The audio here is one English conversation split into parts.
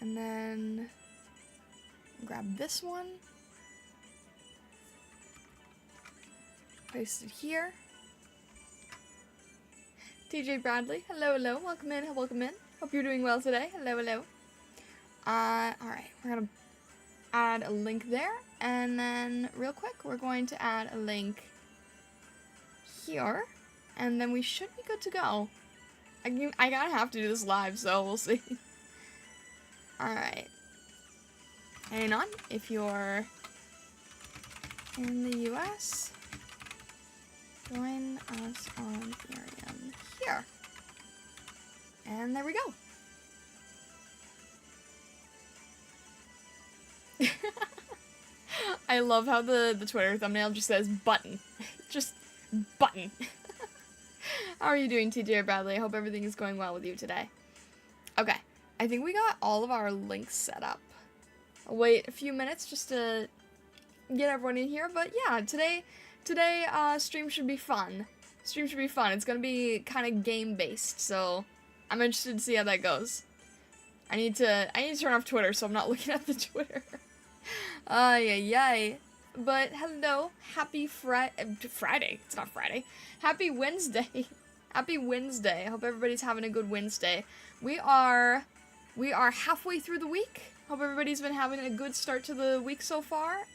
And then grab this one. Paste it here. TJ Bradley, hello, hello, welcome in, welcome in. Hope you're doing well today. Hello, hello. Alright, we're gonna add a link there, and then real quick, we're going to add a link here, and then we should be good to go. I gotta have to do this live, so we'll see. Alright. Hang on, if you're in the US, join us on IRIAM here. And there we go. I love how the Twitter thumbnail just says button. Just button. How are you doing, TJ Bradley? I hope everything is going well with you today. Okay, I think we got all of our links set up. I'll wait a few minutes just to get everyone in here, but yeah, today stream should be fun. Stream should be fun. It's gonna be kind of game-based, so I'm interested to see how that goes. I need to turn off Twitter so I'm not looking at the Twitter. Ay. But hello, happy Friday. It's not Friday. Happy Wednesday. Happy Wednesday. I hope everybody's having a good Wednesday. We are halfway through the week. Hope everybody's been having a good start to the week so far.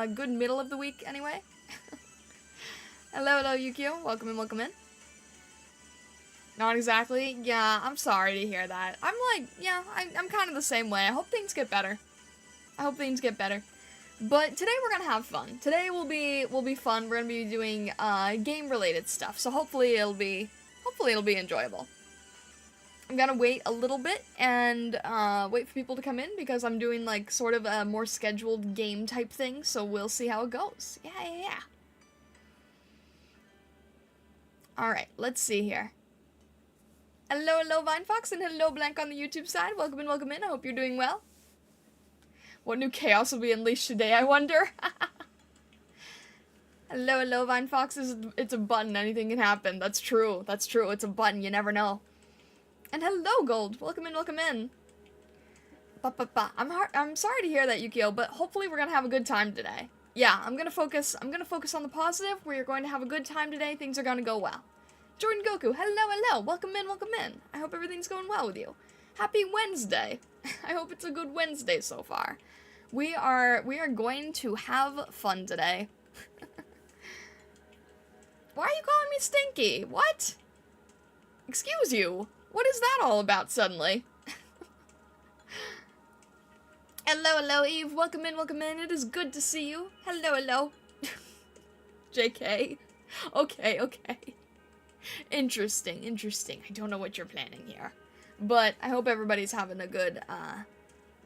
Good middle of the week anyway. Hello, Yukio. Welcome in, welcome in. Not exactly. Yeah, I'm sorry to hear that. I'm like, yeah, I'm kind of the same way. I hope things get better. But today we're gonna have fun. Today will be fun. We're gonna be doing game-related stuff. So hopefully it'll be enjoyable. I'm gonna wait a little bit and wait for people to come in because I'm doing like sort of a more scheduled game type thing. So we'll see how it goes. Yeah. All right, let's see here. Hello, VineFox, and hello, Blank on the YouTube side. Welcome in. I hope you're doing well. What new chaos will be unleashed today, I wonder? Hello, VineFox. It's a button. Anything can happen. That's true. It's a button. You never know. And hello, Gold. Welcome in. I'm sorry to hear that, Yukio, but hopefully we're gonna have a good time today. Yeah, I'm gonna focus on the positive. We're going to have a good time today. Things are gonna go well. Jordan Goku, hello. Welcome in. I hope everything's going well with you. Happy Wednesday. I hope it's a good Wednesday so far. We are going to have fun today. Why are you calling me stinky? What? Excuse you. What is that all about suddenly? Hello, Eve. Welcome in. It is good to see you. Hello. JK. Okay. Interesting. I don't know what you're planning here. But I hope everybody's having a good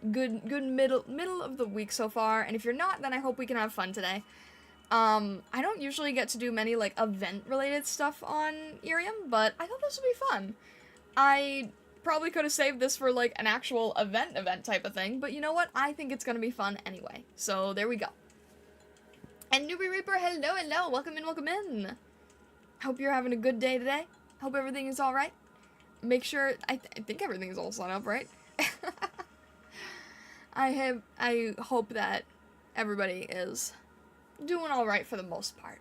middle of the week so far. And if you're not, then I hope we can have fun today. I don't usually get to do many, like, event-related stuff on IRIAM, but I thought this would be fun. I probably could have saved this for, like, an actual event type of thing, but you know what? I think it's gonna be fun anyway. So, there we go. And Newbie Reaper, hello. Welcome in. Hope you're having a good day today. Hope everything is alright. Make sure, I think everything is all set up, right? I hope that everybody is doing alright for the most part.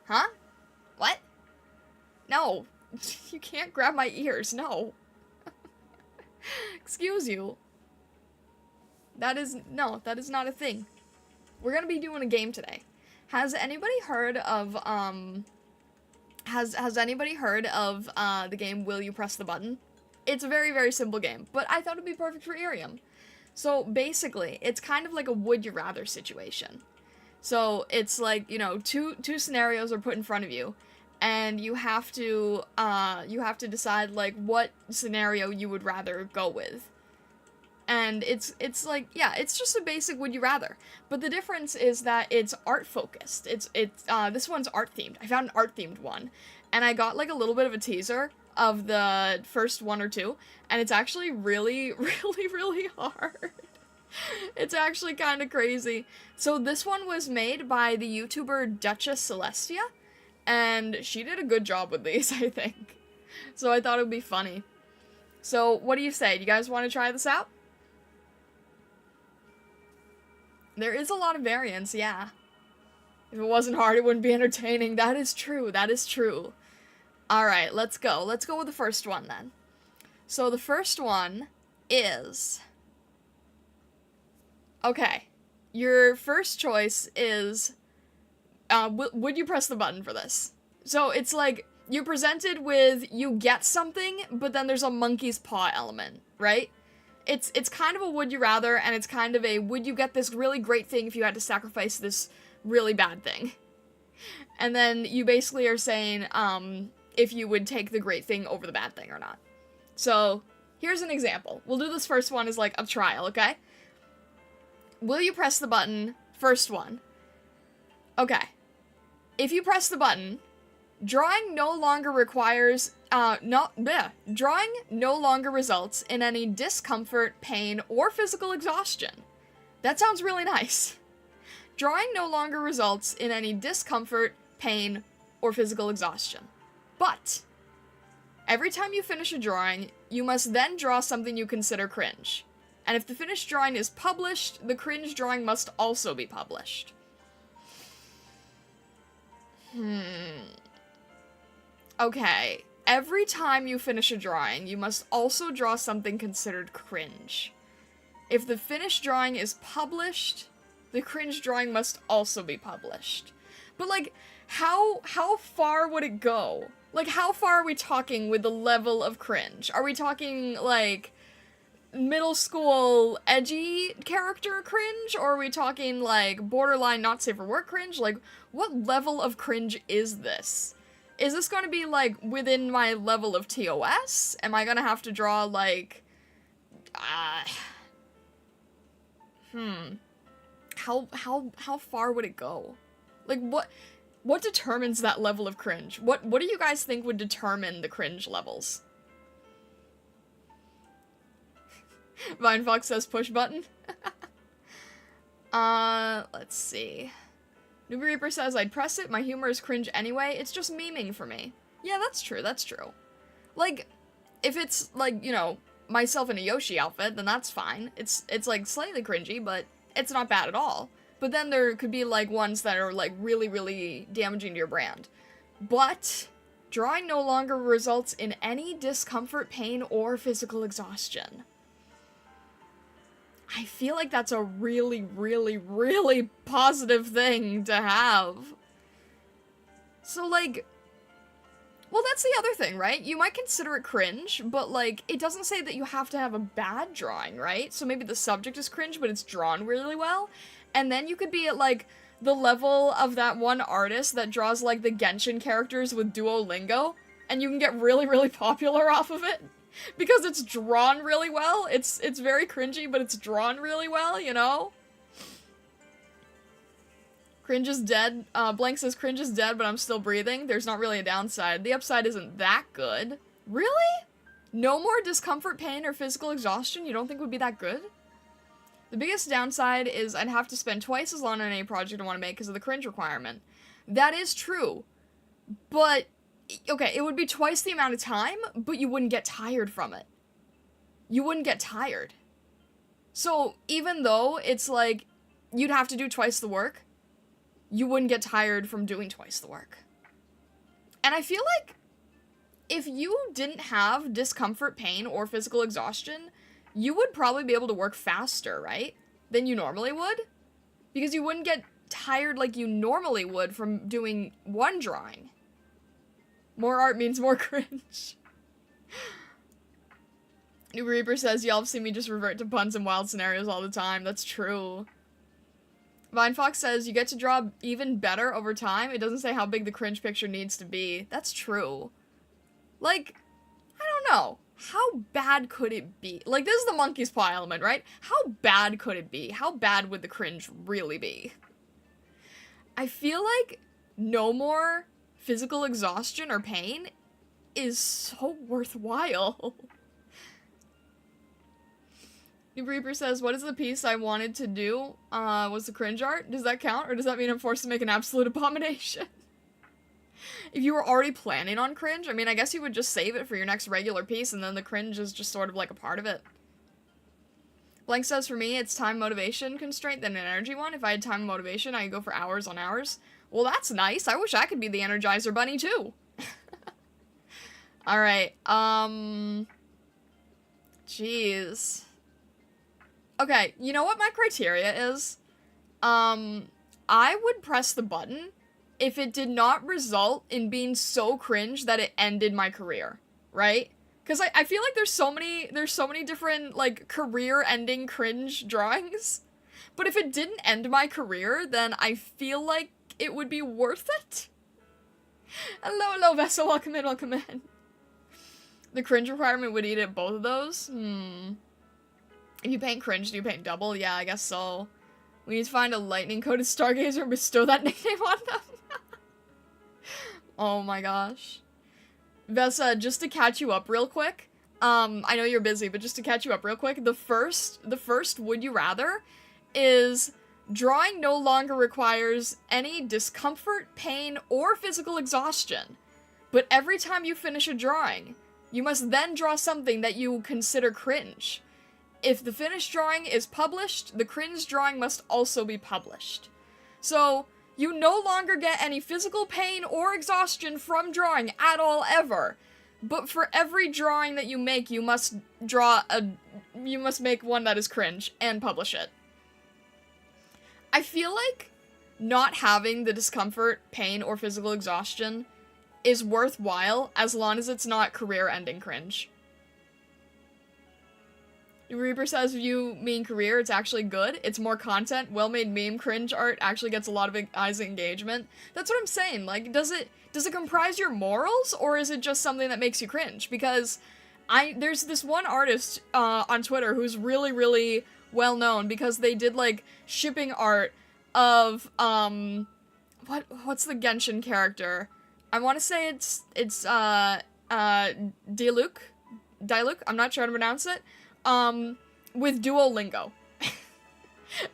Huh? What? No. You can't grab my ears, no. Excuse you. That is not a thing. We're gonna be doing a game today. Has anybody heard of, Has anybody heard of, the game Will You Press the Button? It's a very, very simple game, but I thought it'd be perfect for IRIAM. So, basically, it's kind of like a would you rather situation. So, it's like, you know, two scenarios are put in front of you, and you have to decide, like, what scenario you would rather go with. And it's like, yeah, it's just a basic would you rather. But the difference is that it's art focused. This one's art themed. I found an art themed one. And I got like a little bit of a teaser of the first one or two. And it's actually really, really hard. It's actually kind of crazy. So this one was made by the YouTuber Duchess Celestia. And she did a good job with these, I think. So I thought it would be funny. So, what do you say? Do you guys want to try this out? There is a lot of variance, yeah. If it wasn't hard, it wouldn't be entertaining. That is true. That is true. Alright, let's go. Let's go with the first one, then. So, the first one is... Okay. Your first choice is... would you press the button for this? So, it's like, you're presented with, you get something, but then there's a monkey's paw element, right? It's kind of a would you rather, and it's kind of a would you get this really great thing if you had to sacrifice this really bad thing. And then you basically are saying, if you would take the great thing over the bad thing or not. So, here's an example. We'll do this first one as like a trial, okay? Will you press the button? First one. Okay. If you press the button, drawing no longer requires, drawing no longer results in any discomfort, pain, or physical exhaustion. That sounds really nice. Drawing no longer results in any discomfort, pain, or physical exhaustion. But, every time you finish a drawing, you must then draw something you consider cringe. And if the finished drawing is published, the cringe drawing must also be published. Okay, every time you finish a drawing, you must also draw something considered cringe. If the finished drawing is published, the cringe drawing must also be published. But, like, how far would it go? Like, how far are we talking with the level of cringe? Are we talking, like, middle school edgy character cringe? Or are we talking, like, borderline not safe for work cringe? Like, what level of cringe is this? Is this gonna be, like, within my level of TOS? Am I gonna have to draw, like... How far would it go? Like, what determines that level of cringe? What do you guys think would determine the cringe levels? Vine Fox says push button. Let's see. Newbie Reaper says, I'd press it, my humor is cringe anyway, it's just memeing for me. Yeah, that's true, that's true. Like, if it's, like, you know, myself in a Yoshi outfit, then that's fine. It's like, slightly cringy, but it's not bad at all. But then there could be, like, ones that are, like, really, really damaging to your brand. But, drawing no longer results in any discomfort, pain, or physical exhaustion. I feel like that's a really, really, really positive thing to have. So, like, well, that's the other thing, right? You might consider it cringe, but, like, it doesn't say that you have to have a bad drawing, right? So maybe the subject is cringe, but it's drawn really well. And then you could be at, like, the level of that one artist that draws, like, the Genshin characters with Duolingo, and you can get really, really popular off of it. Because it's drawn really well. It's very cringy, but it's drawn really well, you know? Cringe is dead. Blank says, cringe is dead, but I'm still breathing. There's not really a downside. The upside isn't that good. Really? No more discomfort, pain, or physical exhaustion you don't think would be that good? The biggest downside is I'd have to spend twice as long on any project I want to make because of the cringe requirement. That is true. But... okay, it would be twice the amount of time, but you wouldn't get tired from it. You wouldn't get tired. So, even though it's like, you'd have to do twice the work, you wouldn't get tired from doing twice the work. And I feel like, if you didn't have discomfort, pain, or physical exhaustion, you would probably be able to work faster, right? Than you normally would? Because you wouldn't get tired like you normally would from doing one drawing. More art means more cringe. New Reaper says, y'all have seen me just revert to puns and wild scenarios all the time. That's true. Vine Fox says, you get to draw even better over time. It doesn't say how big the cringe picture needs to be. That's true. Like, I don't know. How bad could it be? Like, this is the monkey's paw element, right? How bad could it be? How bad would the cringe really be? I feel like no more physical exhaustion or pain is so worthwhile. New Reaper says, what is the piece I wanted to do? Was the cringe art? Does that count? Or does that mean I'm forced to make an absolute abomination? If you were already planning on cringe, I mean, I guess you would just save it for your next regular piece, and then the cringe is just sort of like a part of it. Blank says, for me, it's time motivation constraint than an energy one. If I had time and motivation, I could go for hours on hours. Well, that's nice. I wish I could be the Energizer Bunny, too. Alright, jeez. Okay, you know what my criteria is? I would press the button if it did not result in being so cringe that it ended my career, right? Because I feel like there's so many different, like, career-ending cringe drawings. But if it didn't end my career, then I feel like it would be worth it. Hello, Vessel, welcome in, welcome in. The cringe requirement would eat at both of those? If you paint cringe, do you paint double? Yeah, I guess so. We need to find a lightning-coated stargazer and bestow that nickname on them. Oh my gosh. Vessa, just to catch you up real quick, I know you're busy, but just to catch you up real quick, the first would you rather is drawing no longer requires any discomfort, pain, or physical exhaustion. But every time you finish a drawing, you must then draw something that you consider cringe. If the finished drawing is published, the cringe drawing must also be published. So, you no longer get any physical pain or exhaustion from drawing at all, ever. But for every drawing that you make, you must make one that is cringe and publish it. I feel like not having the discomfort, pain, or physical exhaustion is worthwhile as long as it's not career-ending cringe. Reaper says, if you mean career, it's actually good. It's more content. Well-made meme cringe art actually gets a lot of eyes engagement. That's what I'm saying. Like, does it comprise your morals, or is it just something that makes you cringe? Because there's this one artist on Twitter who's really, really well known because they did, like, shipping art of what's the Genshin character? I want to say it's Diluc. I'm not sure how to pronounce it. With Duolingo.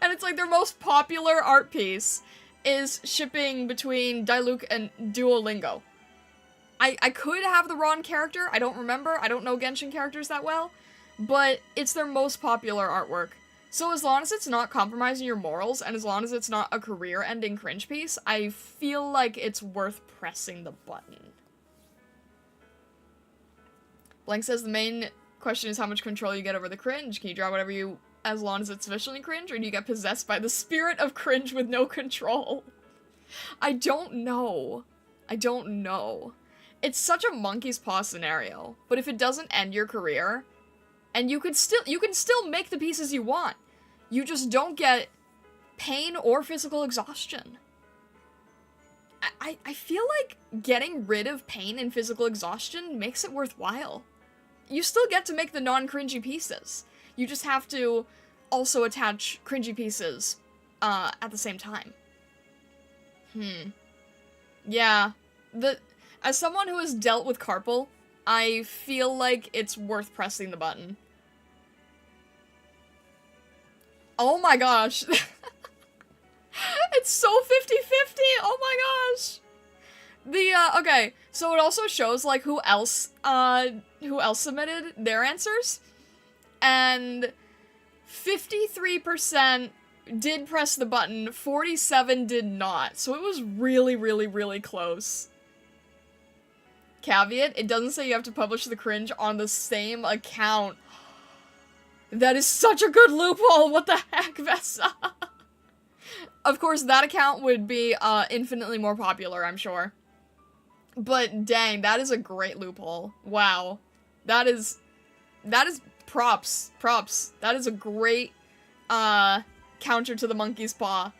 And it's like their most popular art piece is shipping between Diluc and Duolingo. I could have the wrong character, I don't remember, I don't know Genshin characters that well, but it's their most popular artwork. So as long as it's not compromising your morals, and as long as it's not a career-ending cringe piece, I feel like it's worth pressing the button. Blank says the main question is how much control you get over the cringe. Can you draw whatever you, as long as it's sufficiently cringe, or do you get possessed by the spirit of cringe with no control? I don't know. I don't know. It's such a monkey's paw scenario, but if it doesn't end your career, and you can still make the pieces you want, you just don't get pain or physical exhaustion. I feel like getting rid of pain and physical exhaustion makes it worthwhile. You still get to make the non-cringy pieces. You just have to also attach cringy pieces at the same time. Yeah. As someone who has dealt with carpal, I feel like it's worth pressing the button. Oh my gosh. It's so 50-50! Oh my gosh! Okay, so it also shows, like, who else submitted their answers. And 53% did press the button, 47% did not. So it was really, really, really close. Caveat, it doesn't say you have to publish the cringe on the same account. That is such a good loophole, what the heck, Vessa? Of course, that account would be infinitely more popular, I'm sure. But dang, that is a great loophole. Wow. That is props. That is a great counter to the monkey's paw.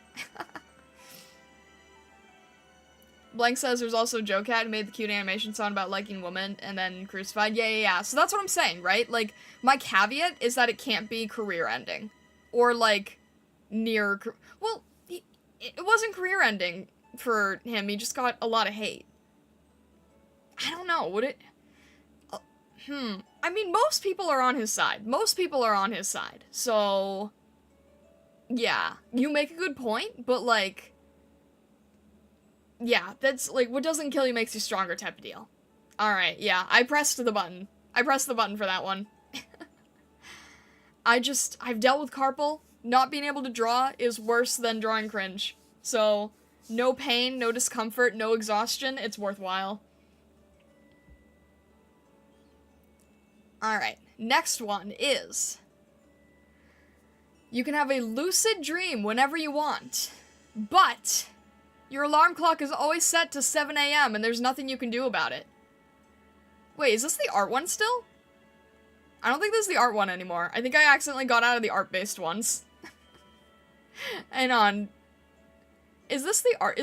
Blank says there's also Joe Cat who made the cute animation song about liking women and then crucified. Yeah. So that's what I'm saying, right? Like, my caveat is that it can't be career ending. Or, like, near... Well, it wasn't career ending for him. He just got a lot of hate. I don't know. Would it... I mean, most people are on his side. So... yeah. You make a good point, but, like... Yeah, that's, like, what doesn't kill you makes you stronger type of deal. Alright, yeah, I pressed the button. I pressed the button for that one. I've dealt with carpal. Not being able to draw is worse than drawing cringe. So, no pain, no discomfort, no exhaustion, it's worthwhile. Alright, next one is... You can have a lucid dream whenever you want, but your alarm clock is always set to 7 a.m. and there's nothing you can do about it. Wait, is this the art one still? I don't think this is the art one anymore. I think I accidentally got out of the art-based ones. Hang on. Is this art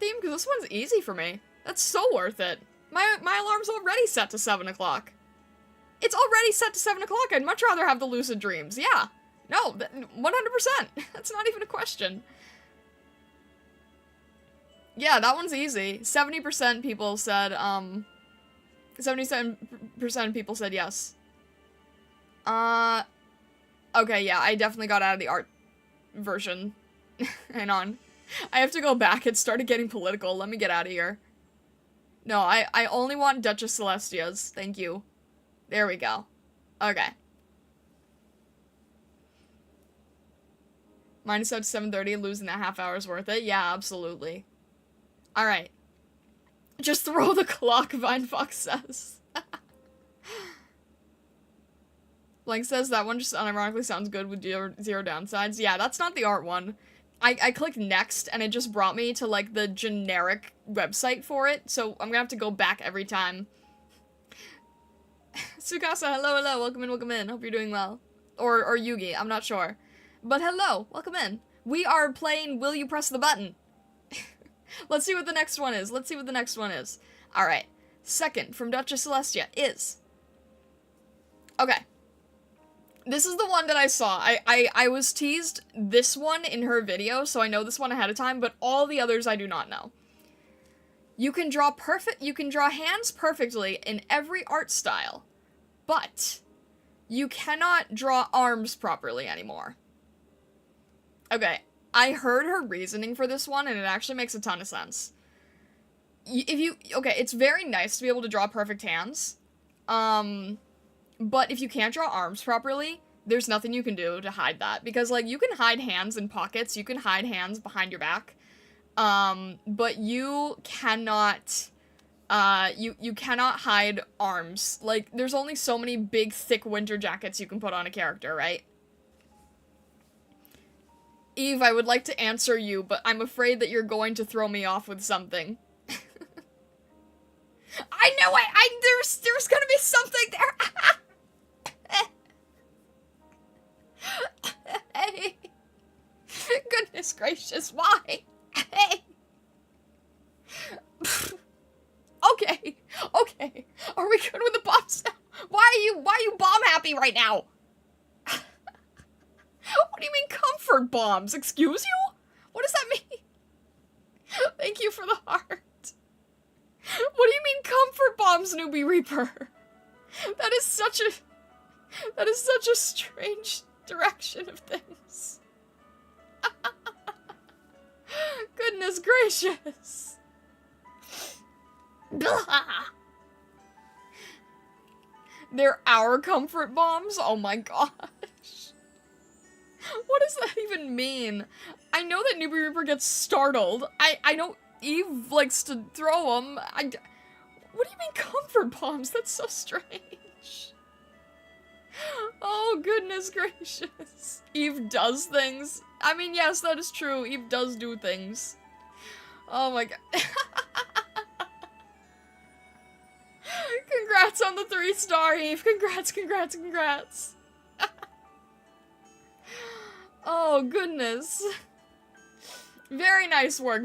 theme? Because this one's easy for me. That's so worth it. My alarm's already set to 7 o'clock. It's already set to 7 o'clock. I'd much rather have the lucid dreams. Yeah. No, 100%. That's not even a question. Yeah, that one's easy. 70% people said, 77% people said yes. Okay, yeah, I definitely got out of the art version. Hang on. I have to go back. It started getting political. Let me get out of here. No, I only want Duchess Celestia's. Thank you. There we go. Okay. Minus out to 7:30, losing that half hour's worth it. Yeah, absolutely. Alright. Just throw the clock, Vinefox says. Blank says that one just unironically sounds good with zero downsides. Yeah, that's not the art one. I clicked next, and it just brought me to, like, the generic website for it, so I'm gonna have to go back every time. Tsukasa, hello, welcome in, hope you're doing well. Or Yugi, I'm not sure. But hello, welcome in. We are playing Will You Press the Button? Let's see what the next one is. Alright. Second, from Duchess Celestia, is... Okay. This is the one that I saw. I was teased this one in her video, so I know this one ahead of time, but all the others I do not know. You can draw hands perfectly in every art style, but you cannot draw arms properly anymore. Okay, I heard her reasoning for this one, and it actually makes a ton of sense. Okay, it's very nice to be able to draw perfect hands, but if you can't draw arms properly, there's nothing you can do to hide that, because, like, you can hide hands in pockets, you can hide hands behind your back, but you cannot, you cannot hide arms. Like, there's only so many big, thick winter jackets you can put on a character, right? Eve, I would like to answer you, but I'm afraid that you're going to throw me off with something. I know it! There's gonna be something there! Hey! Goodness gracious, why? Hey! Okay. Are we good with the bombs now? Why are you bomb happy right now? What do you mean comfort bombs? Excuse you? What does that mean? Thank you for the heart. What do you mean comfort bombs, Newbie Reaper? That is such a strange direction of things. Goodness gracious. They're our comfort bombs? Oh my gosh. What does that even mean? I know that Newbie Reaper gets startled. I know Eve likes to throw them. What do you mean comfort bombs? That's so strange. Oh, goodness gracious. Eve does things. I mean, yes, that is true. Eve does do things. Oh my god. Congrats on the 3-star, Eve. Congrats. Oh, goodness. Very nice work.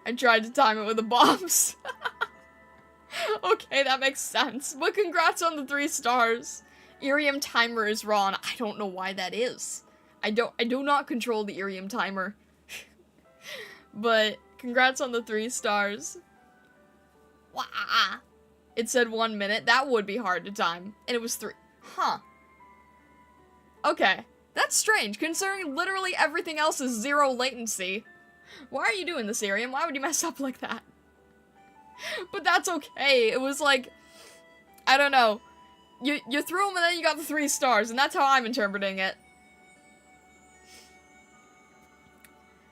I tried to time it with the bombs. Okay, that makes sense. But congrats on the 3 stars. IRIAM timer is raw, and I don't know why that is. I do not control the IRIAM timer. But congrats on the 3 stars. Wah! It said 1 minute. That would be hard to time. And it was 3. Huh. Okay. That's strange, considering literally everything else is 0 latency. Why are you doing this, IRIAM? Why would you mess up like that? But that's okay. It was like, I don't know. You threw them and then you got the 3 stars, and that's how I'm interpreting it.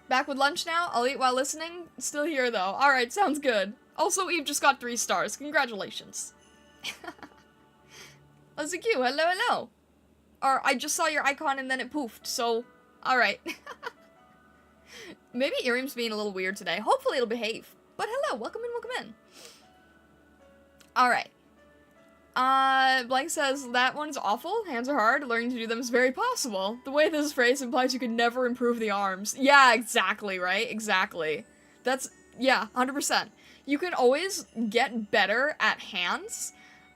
Back with lunch now? I'll eat while listening? Still here, though. Alright, sounds good. Also, Eve just got 3 stars. Congratulations. That's cute. Hello, hello. Or, I just saw your icon and then it poofed, so... Alright. Maybe IRIAM's being a little weird today. Hopefully it'll behave. But hello, welcome in, welcome in. Alright. Blank says, that one's awful, hands are hard, learning to do them is very possible. The way this phrase implies you could never improve the arms. Yeah, exactly, right? Exactly. That's, yeah, 100%. You can always get better at hands,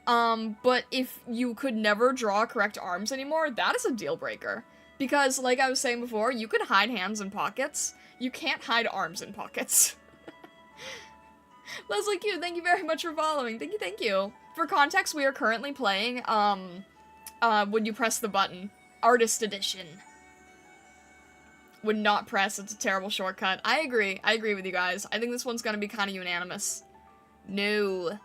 but if you could never draw correct arms anymore, that is a deal breaker. Because, like I was saying before, you can hide hands in pockets, you can't hide arms in pockets. Leslie Q, thank you very much for following. Thank you, thank you. For context, we are currently playing, When You Press the Button. Artist Edition. Would not press, it's a terrible shortcut. I agree with you guys. I think this one's gonna be kind of unanimous. No.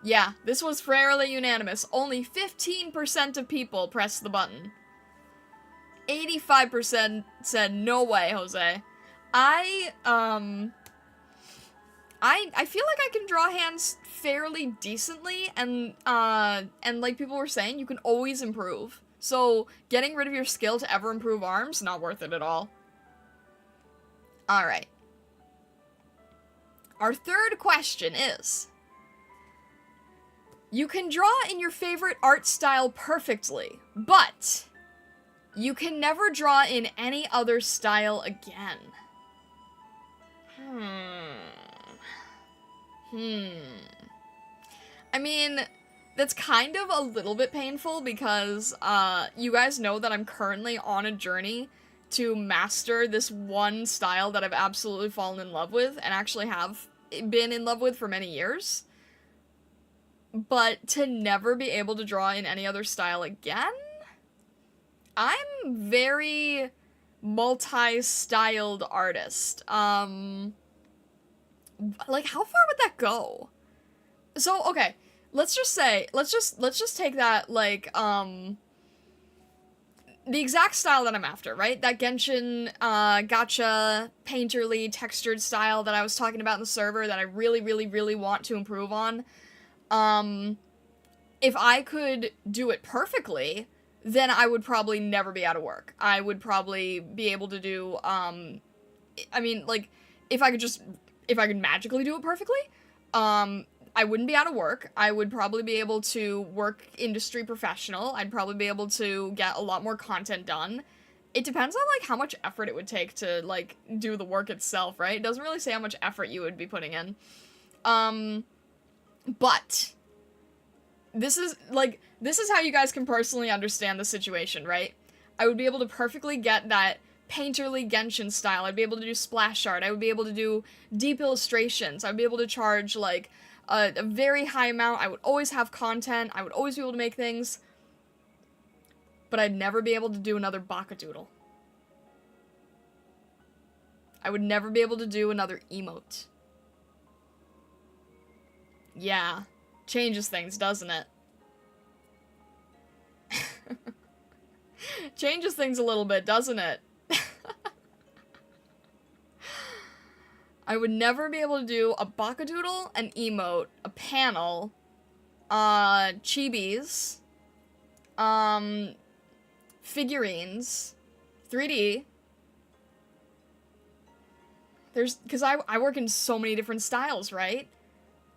Yeah, this was fairly unanimous. Only 15% of people pressed the button. 85% said, no way, Jose. I feel like I can draw hands fairly decently, and like people were saying, you can always improve. So, getting rid of your skill to ever improve arms, not worth it at all. Alright. Our third question is, you can draw in your favorite art style perfectly, but you can never draw in any other style again. I mean, that's kind of a little bit painful because, you guys know that I'm currently on a journey to master this one style that I've absolutely fallen in love with, and actually have been in love with for many years. But to never be able to draw in any other style again? I'm very multi-styled artist. Like, how far would that go? So, okay, let's just say, let's just take that, like, the exact style that I'm after, right? That Genshin, gacha, painterly, textured style that I was talking about in the server that I really, really, really want to improve on. If I could do it perfectly, then I would probably never be out of work. I would probably be able to do, I mean, like, if I could magically do it perfectly, I wouldn't be out of work. I would probably be able to work industry professional. I'd probably be able to get a lot more content done. It depends on, like, how much effort it would take to, like, do the work itself, right? It doesn't really say how much effort you would be putting in. But this is how you guys can personally understand the situation, right? I would be able to perfectly get that painterly Genshin style. I'd be able to do splash art. I would be able to do deep illustrations. I'd be able to charge, like, a very high amount. I would always have content. I would always be able to make things. But I'd never be able to do another Bakadoodle. I would never be able to do another emote. Yeah. Changes things, doesn't it? Changes things a little bit, doesn't it? I would never be able to do a Bakadoodle, an emote, a panel, chibis, figurines, 3D. Because I work in so many different styles, right?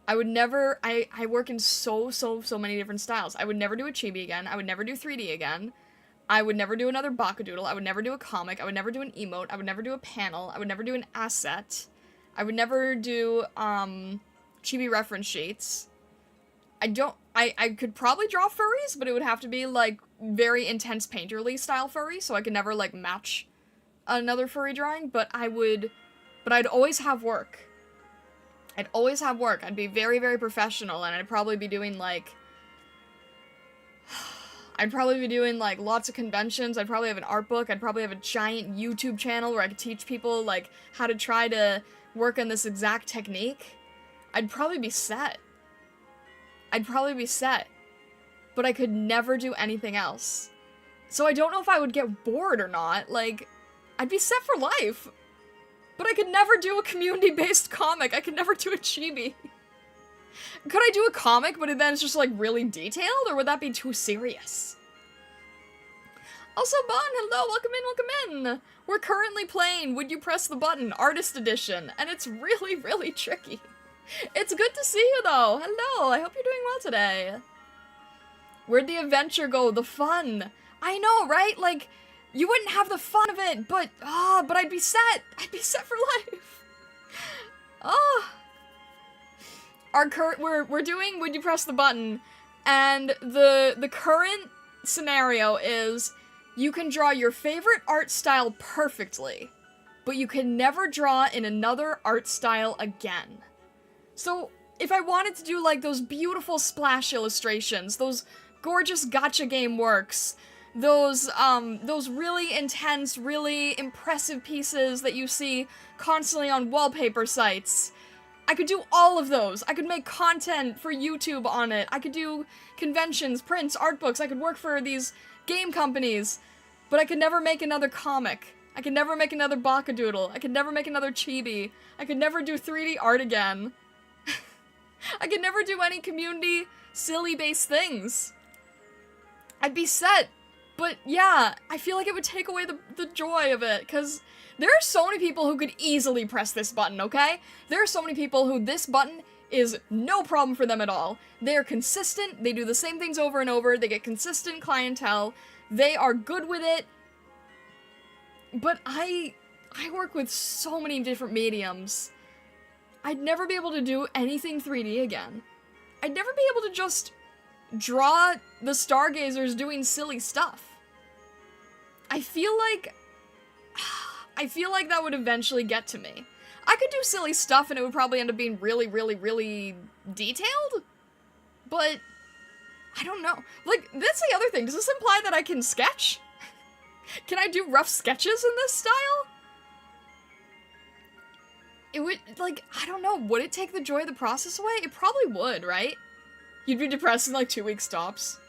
I would never, I work in so many different styles. I would never do a chibi again. I would never do 3D again. I would never do another Bakadoodle. I would never do a comic. I would never do an emote. I would never do a panel. I would never do an asset. I would never do, chibi reference sheets. I could probably draw furries, but it would have to be, like, very intense painterly style furry, so I could never, like, match another furry drawing, but I'd always have work. I'd always have work. I'd be very, very professional, and I'd probably be doing, like, I'd probably be doing, like, lots of conventions. I'd probably have an art book. I'd probably have a giant YouTube channel where I could teach people, like, how to try to work on this exact technique. I'd probably be set. I'd probably be set. But I could never do anything else. So I don't know if I would get bored or not. Like, I'd be set for life. But I could never do a community-based comic. I could never do a chibi. Could I do a comic, but then it's just, like, really detailed? Or would that be too serious? Also, Bon, hello, welcome in! We're currently playing Would You Press the Button, Artist Edition, and it's really, really tricky. It's good to see you, though. Hello, I hope you're doing well today. Where'd the adventure go? The fun. I know, right? Like, you wouldn't have the fun of it, but I'd be set. I'd be set for life. We're doing Would You Press the Button, and the current scenario is you can draw your favorite art style perfectly, but you can never draw in another art style again. So, if I wanted to do, like, those beautiful splash illustrations, those gorgeous gacha game works, those really intense, really impressive pieces that you see constantly on wallpaper sites, I could do all of those. I could make content for YouTube on it. I could do conventions, prints, art books. I could work for these game companies, but I could never make another comic. I could never make another Bakadoodle. I could never make another chibi. I could never do 3D art again. I could never do any community, silly-based things. I'd be set. But yeah, I feel like it would take away the joy of it, because there are so many people who could easily press this button, okay? There are so many people who this button is no problem for them at all. They're consistent, they do the same things over and over, they get consistent clientele, they are good with it. But I work with so many different mediums. I'd never be able to do anything 3D again. I'd never be able to just draw the stargazers doing silly stuff. I feel like that would eventually get to me. I could do silly stuff and it would probably end up being really, really, really detailed, but I don't know. Like, that's the other thing. Does this imply that I can sketch? Can I do rough sketches in this style? It would, like, I don't know. Would it take the joy of the process away? It probably would, right? You'd be depressed in like 2 weeks tops.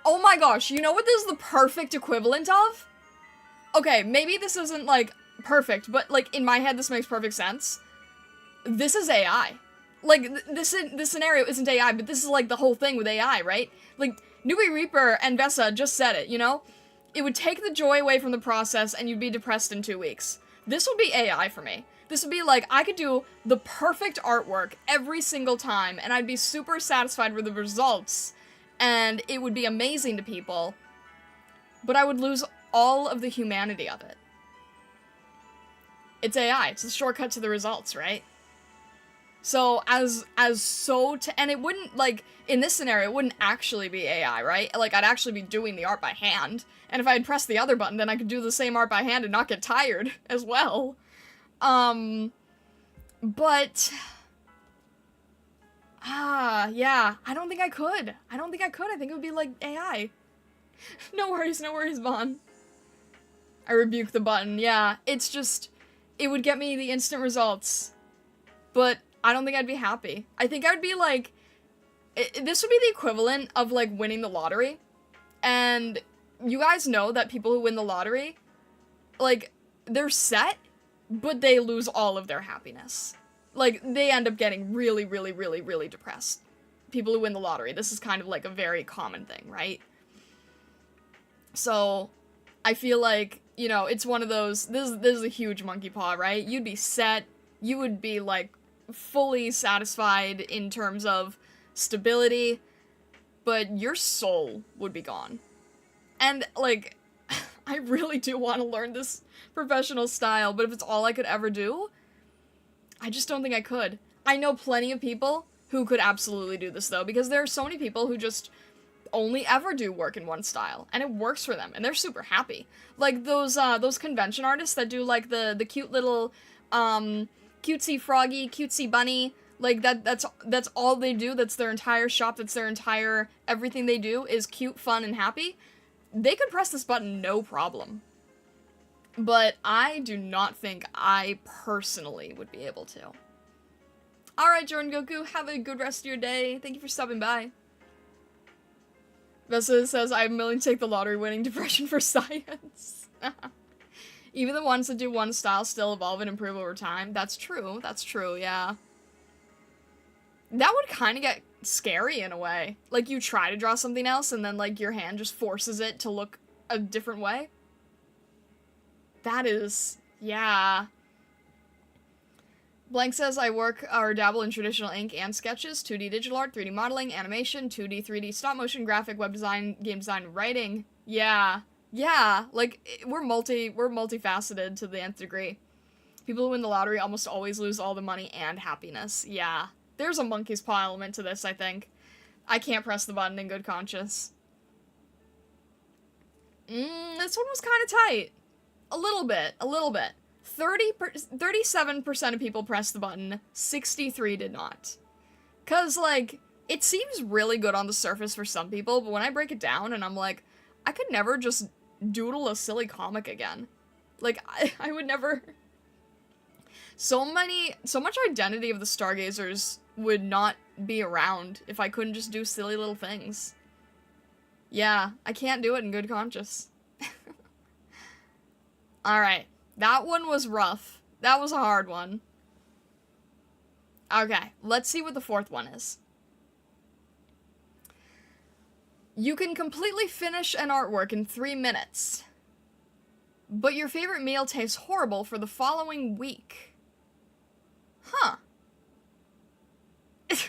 Oh my gosh, you know what this is the perfect equivalent of? Okay, maybe this isn't, like, perfect, but, like, in my head this makes perfect sense. This is AI. Like, this scenario isn't AI, but this is, like, the whole thing with AI, right? Like, Nui Reaper and Vesa just said it, you know? It would take the joy away from the process and you'd be depressed in 2 weeks. This would be AI for me. This would be like, I could do the perfect artwork every single time, and I'd be super satisfied with the results, and it would be amazing to people, but I would lose all of the humanity of it. It's AI, it's a shortcut to the results, right? So, and it wouldn't, like, in this scenario, it wouldn't actually be AI, right? Like, I'd actually be doing the art by hand, and if I had pressed the other button, then I could do the same art by hand and not get tired, as well. Yeah, I don't think I could. I think it would be like AI. No worries, Vaughn. I rebuke the button, yeah. It's just, it would get me the instant results. But I don't think I'd be happy. I think I would be like, this would be the equivalent of, like, winning the lottery. And you guys know that people who win the lottery, like, they're set, but they lose all of their happiness. Like, they end up getting really, really, really, really depressed. People who win the lottery. This is kind of like a very common thing, right? So, I feel like, you know, it's one of those, this is a huge monkey paw, right? You'd be set, you would be, like, fully satisfied in terms of stability, but your soul would be gone. And, like, I really do want to learn this professional style, but if it's all I could ever do, I just don't think I could. I know plenty of people who could absolutely do this, though, because there are so many people who just only ever do work in one style, and it works for them, and they're super happy. Like, those convention artists that do, like, the cute little, cutesy froggy, cutesy bunny, Like, that's all they do. That's their entire shop. That's their entire, everything they do is cute, fun, and happy. They could press this button no problem. But I do not think I personally would be able to. Alright, Jordan Goku, have a good rest of your day. Thank you for stopping by. Vessa says, I'm willing to take the lottery winning depression for science. Even the ones that do one style still evolve and improve over time. That's true, yeah. That would kind of get scary in a way. Like, you try to draw something else, and then, like, your hand just forces it to look a different way. That is, yeah. Blank says, I work or dabble in traditional ink and sketches, 2D digital art, 3D modeling, animation, 2D, 3D, stop motion, graphic, web design, game design, writing. Yeah. Yeah. Like, we're multifaceted to the nth degree. People who win the lottery almost always lose all the money and happiness. Yeah. There's a monkey's paw element to this, I think. I can't press the button in good conscience. This one was kind of tight. A little bit. 37% of people pressed the button, 63 did not. Cause, like, it seems really good on the surface for some people, but when I break it down and I'm like, I could never just doodle a silly comic again. Like, I would never... So much identity of the Stargazers would not be around if I couldn't just do silly little things. Yeah, I can't do it in good conscience. Alright, that one was rough. That was a hard one. Okay, let's see what the fourth one is. You can completely finish an artwork in 3 minutes, but your favorite meal tastes horrible for the following week. Huh. Wait,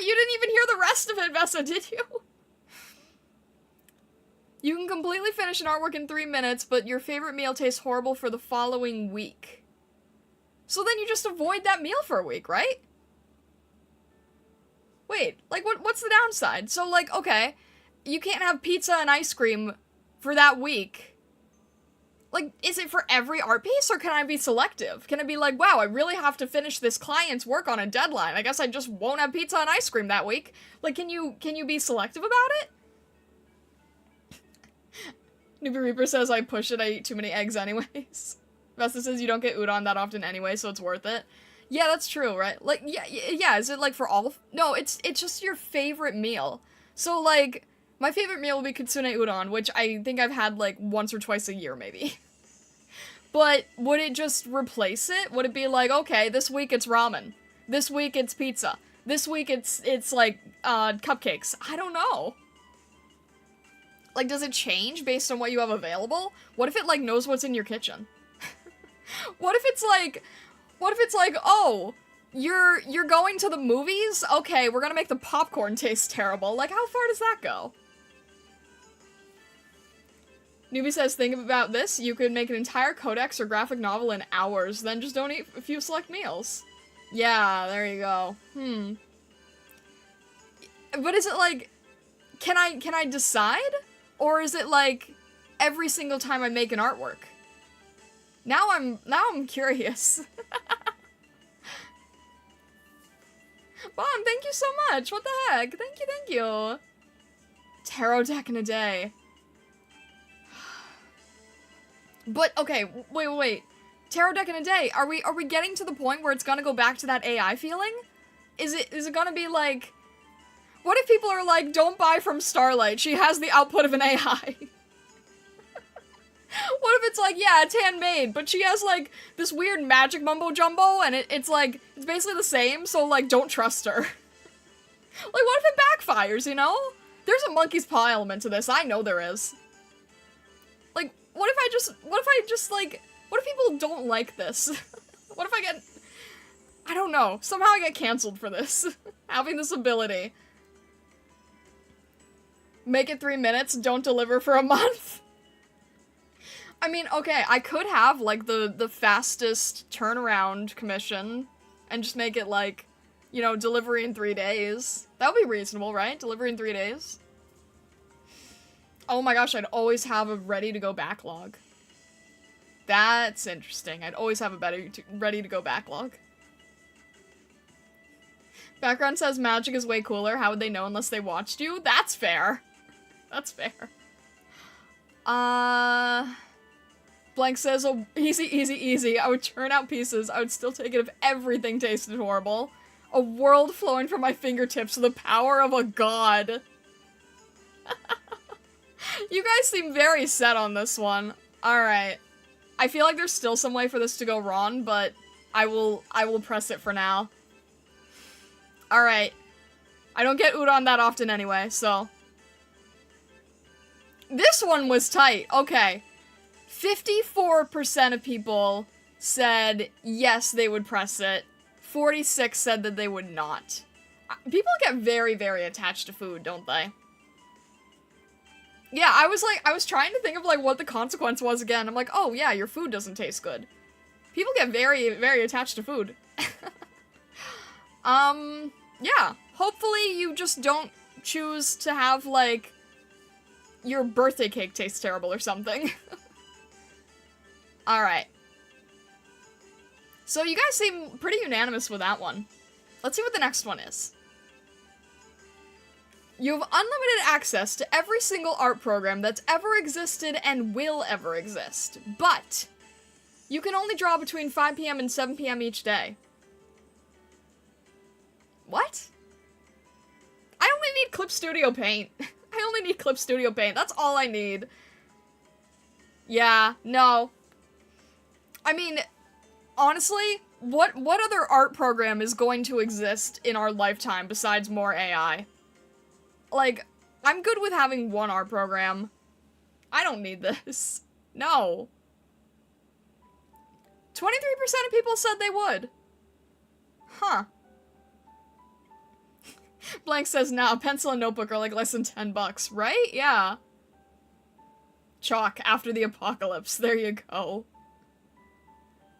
you didn't even hear the rest of it, Vessa, did you? You can completely finish an artwork in 3 minutes, but your favorite meal tastes horrible for the following week. So then you just avoid that meal for a week, right? Wait, like, what's the downside? So, like, okay, you can't have pizza and ice cream for that week. Like, is it for every art piece, or can I be selective? Can it be like, wow, I really have to finish this client's work on a deadline. I guess I just won't have pizza and ice cream that week. Like, can you be selective about it? Newbie Reaper says, I push it, I eat too many eggs anyways. Vesta says, you don't get udon that often anyway, so it's worth it. Yeah, that's true, right? Like, yeah, is it, like, for all of... No, it's just your favorite meal. So, like, my favorite meal will be kitsune udon, which I think I've had, like, once or twice a year, maybe. But would it just replace it? Would it be like, okay, this week it's ramen. This week it's pizza. This week it's like, cupcakes. I don't know. Like, does it change based on what you have available? What if it, like, knows what's in your kitchen? What if it's like, oh, you're going to the movies? Okay, we're gonna make the popcorn taste terrible. Like, how far does that go? Newbie says, think about this. You could make an entire codex or graphic novel in hours, then just don't eat a few select meals. Yeah, there you go. But is it like, can I decide? Or is it like, every single time I make an artwork? Now I'm curious. Bon, thank you so much. What the heck? Thank you. Tarot deck in a day. But, okay, wait. Tarot deck in a day. Are we getting to the point where it's gonna go back to that AI feeling? Is it gonna be like... What if people are like, don't buy from Starlight, she has the output of an AI? What if it's like, yeah, it's handmade, but she has like this weird magic mumbo jumbo, and it's like, it's basically the same, so like, don't trust her. Like, what if it backfires, you know? There's a monkey's paw element to this, I know there is. Like, what if people don't like this? What if I don't know, somehow I get canceled for this. Having this ability. Make it 3 minutes, don't deliver for a month. I mean, okay, I could have, like, the fastest turnaround commission and just make it, like, you know, delivery in 3 days. That would be reasonable, right? Delivery in 3 days. Oh my gosh, I'd always have a ready-to-go backlog. That's interesting. I'd always have a ready-to-go backlog. Background says magic is way cooler. How would they know unless they watched you? That's fair. That's fair. Blank says, oh, easy, easy, easy. I would churn out pieces. I would still take it if everything tasted horrible. A world flowing from my fingertips with the power of a god. You guys seem very set on this one. Alright. I feel like there's still some way for this to go wrong, but I will press it for now. Alright. I don't get udon that often anyway, so. This one was tight. Okay. 54% of people said yes, they would press it. 46 said that they would not. People get very, very attached to food, don't they? Yeah, I was trying to think of, like, what the consequence was again. I'm like, oh, yeah, your food doesn't taste good. People get very, very attached to food. Yeah. Hopefully you just don't choose to have, like, your birthday cake taste terrible or something. Alright. So you guys seem pretty unanimous with that one. Let's see what the next one is. You have unlimited access to every single art program that's ever existed and will ever exist, but you can only draw between 5 p.m. and 7 p.m. each day. What? I only need Clip Studio Paint. I only need Clip Studio Paint. That's all I need. Yeah, no. I mean, honestly, what other art program is going to exist in our lifetime besides more AI? Like, I'm good with having one art program. I don't need this. No. 23% of people said they would. Huh. Blank says, nah, a pencil and notebook are like less than $10, right? Yeah. Chalk after the apocalypse. There you go.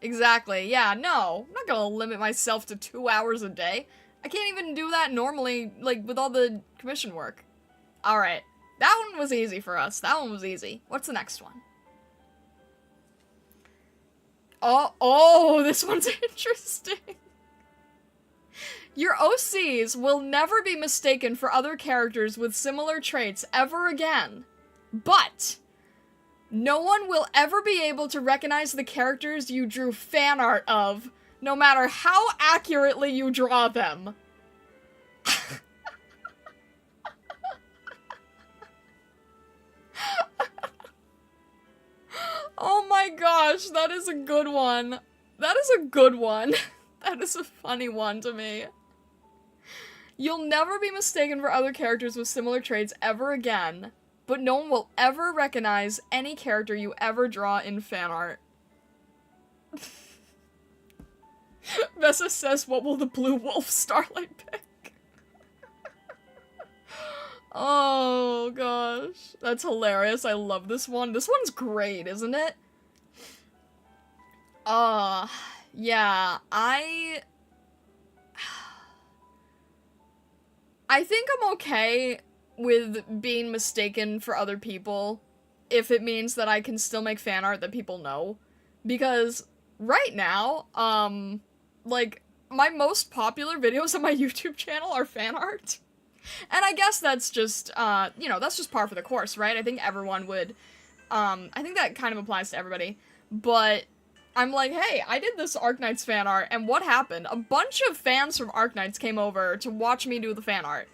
Exactly. Yeah, no. I'm not gonna limit myself to 2 hours a day. I can't even do that normally, like, with all the commission work. Alright. That one was easy for us. That one was easy. What's the next one? Oh, this one's interesting. Your OCs will never be mistaken for other characters with similar traits ever again. But no one will ever be able to recognize the characters you drew fan art of, no matter how accurately you draw them. Oh my gosh, that is a good one. That is a good one. That is a funny one to me. You'll never be mistaken for other characters with similar traits ever again, but no one will ever recognize any character you ever draw in fan art. Vessa says, what will the blue wolf Starlight pick? Oh gosh, that's hilarious. I love this one. This one's great, isn't it? Yeah, I think I'm okay with being mistaken for other people if it means that I can still make fan art that people know. Because right now, like, my most popular videos on my YouTube channel are fan art. And I guess that's just, you know, that's just par for the course, right? I think everyone would, I think that kind of applies to everybody. But I'm like, hey, I did this Arknights fan art, and what happened? A bunch of fans from Arknights came over to watch me do the fan art.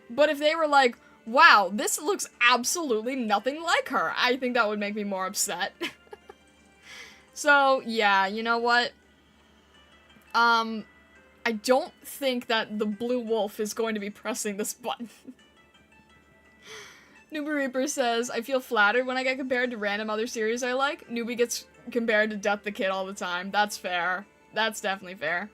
But if they were like, wow, this looks absolutely nothing like her, I think that would make me more upset. So, yeah, you know what? I don't think that the blue wolf is going to be pressing this button. Newbie Reaper says, I feel flattered when I get compared to random other series I like. Newbie gets compared to Death the Kid all the time. That's fair. That's definitely fair.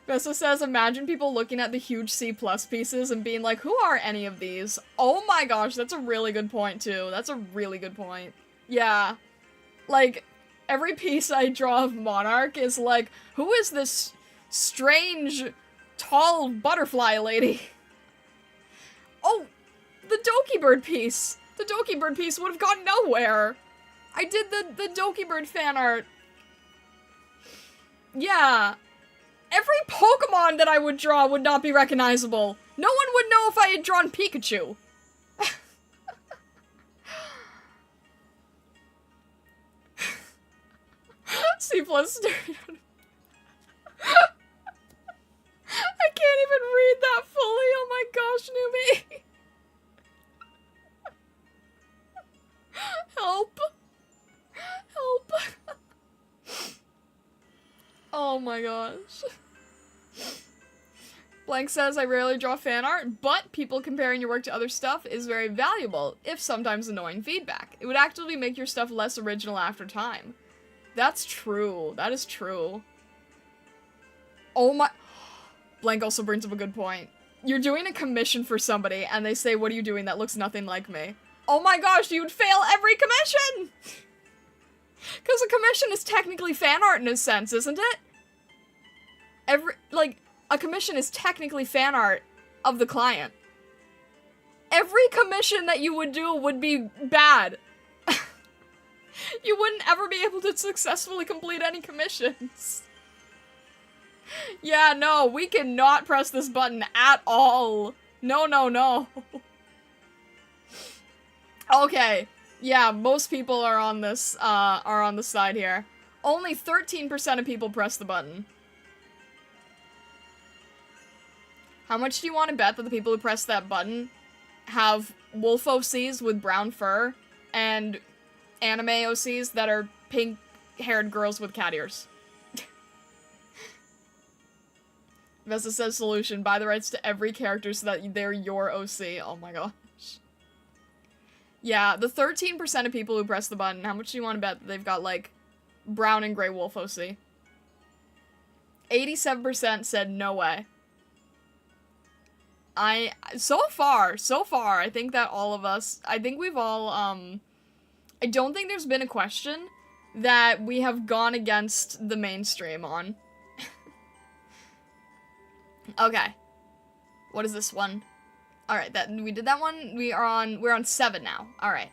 Vessa says, imagine people looking at the huge C+ pieces and being like, who are any of these? Oh my gosh, that's a really good point, too. That's a really good point. Yeah. Like, every piece I draw of Monarch is like, who is this strange, tall butterfly lady? Oh, the Doki Bird piece. The Doki Bird piece would have gone nowhere. I did the Doki Bird fan art. Yeah. Every Pokemon that I would draw would not be recognizable. No one would know if I had drawn Pikachu. C plus. I can't even read that fully. Oh my gosh, Numi. Help. Help. Oh my gosh. Blank says, I rarely draw fan art, but people comparing your work to other stuff is very valuable, if sometimes annoying feedback. It would actively make your stuff less original after time. That's true. That is true. Oh my... Blank also brings up a good point. You're doing a commission for somebody, and they say, what are you doing? That looks nothing like me. Oh my gosh, you would fail every commission! Because a commission is technically fan art in a sense, isn't it? A commission is technically fan art of the client. Every commission that you would do would be bad. You wouldn't ever be able to successfully complete any commissions. Yeah, no, we cannot press this button at all. No, no, no. Okay. Yeah, most people are on this side here. Only 13% of people press the button. How much do you want to bet that the people who press that button have wolf OCs with brown fur and anime OCs that are pink-haired girls with cat ears? Vesta says solution, buy the rights to every character so that they're your OC. Oh my gosh. Yeah, the 13% of people who press the button, how much do you want to bet that they've got, like, brown and gray wolf OC? 87% said no way. So far, I think that all of us, I think we've all, I don't think there's been a question that we have gone against the mainstream on. Okay. What is this one? Alright, we did that one. We're on 7 now. Alright.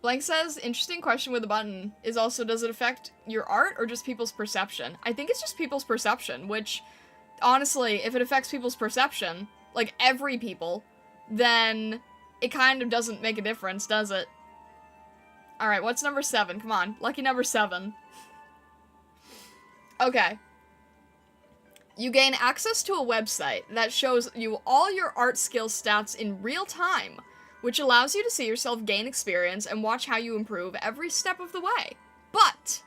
Blank says, interesting question with the button is also, does it affect your art or just people's perception? I think it's just people's perception, which, honestly, if it affects people's perception, like every people, then it kind of doesn't make a difference, does it? Alright, what's number 7? Come on. Lucky number 7. Okay. You gain access to a website that shows you all your art skill stats in real time, which allows you to see yourself gain experience and watch how you improve every step of the way. But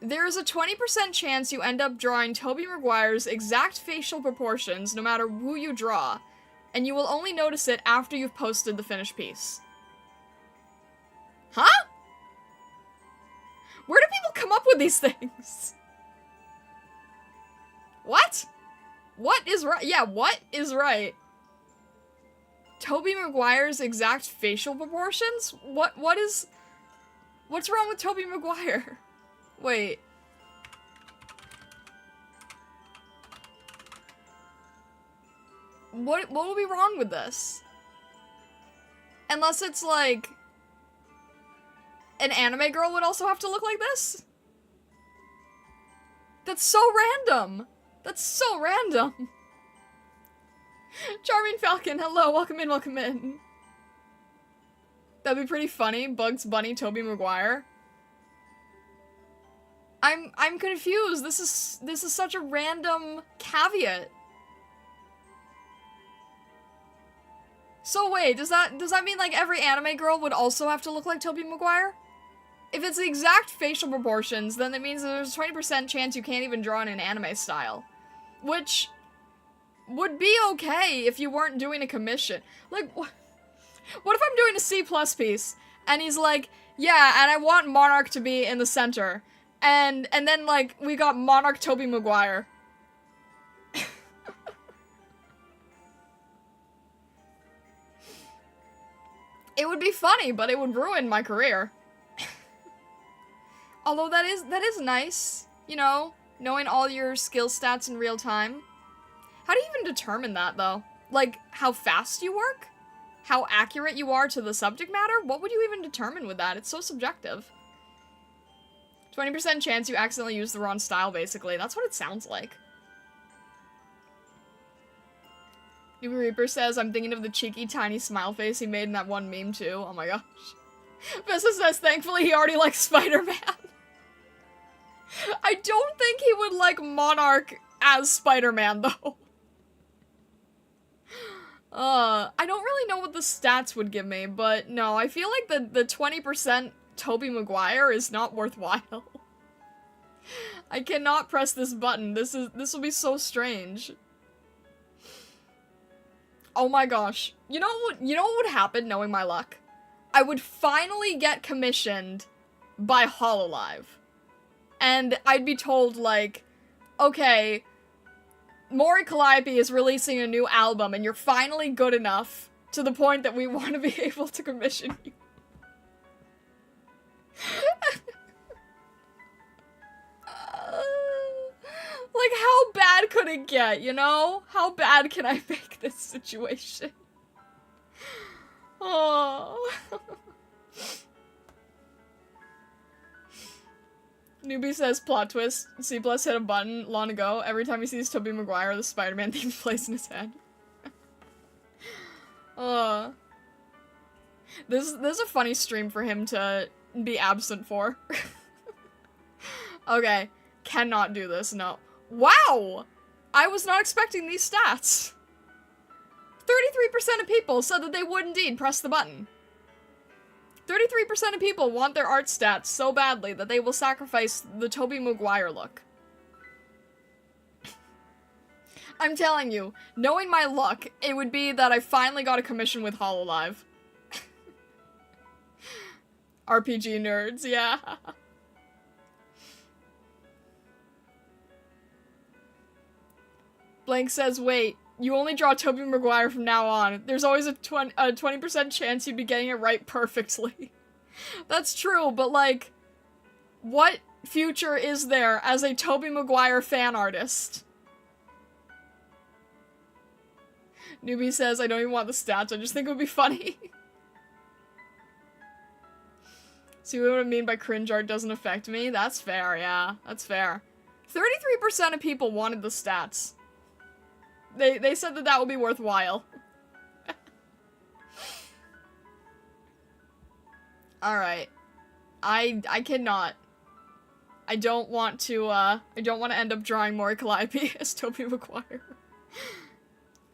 there is a 20% chance you end up drawing Tobey Maguire's exact facial proportions no matter who you draw, and you will only notice it after you've posted the finished piece. Huh? Where do people come up with these things? What? What is right? Yeah, what is right? Tobey Maguire's exact facial proportions? What's wrong with Tobey Maguire? Wait. What will be wrong with this? Unless it's like an anime girl would also have to look like this? That's so random. That's so random. Charming Falcon, hello, welcome in, welcome in. That'd be pretty funny, Bugs Bunny, Tobey Maguire. I'm confused. This is such a random caveat. So wait, does that mean like every anime girl would also have to look like Tobey Maguire? If it's the exact facial proportions, then that means that there's a 20% chance you can't even draw in an anime style. Which would be okay if you weren't doing a commission. Like, what if I'm doing a C+ piece, and he's like, yeah, and I want Monarch to be in the center, and then, like, we got Monarch Tobey Maguire. It would be funny, but it would ruin my career. Although that is nice, you know, knowing all your skill stats in real time. How do you even determine that, though? Like, how fast you work? How accurate you are to the subject matter? What would you even determine with that? It's so subjective. 20% chance you accidentally use the wrong style, basically. That's what it sounds like. Newbie Reaper says, I'm thinking of the cheeky, tiny smile face he made in that one meme, too. Oh my gosh. Vessa says, thankfully he already likes Spider-Man. I don't think he would like Monarch as Spider-Man, though. I don't really know what the stats would give me, but no, I feel like the 20% Tobey Maguire is not worthwhile. I cannot press this button. This will be so strange. Oh my gosh. You know what would happen knowing my luck? I would finally get commissioned by Hololive. And I'd be told, like, okay, Mori Calliope is releasing a new album and you're finally good enough to the point that we want to be able to commission you. Like, how bad could it get, you know? How bad can I make this situation? Oh. Newbie says, plot twist, C+ hit a button long ago. Every time he sees Tobey Maguire, the Spider-Man theme plays in his head. This is a funny stream for him to be absent for. Okay, cannot do this, no. Wow! I was not expecting these stats. 33% of people said that they would indeed press the button. 33% of people want their art stats so badly that they will sacrifice the Tobey Maguire look. I'm telling you, knowing my luck, it would be that I finally got a commission with Hololive. RPG nerds, yeah. Blank says, wait, you only draw Tobey Maguire from now on. There's always a 20% chance you'd be getting it right perfectly. That's true, but like, what future is there as a Tobey Maguire fan artist? Newbie says, I don't even want the stats, I just think it would be funny. See what I mean by cringe art doesn't affect me? That's fair, yeah, that's fair. 33% of people wanted the stats. They said that would be worthwhile. Alright. I cannot. I don't want to end up drawing Mori Calliope as Tobey Maguire.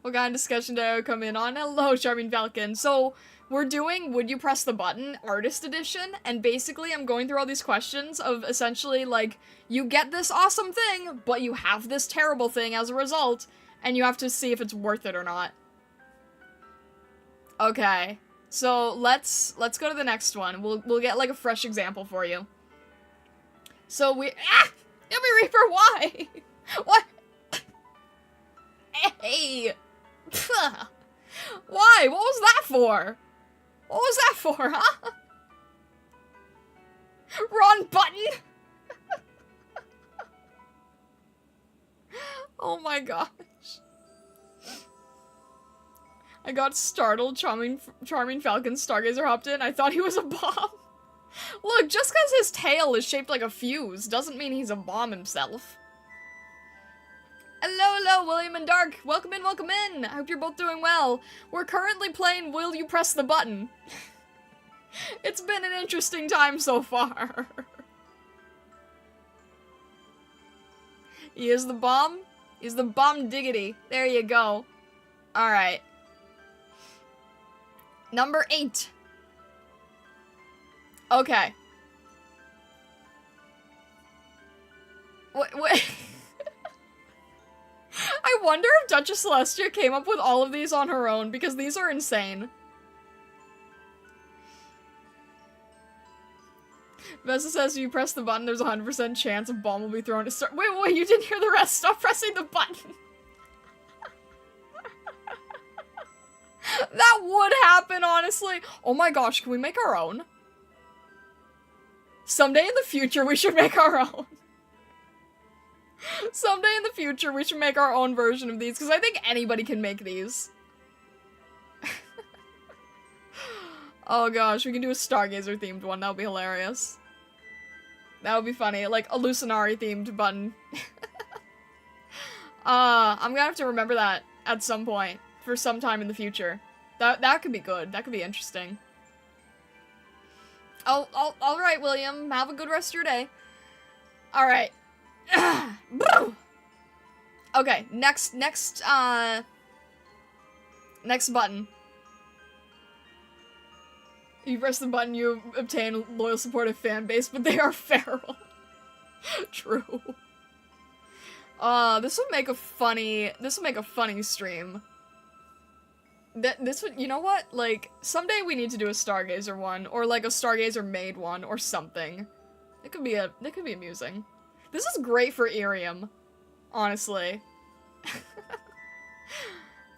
What kind of discussion did I come in on? Hello, Charming Falcon. So, we're doing Would You Press the Button Artist Edition, and basically I'm going through all these questions of essentially, like, you get this awesome thing, but you have this terrible thing as a result, and you have to see if it's worth it or not. Okay, so let's go to the next one. We'll get like a fresh example for you. So Newbie Reaper, why? What? Hey! Why? What was that for? What was that for, huh? Wrong button? Oh my gosh. I got startled. Charming Falcon Stargazer hopped in. I thought he was a bomb. Look, just because his tail is shaped like a fuse doesn't mean he's a bomb himself. Hello, William and Dark. Welcome in, welcome in. I hope you're both doing well. We're currently playing Will You Press the Button? It's been an interesting time so far. He is the bomb? He's the bomb diggity. There you go. Alright. Number 8. Okay. What? I wonder if Duchess Celestia came up with all of these on her own, because these are insane. Vessa says if you press the button, there's a 100% chance a bomb will be thrown to start- Wait, you didn't hear the rest. Stop pressing the button. That would happen, honestly. Oh my gosh, can we make our own? Someday in the future, we should make our own. Someday in the future, we should make our own version of these, because I think anybody can make these. Oh gosh, we can do a Stargazer-themed one. That would be hilarious. That would be funny. Like, a Lucinari-themed button. I'm gonna have to remember that at some point. For some time in the future. That could be good. That could be interesting. Alright, William. Have a good rest of your day. Alright. Okay, next button. You press the button, you obtain loyal supportive fan base, but they are feral. True. This would make a funny stream. This would, you know what? Like, someday we need to do a Stargazer one, or like a Stargazer made one, or something. It could be amusing. This is great for IRIAM, honestly.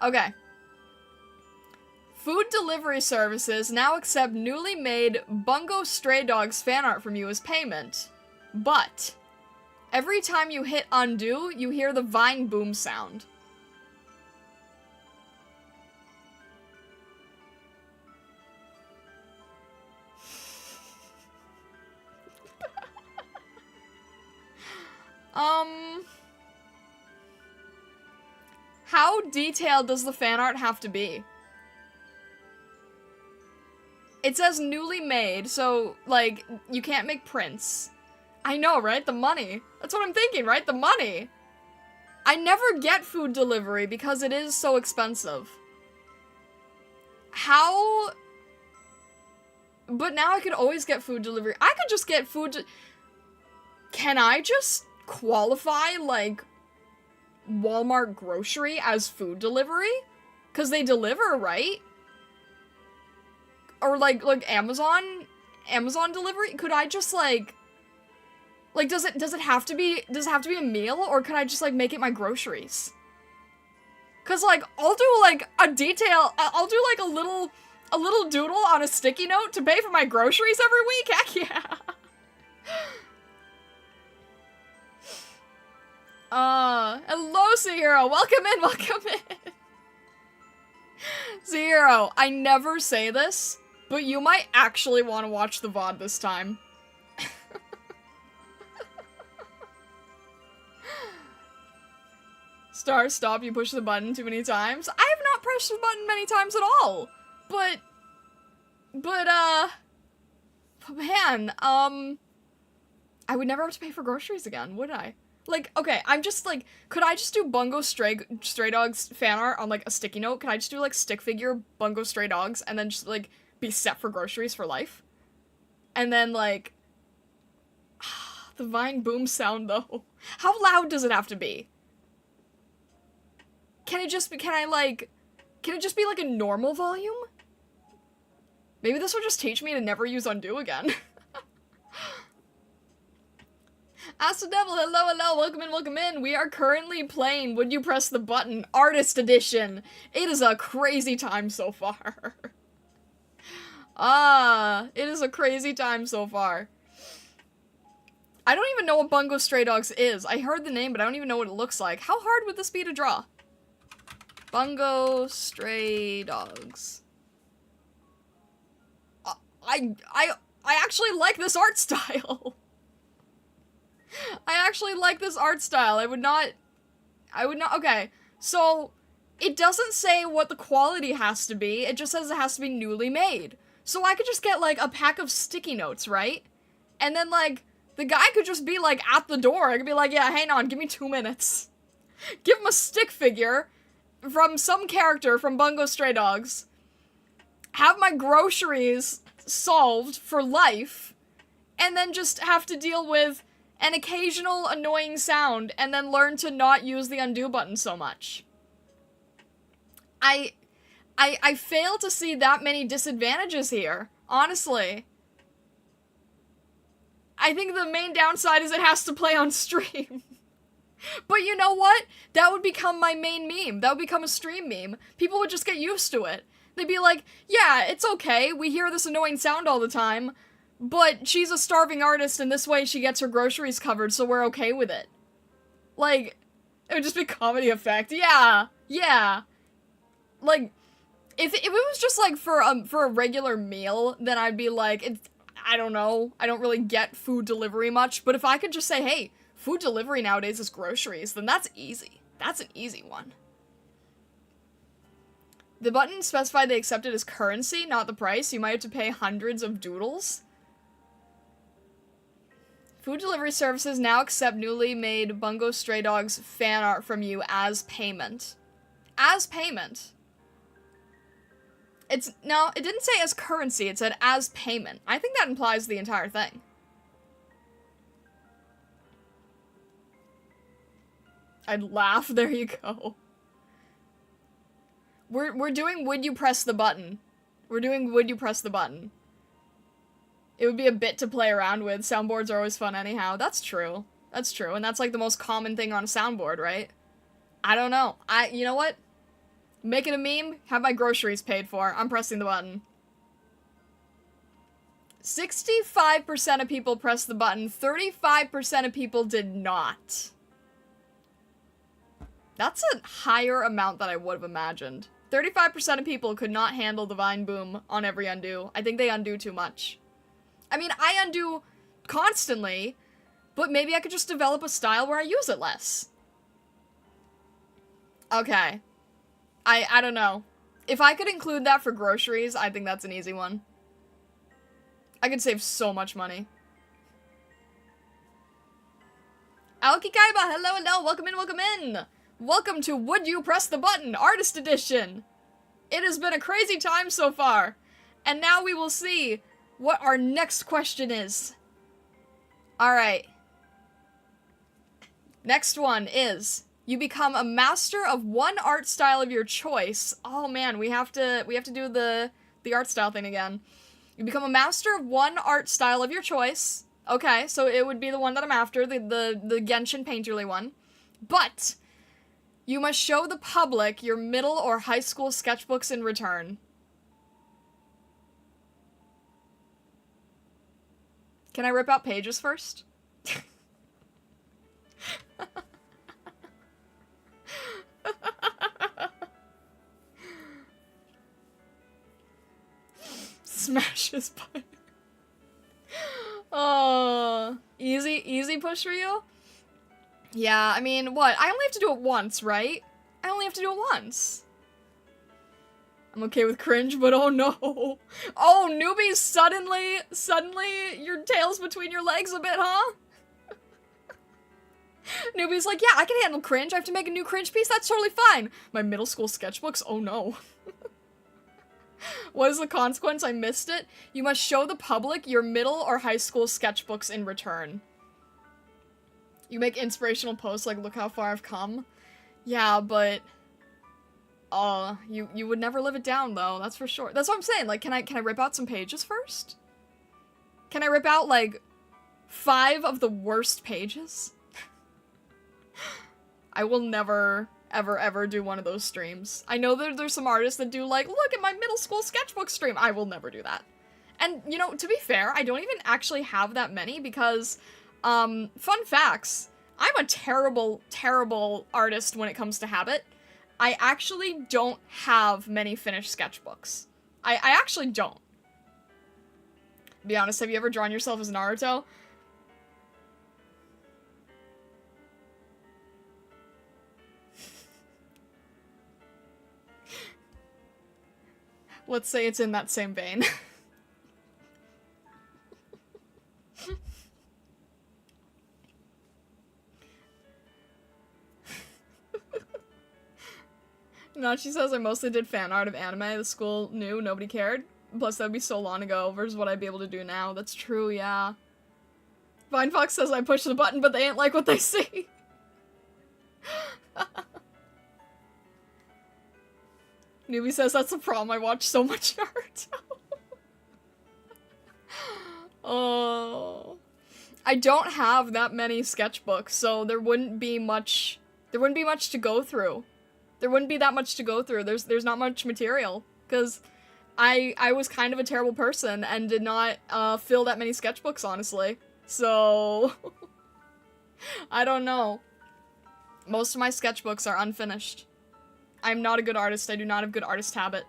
Okay. Food delivery services now accept newly made Bungo Stray Dogs fan art from you as payment. But every time you hit undo, you hear the Vine boom sound. How detailed does the fan art have to be? It says newly made, so, like, you can't make prints. I know, right? The money. That's what I'm thinking, right? The money. I never get food delivery because it is so expensive. How? But now I could always get food delivery. I could just get food Can I just qualify, like, Walmart grocery as food delivery? Because they deliver, right? Or, like Amazon delivery? Could I just, like, does it have to be a meal, or could I just, like, make it my groceries? Cause, like, I'll do, like, I'll do, like, a little doodle on a sticky note to pay for my groceries every week? Heck yeah! Hello, Zero! Welcome in! Zero, I never say this, but you might actually want to watch the VOD this time. Stop, you push the button too many times. I have not pressed the button many times at all. But man, I would never have to pay for groceries again, would I? Like, okay, I'm just like, could I just do Bungo Stray Dogs fan art on, like, a sticky note? Can I just do, like, stick figure Bungo Stray Dogs and then just, like, be set for groceries for life? And then, like, the Vine boom sound, though. How loud does it have to be? Can it just be, can it just be, like, a normal volume? Maybe this will just teach me to never use undo again. Ask the Devil, hello, welcome in. We are currently playing Would You Press the Button Artist Edition. It is a crazy time so far. It is a crazy time so far. I don't even know what Bungo Stray Dogs is. I heard the name, but I don't even know what it looks like. How hard would this be to draw? Bungo Stray Dogs. I actually like this art style. I actually like this art style. I would not, okay. So, it doesn't say what the quality has to be, it just says it has to be newly made. So I could just get, like, a pack of sticky notes, right? And then, like, the guy could just be, like, at the door. I could be like, yeah, hang on, give me 2 minutes. Give him a stick figure from some character from Bungo Stray Dogs. Have my groceries solved for life. And then just have to deal with an occasional annoying sound, and then learn to not use the undo button so much. I fail to see that many disadvantages here, honestly. I think the main downside is it has to play on stream. But you know what? That would become my main meme. That would become a stream meme. People would just get used to it. They'd be like, yeah, it's okay, we hear this annoying sound all the time, but she's a starving artist, and this way she gets her groceries covered, so we're okay with it. Like, it would just be comedy effect. Yeah. Like, if it was just, like, for a regular meal, then I'd be like, I don't know. I don't really get food delivery much, but if I could just say, hey, food delivery nowadays is groceries, then that's easy. That's an easy one. The button specified they accepted as currency, not the price. You might have to pay hundreds of doodles. Food delivery services now accept newly made Bungo Stray Dogs fan art from you as payment. As payment. No, it didn't say as currency, it said as payment. I think that implies the entire thing. I'd laugh, there you go. We're doing would you press the button. We're doing would you press the button. It would be a bit to play around with. Soundboards are always fun anyhow. That's true. That's true. And that's like the most common thing on a soundboard, right? I don't know. You know what? Make it a meme, have my groceries paid for. I'm pressing the button. 65% of people pressed the button. 35% of people did not. That's a higher amount than I would have imagined. 35% of people could not handle the Vine Boom on every undo. I think they undo too much. I mean, I undo constantly, but maybe I could just develop a style where I use it less. Okay. I don't know. If I could include that for groceries, I think that's an easy one. I could save so much money. Aoki Kaiba, hello, hello, welcome in, welcome in! Welcome to Would You Press the Button, Artist Edition! It has been a crazy time so far, and now we will see what our next question is. Alright. Next one is, you become a master of one art style of your choice. Oh man, we have to do the art style thing again. You become a master of one art style of your choice. Okay, so it would be the one that I'm after, the Genshin Painterly one. But you must show the public your middle or high school sketchbooks in return. Can I rip out pages first? Smash his butt. Oh, easy push for you? Yeah, I mean, what? I only have to do it once, right? I only have to do it once. I'm okay with cringe, but oh no. Oh, newbies, suddenly, your tail's between your legs a bit, huh? Newbie's like, yeah, I can handle cringe. I have to make a new cringe piece. That's totally fine. My middle school sketchbooks? Oh no. What is the consequence? I missed it. You must show the public your middle or high school sketchbooks in return. You make inspirational posts like, look how far I've come. Yeah, but you would never live it down though, that's for sure. That's what I'm saying. Like, can I rip out some pages first? Can I rip out like 5 of the worst pages? I will never, ever do one of those streams. I know that there's some artists that do like, look at my middle school sketchbook stream. I will never do that. And, you know, to be fair, I don't even actually have that many because, fun facts, I'm a terrible, terrible artist when it comes to habit. I actually don't have many finished sketchbooks. I actually don't. To be honest, have you ever drawn yourself as Naruto? Let's say it's in that same vein. No, she says I mostly did fan art of anime. The school knew, nobody cared. Plus, that would be so long ago versus what I'd be able to do now. That's true, yeah. Vinefox says I push the button, but they ain't like what they see. Newbie says that's the problem. I watch so much Naruto. Oh. I don't have that many sketchbooks, so there wouldn't be much to go through. There wouldn't be that much to go through. There's not much material, because I was kind of a terrible person and did not fill that many sketchbooks, honestly. So, I don't know. Most of my sketchbooks are unfinished. I'm not a good artist. I do not have good artist habit.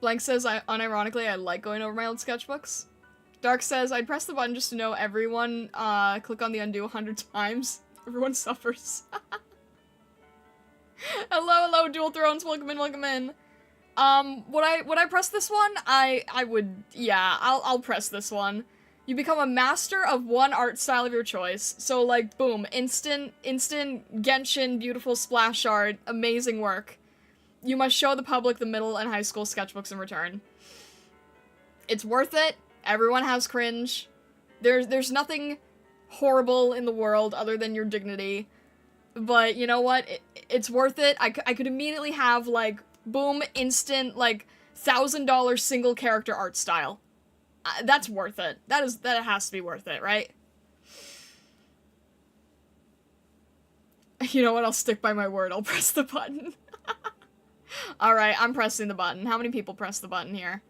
Blank says, unironically, I like going over my old sketchbooks. Dark says, I'd press the button just to know everyone, click on the undo 100 times. Everyone suffers. Hello, Dual Thrones, welcome in, welcome in. Would I press this one? I would, yeah, I'll press this one. You become a master of one art style of your choice. So, like, boom, instant Genshin, beautiful splash art, amazing work. You must show the public the middle and high school sketchbooks in return. It's worth it. Everyone has cringe. There's nothing horrible in the world other than your dignity. But you know what? It's worth it. I could immediately have, like, boom, instant, like, $1,000 single character art style. That's worth it. That has to be worth it, right? You know what? I'll stick by my word. I'll press the button. Alright, I'm pressing the button. How many people press the button here?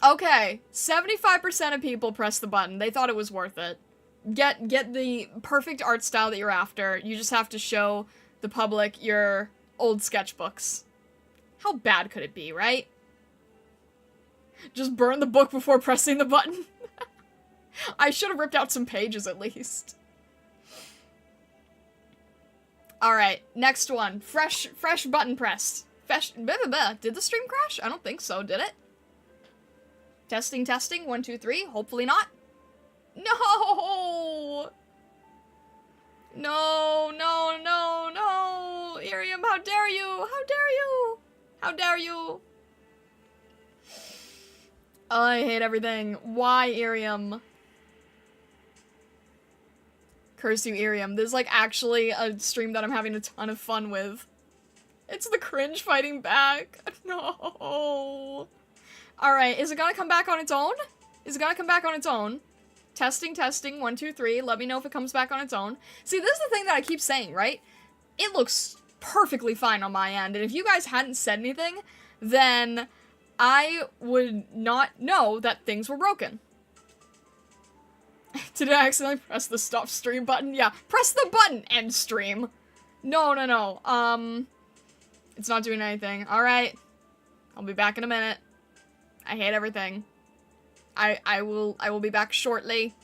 Okay, 75% of people press the button. They thought it was worth it. Get the perfect art style that you're after. You just have to show the public your old sketchbooks. How bad could it be, right? Just burn the book before pressing the button. I should have ripped out some pages at least. Alright, next one. Fresh button press. Did the stream crash? I don't think so, did it? Testing, 1, 2, 3. Hopefully not. No! No! IRIAM, how dare you? How dare you? How dare you? Oh, I hate everything. Why, IRIAM? Curse you, IRIAM. This is, like, actually a stream that I'm having a ton of fun with. It's the cringe fighting back. No. Alright, is it gonna come back on its own? Is it gonna come back on its own? Testing, 1, 2, 3. Let me know if it comes back on its own. See, this is the thing that I keep saying, right? It looks perfectly fine on my end, and if you guys hadn't said anything, then I would not know that things were broken. Did I accidentally press the stop stream button? Yeah, press the button, end stream. No. It's not doing anything. Alright. I'll be back in a minute. I hate everything. I will be back shortly.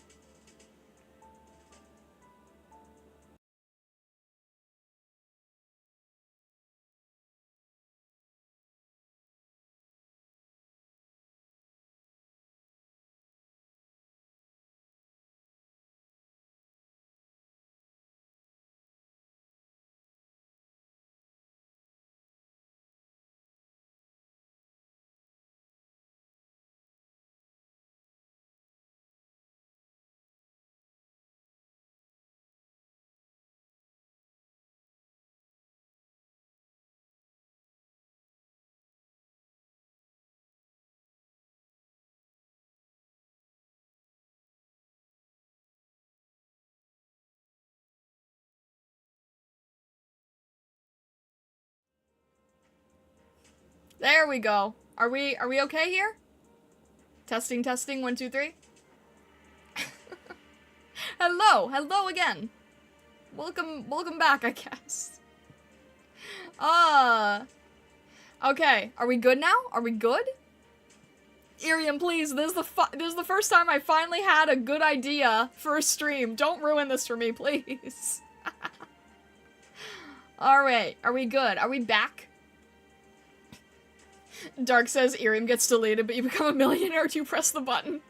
There we go. Are we okay here? Testing, 1, 2, 3. Hello again. Welcome back, I guess. Okay, are we good now? Are we good? IRIAM, please, this is the first time I finally had a good idea for a stream. Don't ruin this for me, please. Alright, are we good? Are we back? Dark says IRIAM gets deleted, but you become a millionaire if you press the button.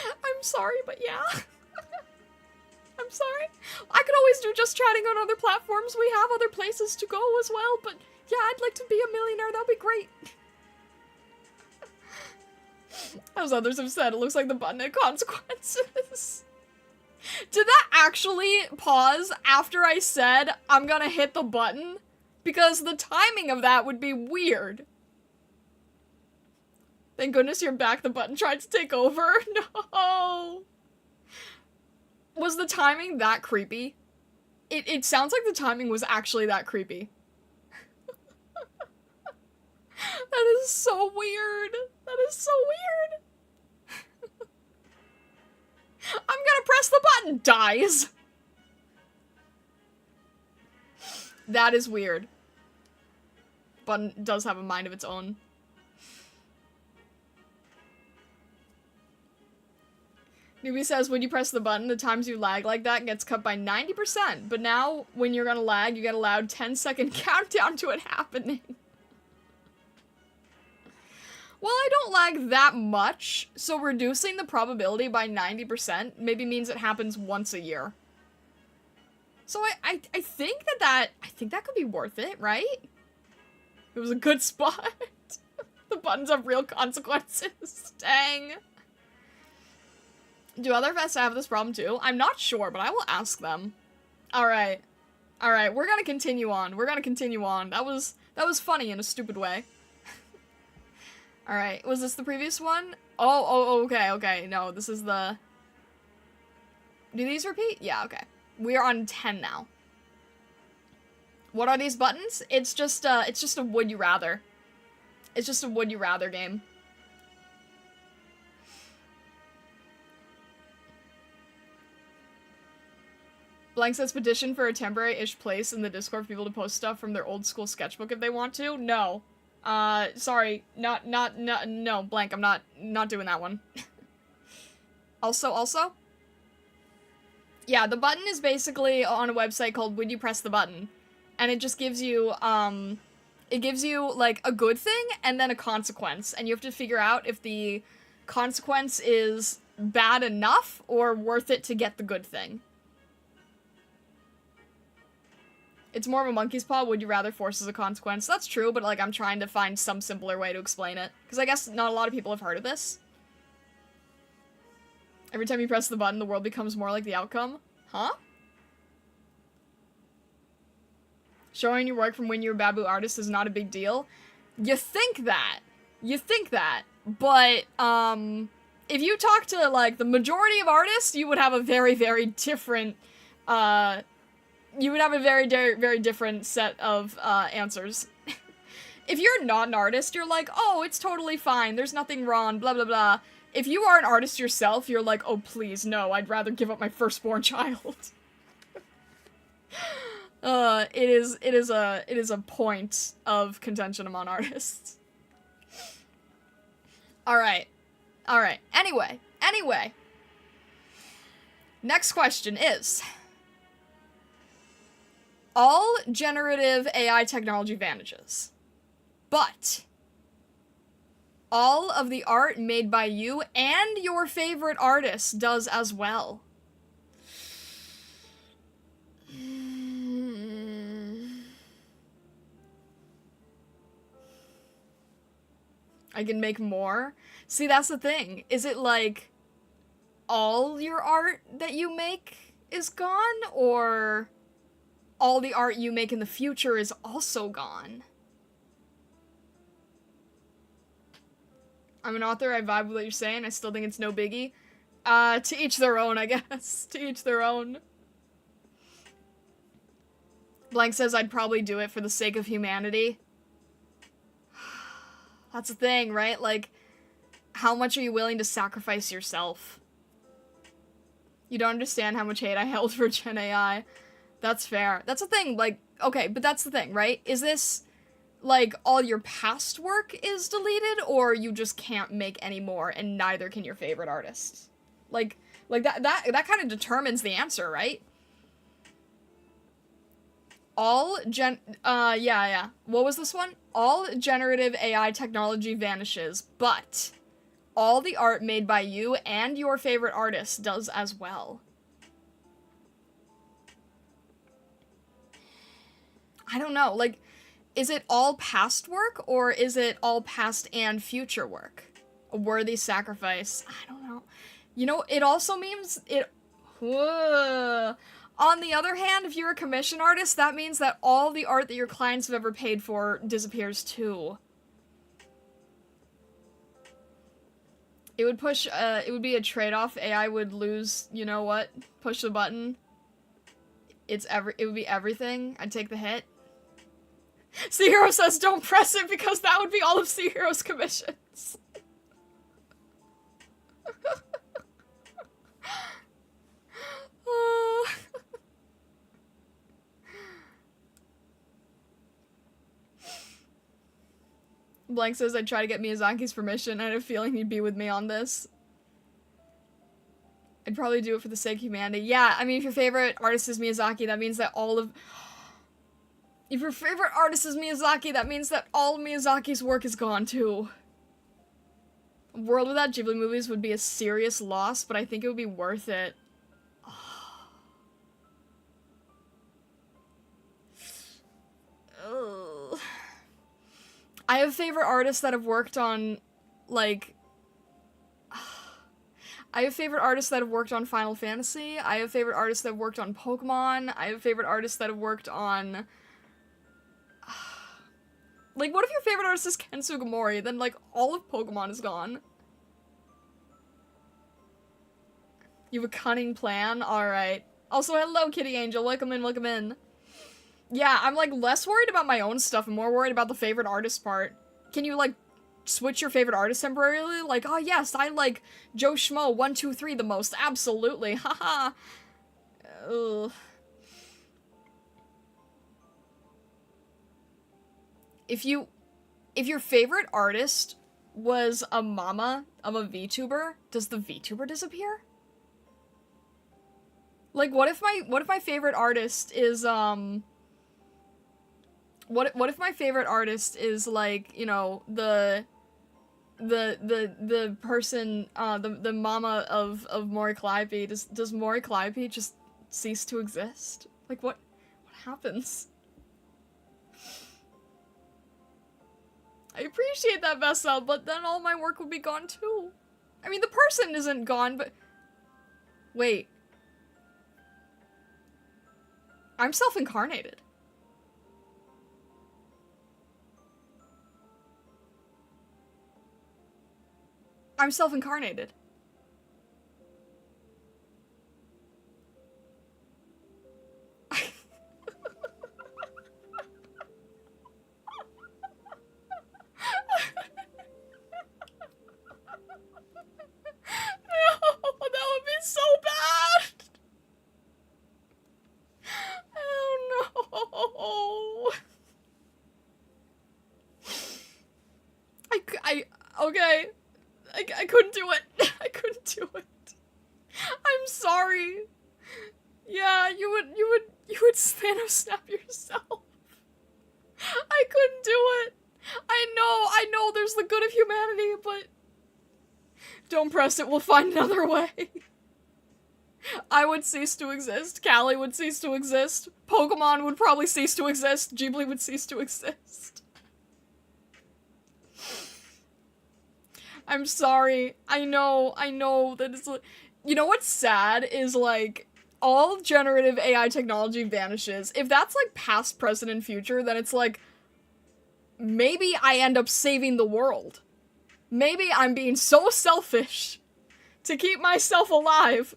I'm sorry, but yeah. I'm sorry. I could always do just chatting on other platforms. We have other places to go as well, but yeah, I'd like to be a millionaire. That'd be great. As others have said, it looks like the button had consequences. Did that actually pause after I said I'm gonna hit the button? Because the timing of that would be weird. Thank goodness you're back. The button tried to take over. No. Was the timing that creepy? It sounds like the timing was actually that creepy. That is so weird. That is so weird. I'm gonna press the button. Dies. That is weird. button does have a mind of its own. Newbie says, when you press the button, the times you lag like that gets cut by 90%, but now, when you're gonna lag, you get a loud 10-second countdown to it happening. Well, I don't lag that much, so reducing the probability by 90% maybe means it happens once a year. So I think that could be worth it, right? It was a good spot. The buttons have real consequences. Dang. Do other fests have this problem too? I'm not sure, but I will ask them. Alright. Alright, we're gonna continue on. We're gonna continue on. That was funny in a stupid way. Alright, was this the previous one? Oh, okay. No, this is the... Do these repeat? Yeah, okay. We are on 10 now. What are these buttons? It's just a would you rather. It's just a would you rather game. Blank says petition for a temporary-ish place in the Discord for people to post stuff from their old school sketchbook if they want to. No. Sorry. No, Blank, I'm not doing that one. Also? Yeah, the button is basically on a website called Would You Press the Button? And it just gives you, like, a good thing and then a consequence. And you have to figure out if the consequence is bad enough or worth it to get the good thing. It's more of a monkey's paw, would you rather forces a consequence. That's true, but, like, I'm trying to find some simpler way to explain it. Because I guess not a lot of people have heard of this. Every time you press the button, the world becomes more like the outcome. Huh? Showing your work from when you're a Babu artist is not a big deal. You think that. But, if you talk to, like, the majority of artists, you would have a very, very different, you would have a very, very different set of, answers. If you're not an artist, you're like, oh, it's totally fine, there's nothing wrong, blah, blah, blah. If you are an artist yourself, you're like, oh, please, no, I'd rather give up my firstborn child. It is a point of contention among artists. Alright. Anyway. Next question is... all generative AI technology vanishes, but all of the art made by you and your favorite artist does as well. I can make more? See, that's the thing. Is it like all your art that you make is gone, or all the art you make in the future is also gone? I'm an author, I vibe with what you're saying, I still think it's no biggie. To each their own, I guess. To each their own. Blank says I'd probably do it for the sake of humanity. That's the thing, right? Like, how much are you willing to sacrifice yourself? You don't understand how much hate I held for Gen AI. That's fair. That's the thing, like, okay, but that's the thing, right? Is this, like, all your past work is deleted, or you just can't make any more, and neither can your favorite artist? Like that kind of determines the answer, right? Yeah. What was this one? All generative AI technology vanishes, but all the art made by you and your favorite artist does as well. I don't know, like, is it all past work, or is it all past and future work? A worthy sacrifice. I don't know. You know, it also means it... Whoa. On the other hand, if you're a commission artist, that means that all the art that your clients have ever paid for disappears too. It would push, it would be a trade-off. AI would lose, you know what? Push the button. It would be everything. I'd take the hit. C-Hero says don't press it because that would be all of C-Hero's commissions. Blank says I'd try to get Miyazaki's permission. I had a feeling he'd be with me on this. I'd probably do it for the sake of humanity. Yeah, I mean, if your favorite artist is Miyazaki, that means that all of... If your favorite artist is Miyazaki, that means that all of Miyazaki's work is gone, too. A world without Ghibli movies would be a serious loss, but I think it would be worth it. Ugh. I have favorite artists that have worked on, like... I have favorite artists that have worked on Final Fantasy. I have favorite artists that have worked on Pokemon. I have favorite artists that have worked on... Like, what if your favorite artist is Ken Sugimori? Then, like, all of Pokemon is gone. You have a cunning plan? Alright. Also, hello, Kitty Angel. Welcome in, welcome in. Yeah, I'm, like, less worried about my own stuff and more worried about the favorite artist part. Can you, like, switch your favorite artist temporarily? Like, oh, yes, I like Joe Schmo 123 the most. Absolutely. Haha. Ugh. If your favorite artist was a mama of a VTuber, does the VTuber disappear? Like, what if my favorite artist is, what if my favorite artist is, like, you know, the person, the mama of Mori Calliope? Does Mori Calliope just cease to exist? Like, what happens? I appreciate that, Vessel, but then all my work would be gone too. I mean, the person isn't gone, but... Wait. I'm self-incarnated. I'm self-incarnated. No, that would be so bad. Oh no. Okay. I couldn't do it. I couldn't do it. I'm sorry. Yeah, you would Thanos snap yourself. I couldn't do it. I know there's the good of humanity, but don't press it, we'll find another way. I would cease to exist, Callie would cease to exist, Pokemon would probably cease to exist, Ghibli would cease to exist. I'm sorry. I know that it's like... You know what's sad is, like, all generative AI technology vanishes. If that's, like, past, present, and future, then it's like, maybe I end up saving the world. Maybe I'm being so selfish to keep myself alive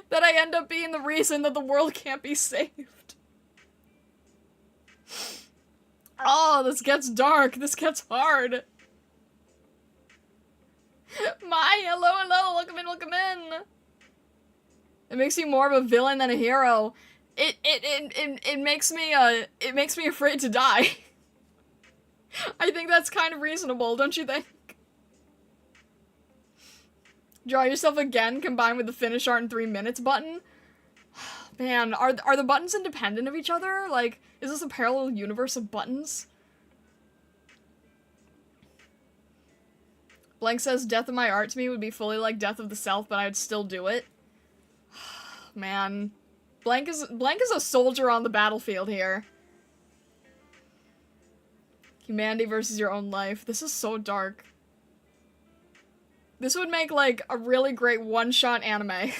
that I end up being the reason that the world can't be saved. Oh, this gets dark. This gets hard. Hello, welcome in. It makes you more of a villain than a hero. It makes me afraid to die. I think that's kind of reasonable, don't you think? Draw yourself again combined with the finish art in 3 minutes button? Man, are the buttons independent of each other? Like, is this a parallel universe of buttons? Blank says death of my art to me would be fully like Death of the Self, but I would still do it. Man. Blank is a soldier on the battlefield here. Humanity versus your own life. This is so dark. This would make, like, a really great one-shot anime.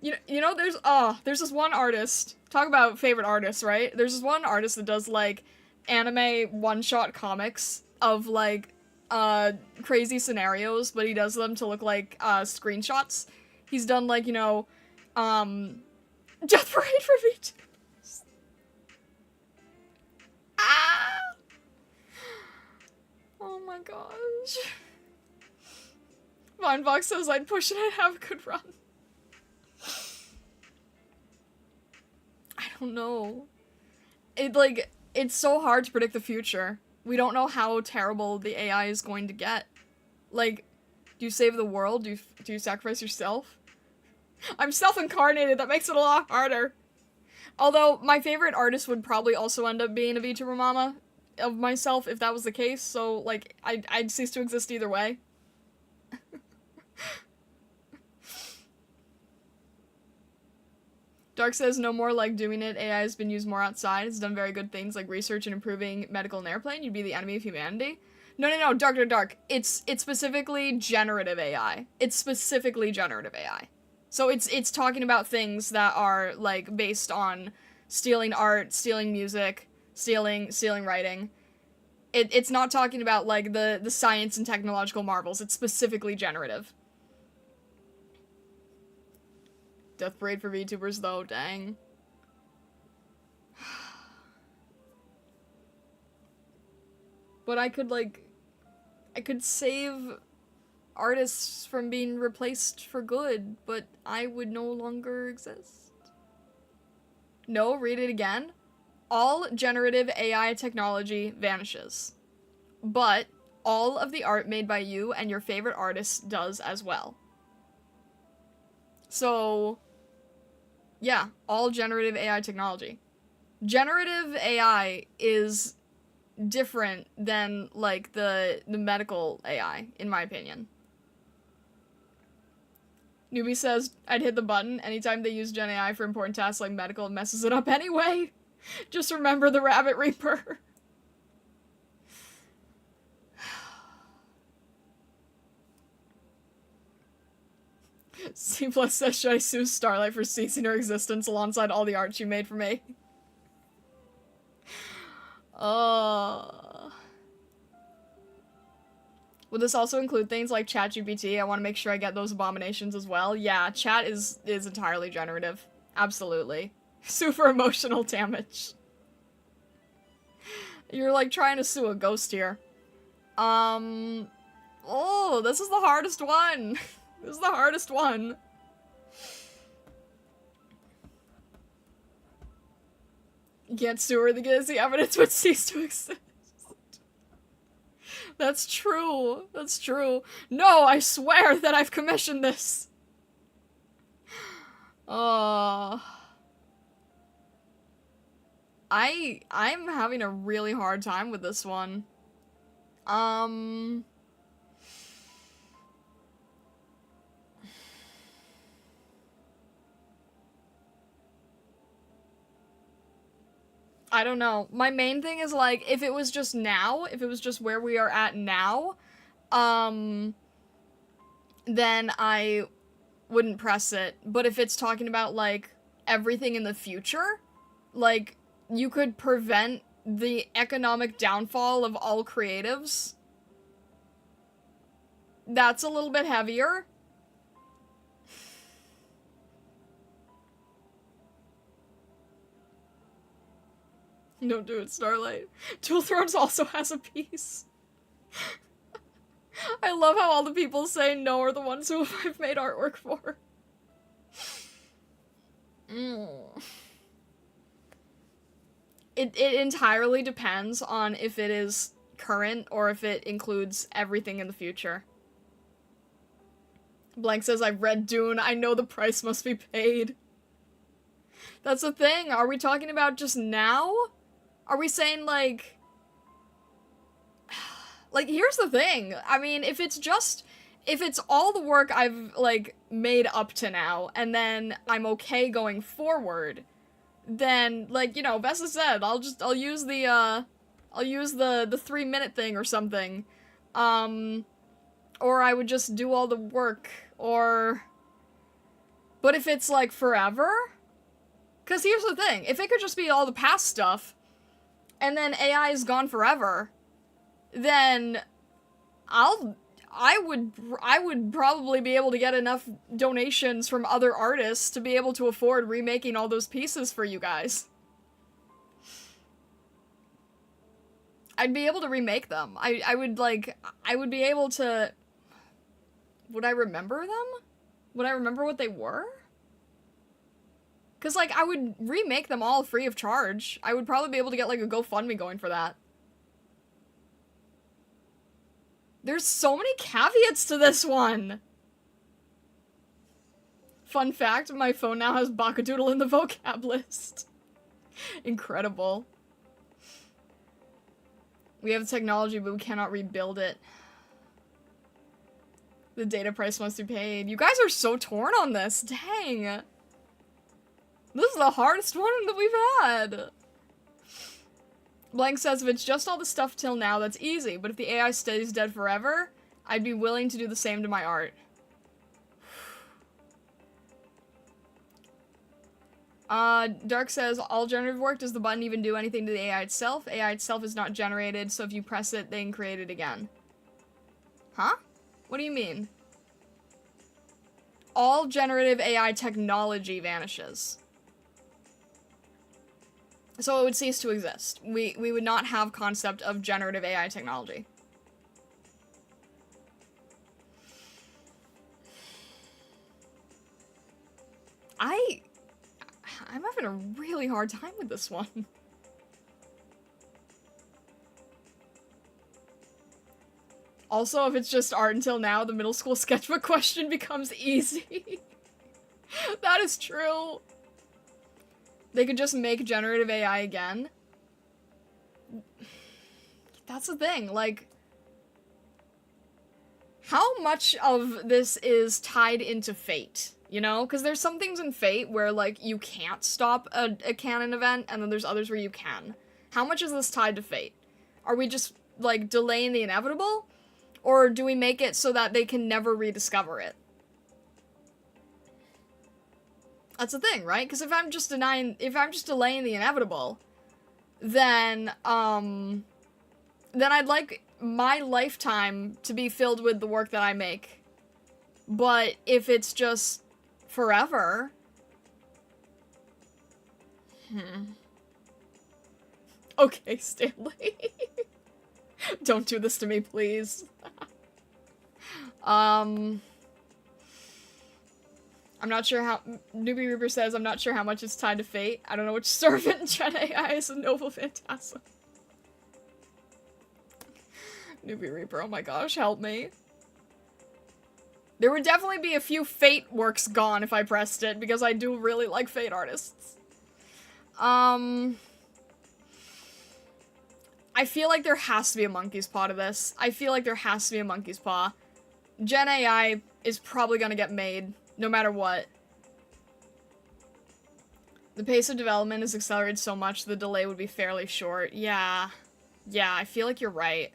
You know, there's this one artist. Talk about favorite artists, right? There's this one artist that does, like, anime one-shot comics of, like, crazy scenarios, but he does them to look like, screenshots. He's done, like, you know, Death Parade for VTubers. Ah! Oh my gosh. Vinebox says I'd push it, I'd have a good run. I don't know. It, like, It's so hard to predict the future. We don't know how terrible the AI is going to get. Like, do you save the world? Do you sacrifice yourself? I'm self-incarnated, that makes it a lot harder. Although, my favorite artist would probably also end up being a VTuber mama of myself if that was the case, so, like, I'd cease to exist either way. Dark says no more like doing it. AI has been used more outside. It's done very good things like research and improving medical and airplane. You'd be the enemy of humanity. No. Dark. It's specifically generative AI. It's specifically generative AI. So it's talking about things that are like based on stealing art, stealing music, stealing writing. It's not talking about like the science and technological marvels. It's specifically generative. Death parade for VTubers though, dang. But I could save artists from being replaced for good, but I would no longer exist. No, read it again. All generative AI technology vanishes. But all of the art made by you and your favorite artists does as well. So, yeah, all generative AI technology. Generative AI is different than, like, the medical AI, in my opinion. Newbie says, I'd hit the button anytime they use Gen AI for important tasks like medical, it messes it up anyway. Just remember the Rabbit Reaper. C+ says, should I sue Starlight for ceasing her existence alongside all the art she made for me? Would this also include things like ChatGPT? I want to make sure I get those abominations as well. Yeah, chat is entirely generative. Absolutely. Super emotional damage. You're like trying to sue a ghost here. Oh, this is the hardest one. This is the hardest one. You can't sue her because the evidence would cease to exist. That's true. That's true. No, I swear that I've commissioned this. I'm having a really hard time with this one. I don't know. My main thing is, like, if it was just now, if it was just where we are at now, then I wouldn't press it. But if it's talking about, like, everything in the future, like, you could prevent the economic downfall of all creatives, that's a little bit heavier. Don't do it, Starlight. Dual Thrones also has a piece. I love how all the people saying no are the ones who I've made artwork for. It entirely depends on if it is current or if it includes everything in the future. Blank says, I've read Dune. I know the price must be paid. That's the thing. Are we talking about just now? Are we saying, like... Like, here's the thing. I mean, if it's all the work I've, like, made up to now, and then I'm okay going forward, then, like, you know, Vessa said, I'll use the 3-minute thing or something. Or I would just do all the work, or... But if it's, like, forever? Because here's the thing. If it could just be all the past stuff, and then AI is gone forever, then I would probably be able to get enough donations from other artists to be able to afford remaking all those pieces for you guys. I'd be able to remake them. I would be able to... Would I remember them? Would I remember what they were? Because, like, I would remake them all free of charge. I would probably be able to get, like, a GoFundMe going for that. There's so many caveats to this one! Fun fact, my phone now has Bakadoodle in the vocab list. Incredible. We have the technology, but we cannot rebuild it. The data price must be paid. You guys are so torn on this. Dang. This is the hardest one that we've had. Blank says, if it's just all the stuff till now, that's easy. But if the AI stays dead forever, I'd be willing to do the same to my art. Dark says, all generative work, does the button even do anything to the AI itself? AI itself is not generated, so if you press it, they can create it again. Huh? What do you mean? All generative AI technology vanishes. So it would cease to exist. We would not have concept of generative AI technology. I'm having a really hard time with this one. Also, if it's just art until now, the middle school sketchbook question becomes easy. That is true. They could just make generative AI again. That's the thing, like... How much of this is tied into fate? You know? Because there's some things in Fate where, like, you can't stop a canon event, and then there's others where you can. How much is this tied to fate? Are we just, like, delaying the inevitable? Or do we make it so that they can never rediscover it? That's the thing, right? Because if I'm just delaying the inevitable, then I'd like my lifetime to be filled with the work that I make. But if it's just forever... Okay, Stanley. Don't do this to me, please. I'm not sure how... Newbie Reaper says, I'm not sure how much it's tied to fate. I don't know which servant Gen AI is a noble phantasm. Newbie Reaper, oh my gosh, help me. There would definitely be a few Fate works gone if I pressed it, because I do really like Fate artists. I feel like there has to be a monkey's paw to this. I feel like there has to be a monkey's paw. Gen AI is probably gonna get made, no matter what. The pace of development is accelerated so much, the delay would be fairly short. Yeah. Yeah, I feel like you're right.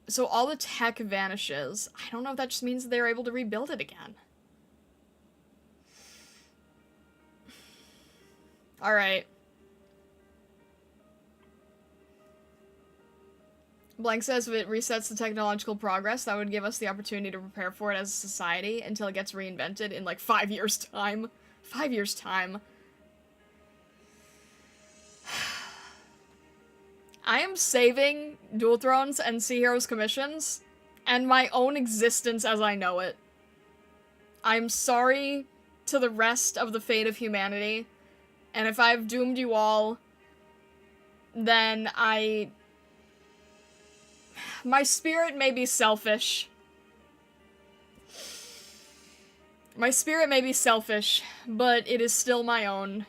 So all the tech vanishes. I don't know if that just means that they're able to rebuild it again. Alright. Blank says if it resets the technological progress, that would give us the opportunity to prepare for it as a society until it gets reinvented in like 5 years' time. 5 years' time. I am saving Dual Thrones and Sea Heroes commissions and my own existence as I know it. I'm sorry to the rest of the fate of humanity, and if I've doomed you all, then my spirit may be selfish. My spirit may be selfish, but it is still my own.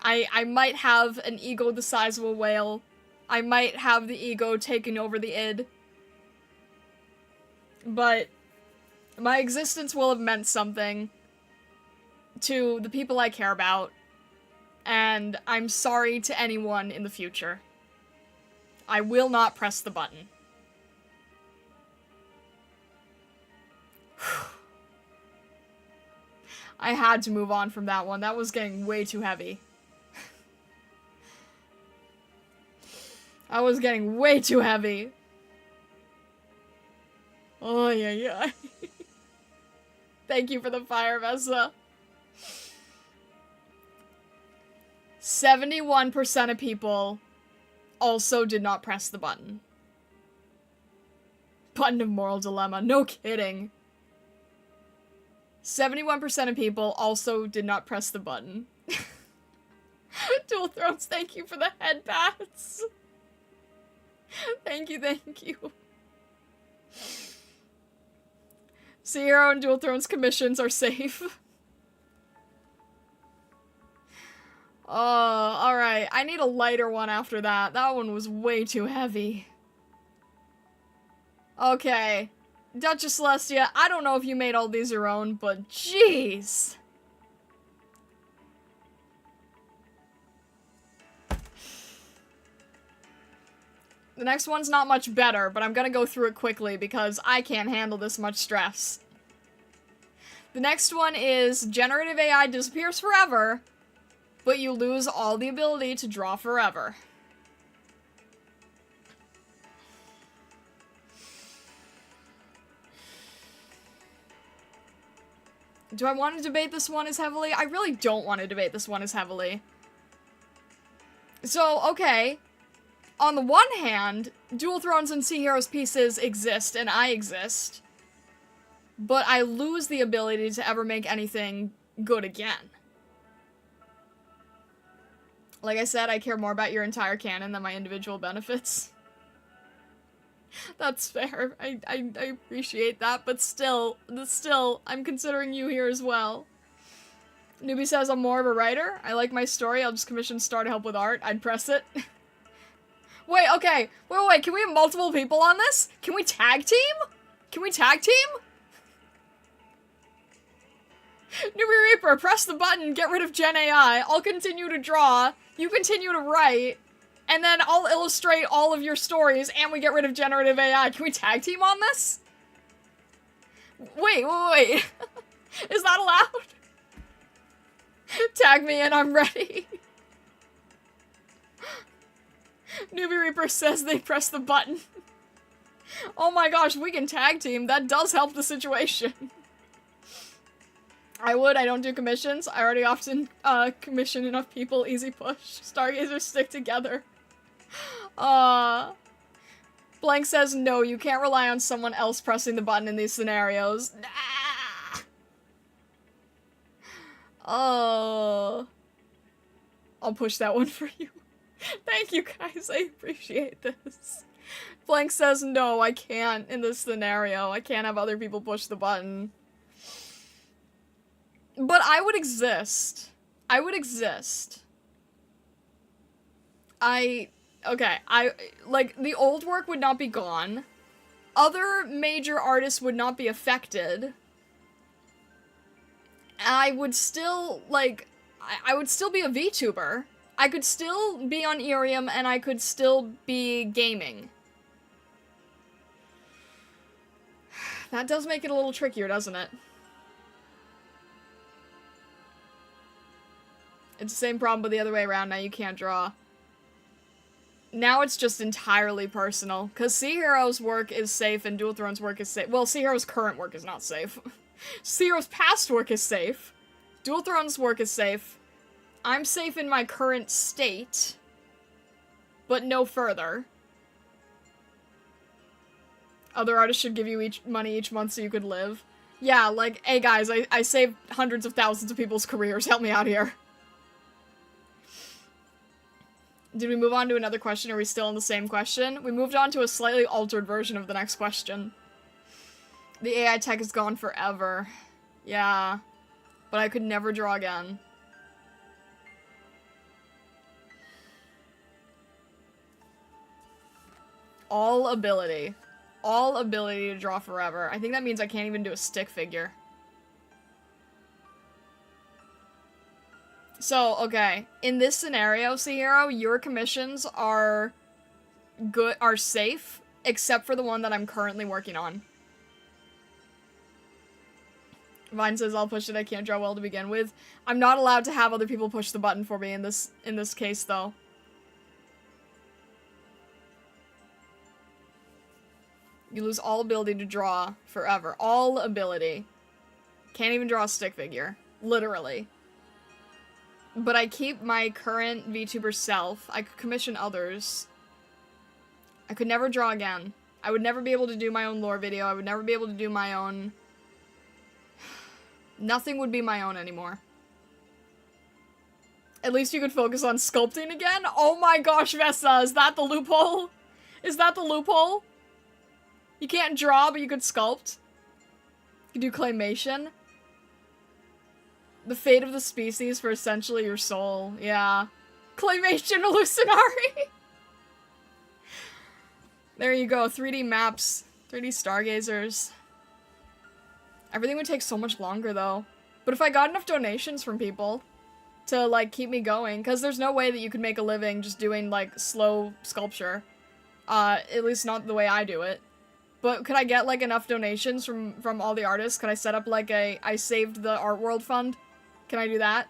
I might have an ego the size of a whale. I might have the ego taking over the id. But my existence will have meant something to the people I care about. And I'm sorry to anyone in the future. I will not press the button. I had to move on from that one. That was getting way too heavy. I was getting way too heavy. Oh, yeah. Thank you for the fire, Vessa. 71% of people also did not press the button. Button of moral dilemma. No kidding. 71% of people also did not press the button. Dual Thrones, thank you for the head pats. Thank you, thank you. Sierra and Dual Thrones commissions are safe. Alright. I need a lighter one after that. That one was way too heavy. Okay. Duchess Celestia, I don't know if you made all these your own, but jeez. The next one's not much better, but I'm gonna go through it quickly because I can't handle this much stress. The next one is generative AI disappears forever, but you lose all the ability to draw forever. Do I want to debate this one as heavily? I really don't want to debate this one as heavily. So, okay. On the one hand, Dual Thrones and Sea Heroes pieces exist, and I exist. But I lose the ability to ever make anything good again. Like I said, I care more about your entire canon than my individual benefits. That's fair. I appreciate that, but still, I'm considering you here as well. Newbie says I'm more of a writer. I like my story. I'll just commission Star to help with art. I'd press it. Wait, okay. Wait. Can we have multiple people on this? Can we tag team? Can we tag team? Newbie Reaper, press the button, get rid of Gen AI. I'll continue to draw. You continue to write. And then I'll illustrate all of your stories, and we get rid of generative AI. Can we tag team on this? Wait. Is that allowed? Tag me and I'm ready. Newbie Reaper says they press the button. Oh my gosh, we can tag team. That does help the situation. I don't do commissions. I already often commission enough people. Easy push. Stargazers stick together. Blank says, no, you can't rely on someone else pressing the button in these scenarios. I'll push that one for you. Thank you guys, I appreciate this. Blank says, no, I can't in this scenario. I can't have other people push the button. But I would exist. I would exist. Okay, like, the old work would not be gone. Other major artists would not be affected. I would still, like, I would still be a VTuber. I could still be on IRIAM, and I could still be gaming. That does make it a little trickier, doesn't it? It's the same problem, but the other way around. Now you can't draw. Now it's just entirely personal. Because Sea Hero's work is safe and Dual Thrones work is safe. Well, Sea Hero's current work is not safe. Sea Hero's past work is safe. Dual Thrones work is safe. I'm safe in my current state. But no further. Other artists should give you money each month so you could live. Yeah, like, hey guys, I saved hundreds of thousands of people's careers. Help me out here. Did we move on to another question? Are we still on the same question? We moved on to a slightly altered version of the next question. The AI tech is gone forever. Yeah. But I could never draw again. All ability. All ability to draw forever. I think that means I can't even do a stick figure. So, okay. In this scenario, Sea Hero, your commissions are safe, except for the one that I'm currently working on. Vine says, I'll push it, I can't draw well to begin with. I'm not allowed to have other people push the button for me in this case, though. You lose all ability to draw forever. All ability. Can't even draw a stick figure. Literally. But I keep my current VTuber self. I could commission others. I could never draw again. I would never be able to do my own lore video. I would never be able to do my own... Nothing would be my own anymore. At least you could focus on sculpting again? Oh my gosh, Vessa, is that the loophole? Is that the loophole? You can't draw, but you could sculpt? You could do claymation? The fate of the species for essentially your soul. Yeah. Claymation hallucinari! There you go, 3D maps. 3D stargazers. Everything would take so much longer, though. But if I got enough donations from people to, like, keep me going, because there's no way that you could make a living just doing, like, slow sculpture. At least not the way I do it. But could I get, like, enough donations from all the artists? Could I set up, like, I saved the art world fund? Can I do that?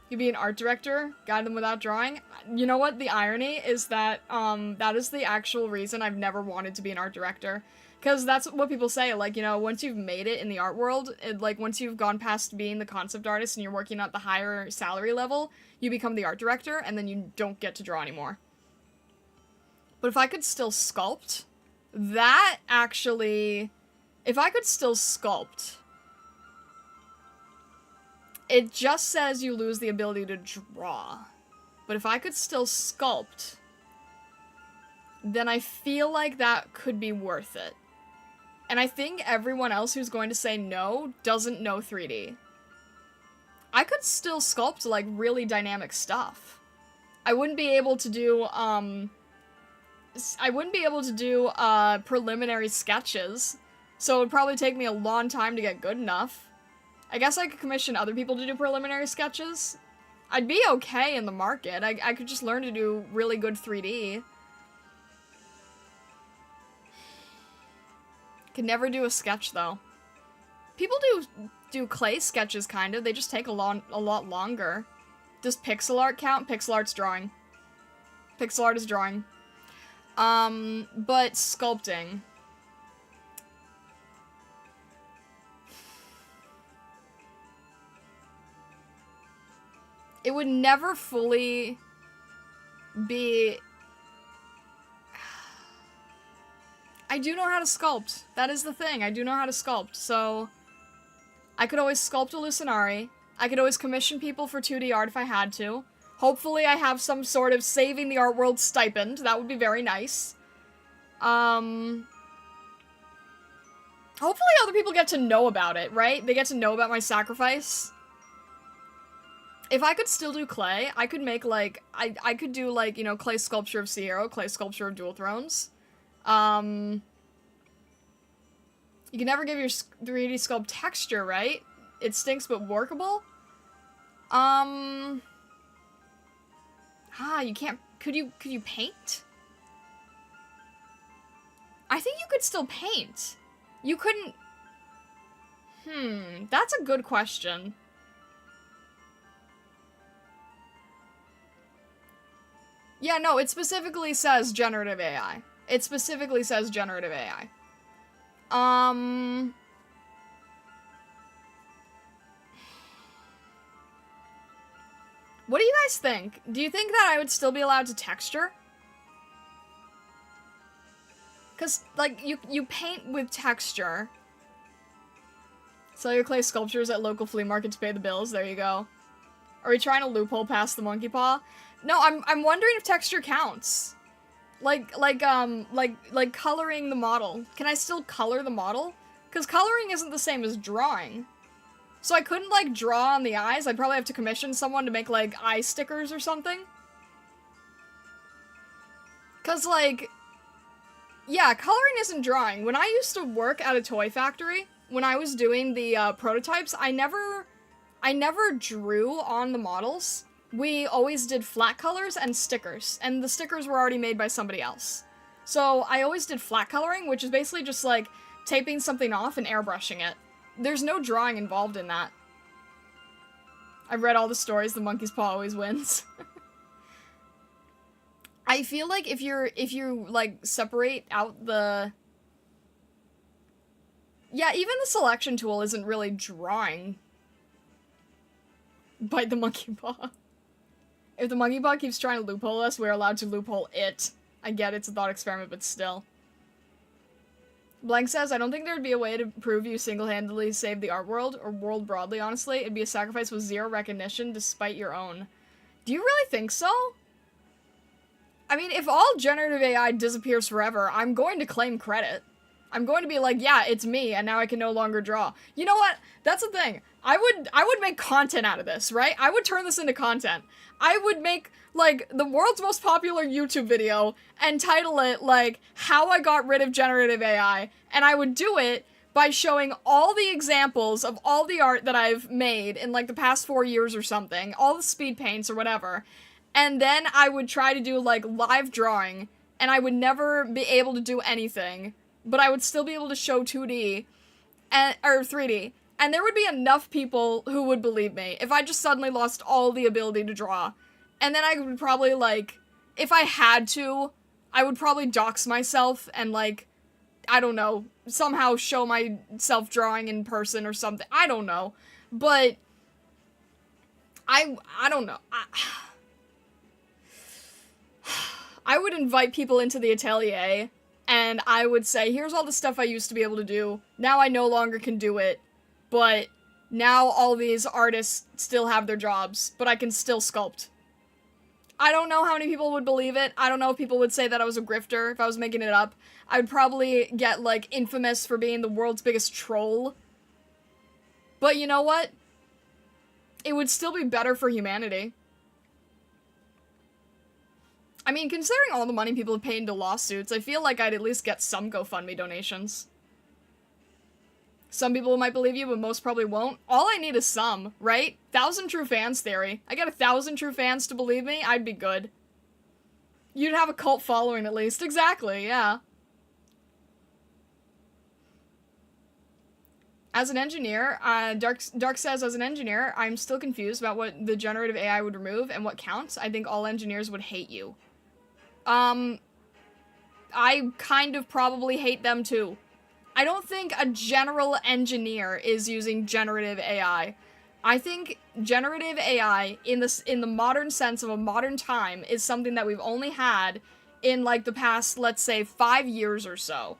You be an art director? Guide them without drawing? You know what? The irony is that, that is the actual reason I've never wanted to be an art director. Because that's what people say, like, you know, once you've made it in the art world, like, once you've gone past being the concept artist and you're working at the higher salary level, you become the art director, and then you don't get to draw anymore. But if I could still sculpt, that actually... If I could still sculpt... It just says you lose the ability to draw. But if I could still sculpt, then I feel like that could be worth it. And I think everyone else who's going to say no doesn't know 3D. I could still sculpt, like, really dynamic stuff. I wouldn't be able to do, preliminary sketches, so it would probably take me a long time to get good enough. I guess I could commission other people to do preliminary sketches. I'd be okay in the market. I could just learn to do really good 3D. Could never do a sketch, though. People do clay sketches, kind of. They just take a lot longer. Does pixel art count? Pixel art's drawing. Pixel art is drawing. But sculpting. It would never fully be... I do know how to sculpt. That is the thing. I do know how to sculpt, so... I could always sculpt a Lucinari. I could always commission people for 2D art if I had to. Hopefully I have some sort of saving the art world stipend. That would be very nice. Hopefully other people get to know about it, right? They get to know about my sacrifice. If I could still do clay, I could make, like, I could do, like, you know, clay sculpture of Sierra, clay sculpture of Dual Thrones. You can never give your 3D sculpt texture, right? It stinks but workable? You can't, could you paint? I think you could still paint. You couldn't, that's a good question. Yeah, no, it specifically says generative AI. It specifically says generative AI. What do you guys think? Do you think that I would still be allowed to texture? Because, like, you paint with texture. Sell your clay sculptures at local flea market to pay the bills. There you go. Are we trying to loophole past the monkey paw? No, I'm wondering if texture counts. Like coloring the model. Can I still color the model? Because coloring isn't the same as drawing. So I couldn't, like, draw on the eyes. I'd probably have to commission someone to make, like, eye stickers or something. Because, like, yeah, coloring isn't drawing. When I used to work at a toy factory, when I was doing the prototypes, I never drew on the models. We always did flat colors and stickers, and the stickers were already made by somebody else. So I always did flat coloring, which is basically just, like, taping something off and airbrushing it. There's no drawing involved in that. I've read all the stories, the monkey's paw always wins. I feel like if you, like, separate out the... Yeah, even the selection tool isn't really drawing. Bite the monkey paw. If the monkey paw keeps trying to loophole us, we're allowed to loophole it. I get it's a thought experiment, but still. Blank says, I don't think there'd be a way to prove you single-handedly saved the art world, or world broadly, honestly. It'd be a sacrifice with zero recognition despite your own. Do you really think so? I mean, if all generative AI disappears forever, I'm going to claim credit. I'm going to be like, yeah, it's me, and now I can no longer draw. You know what? That's the thing. I would make content out of this, right? I would turn this into content. I would make, like, the world's most popular YouTube video and title it, like, How I Got Rid of Generative AI, and I would do it by showing all the examples of all the art that I've made in, like, the past 4 years or something, all the speed paints or whatever, and then I would try to do, like, live drawing, and I would never be able to do anything, but I would still be able to show 2D, or 3D, and there would be enough people who would believe me if I just suddenly lost all the ability to draw. And then I would probably, like, if I had to, I would probably dox myself and, like, I don't know, somehow show myself drawing in person or something. I don't know. But I don't know. I would invite people into the atelier, and I would say, here's all the stuff I used to be able to do. Now I no longer can do it, but now all these artists still have their jobs, but I can still sculpt. I don't know how many people would believe it. I don't know if people would say that I was a grifter if I was making it up. I would probably get, like, infamous for being the world's biggest troll. But you know what? It would still be better for humanity. I mean, considering all the money people have paid into lawsuits, I feel like I'd at least get some GoFundMe donations. Some people might believe you, but most probably won't. All I need is some, right? 1,000 true fans theory. I get 1,000 true fans to believe me, I'd be good. You'd have a cult following at least. Exactly, yeah. As an engineer, Dark says, as an engineer, I'm still confused about what the generative AI would remove and what counts. I think all engineers would hate you. I kind of probably hate them too. I don't think a general engineer is using generative AI. I think generative AI, in the modern sense of a modern time, is something that we've only had in, like, the past, let's say, 5 years or so.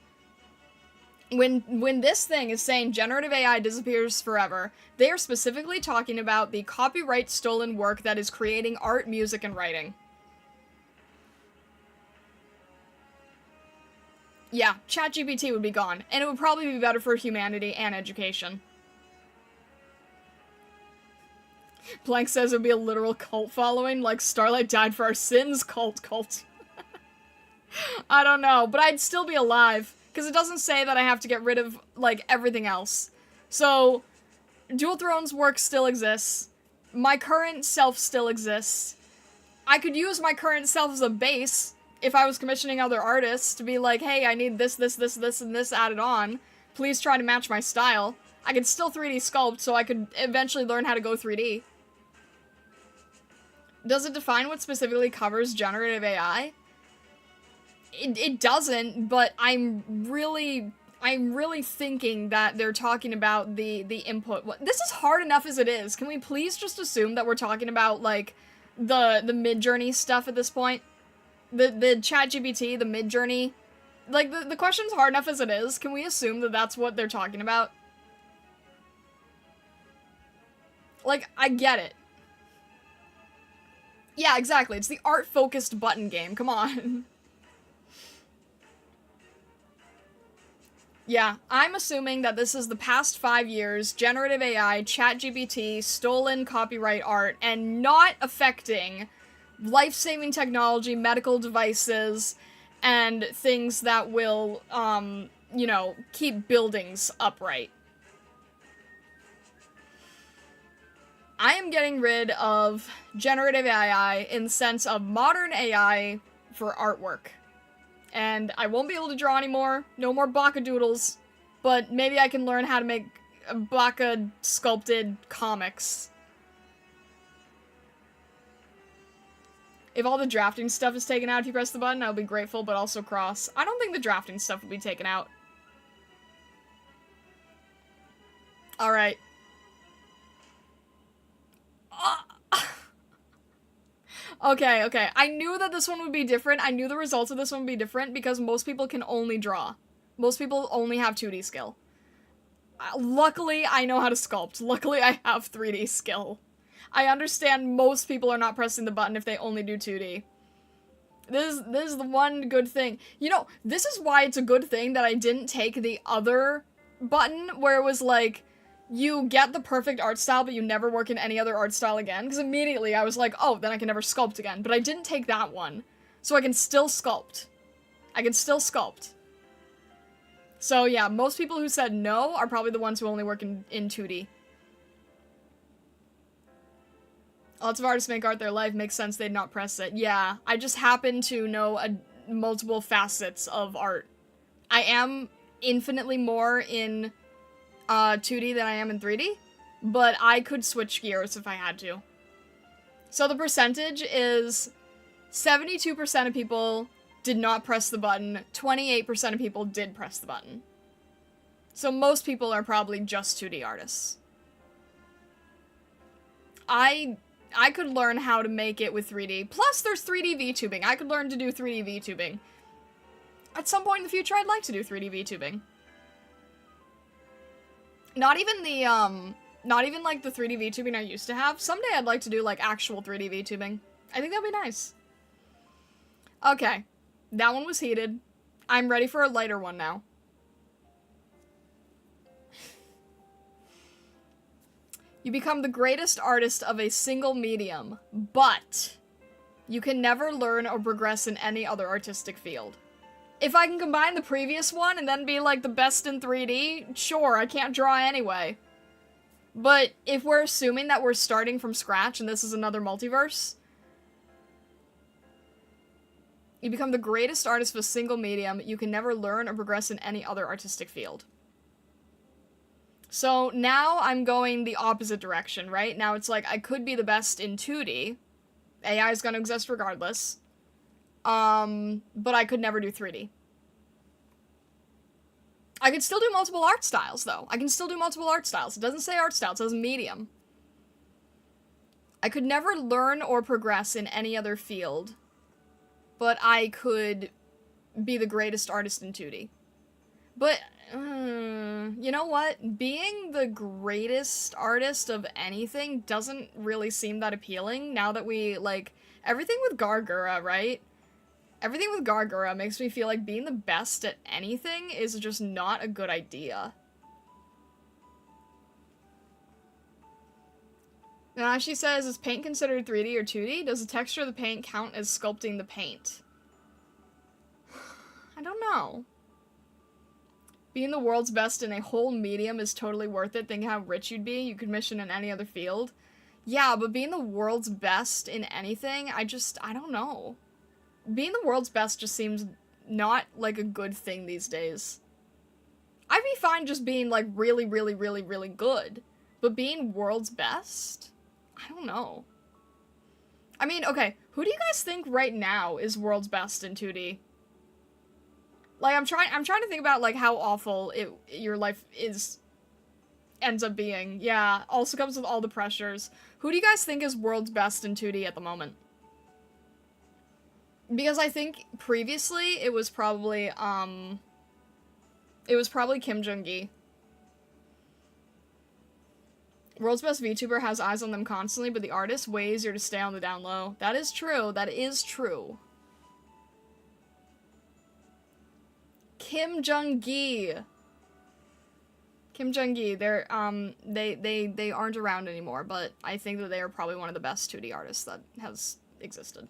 When this thing is saying generative AI disappears forever, they are specifically talking about the copyright stolen work that is creating art, music, and writing. Yeah, ChatGPT would be gone, and it would probably be better for humanity and education. Blank says it would be a literal cult following, like Starlight died for our sins cult. I don't know, but I'd still be alive, because it doesn't say that I have to get rid of, like, everything else. So, Dual Thrones work still exists. My current self still exists. I could use my current self as a base if I was commissioning other artists to be like, hey, I need this, and this added on. Please try to match my style. I could still 3D sculpt, so I could eventually learn how to go 3D. Does it define what specifically covers generative AI? It doesn't, but I'm really thinking that they're talking about the input. This is hard enough as it is. Can we please just assume that we're talking about, like, the Midjourney stuff at this point? The ChatGPT, the Midjourney, like, the question's hard enough as it is. Can we assume that that's what they're talking about? Like, I get it. Yeah, exactly. It's the art-focused button game. Come on. Yeah, I'm assuming that this is the past 5 years, generative AI, ChatGPT, stolen copyright art, and not affecting life-saving technology, medical devices, and things that will, you know, keep buildings upright. I am getting rid of generative AI in the sense of modern AI for artwork. And I won't be able to draw anymore, no more Baka doodles, but maybe I can learn how to make Baka sculpted comics. If all the drafting stuff is taken out if you press the button, I'll be grateful, but also cross. I don't think the drafting stuff will be taken out. Alright. Okay. I knew that this one would be different. I knew the results of this one would be different because most people can only draw. Most people only have 2D skill. Luckily, I know how to sculpt. Luckily, I have 3D skill. I understand most people are not pressing the button if they only do 2D. This is the one good thing. You know, this is why it's a good thing that I didn't take the other button where it was like, you get the perfect art style, but you never work in any other art style again. Because immediately I was like, oh, then I can never sculpt again. But I didn't take that one. So I can still sculpt. I can still sculpt. So yeah, most people who said no are probably the ones who only work in 2D. Lots of artists make art their life. Makes sense they'd not press it. Yeah, I just happen to know multiple facets of art. I am infinitely more in 2D than I am in 3D, but I could switch gears if I had to. So the percentage is 72% of people did not press the button, 28% of people did press the button. So most people are probably just 2D artists. I could learn how to make it with 3D. Plus, there's 3D VTubing. I could learn to do 3D VTubing. At some point in the future, I'd like to do 3D VTubing. Not even like the 3D VTubing I used to have. Someday I'd like to do like actual 3D VTubing. I think that'd be nice. Okay. That one was heated. I'm ready for a lighter one now. You become the greatest artist of a single medium, but you can never learn or progress in any other artistic field. If I can combine the previous one and then be like the best in 3D, sure, I can't draw anyway. But if we're assuming that we're starting from scratch and this is another multiverse, you become the greatest artist of a single medium, you can never learn or progress in any other artistic field. So now I'm going the opposite direction, right? Now it's like I could be the best in 2D. AI is going to exist regardless. But I could never do 3D. I could still do multiple art styles, though. I can still do multiple art styles. It doesn't say art style, it says medium. I could never learn or progress in any other field, but I could be the greatest artist in 2D. But, you know what? Being the greatest artist of anything doesn't really seem that appealing now that we, like, everything with Gargura, right? Everything with Gargura makes me feel like being the best at anything is just not a good idea. Now she says, is paint considered 3D or 2D? Does the texture of the paint count as sculpting the paint? I don't know. Being the world's best in a whole medium is totally worth it. Think how rich you'd be. You could mission in any other field. Yeah, but being the world's best in anything, I don't know. Being the world's best just seems not like a good thing these days. I'd be fine just being like really, really, really, really good. But being world's best? I don't know. I mean, okay, who do you guys think right now is world's best in 2D? Like, I'm trying to think about, like, how awful your life ends up being. Yeah, also comes with all the pressures. Who do you guys think is world's best in 2D at the moment? Because I think previously it was probably Kim Jong-gi. World's best VTuber has eyes on them constantly, but the artist way easier to stay on the down low. That is true. That is true. Kim Jong-gi. Kim Jong-gi, they're, they aren't around anymore, but I think that they are probably one of the best 2D artists that has existed.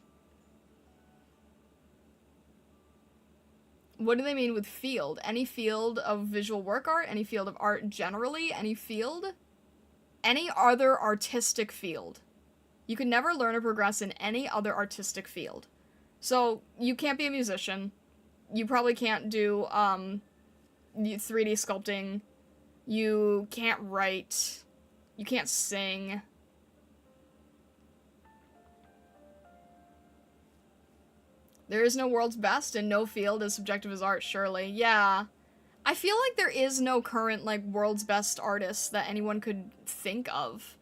What do they mean with field? Any field of visual work art? Any field of art generally? Any field? Any other artistic field. You can never learn or progress in any other artistic field. So, you can't be a musician. You probably can't do, 3D sculpting. You can't write. You can't sing. There is no world's best, and no field as subjective as art, surely. Yeah. I feel like there is no current, like, world's best artist that anyone could think of.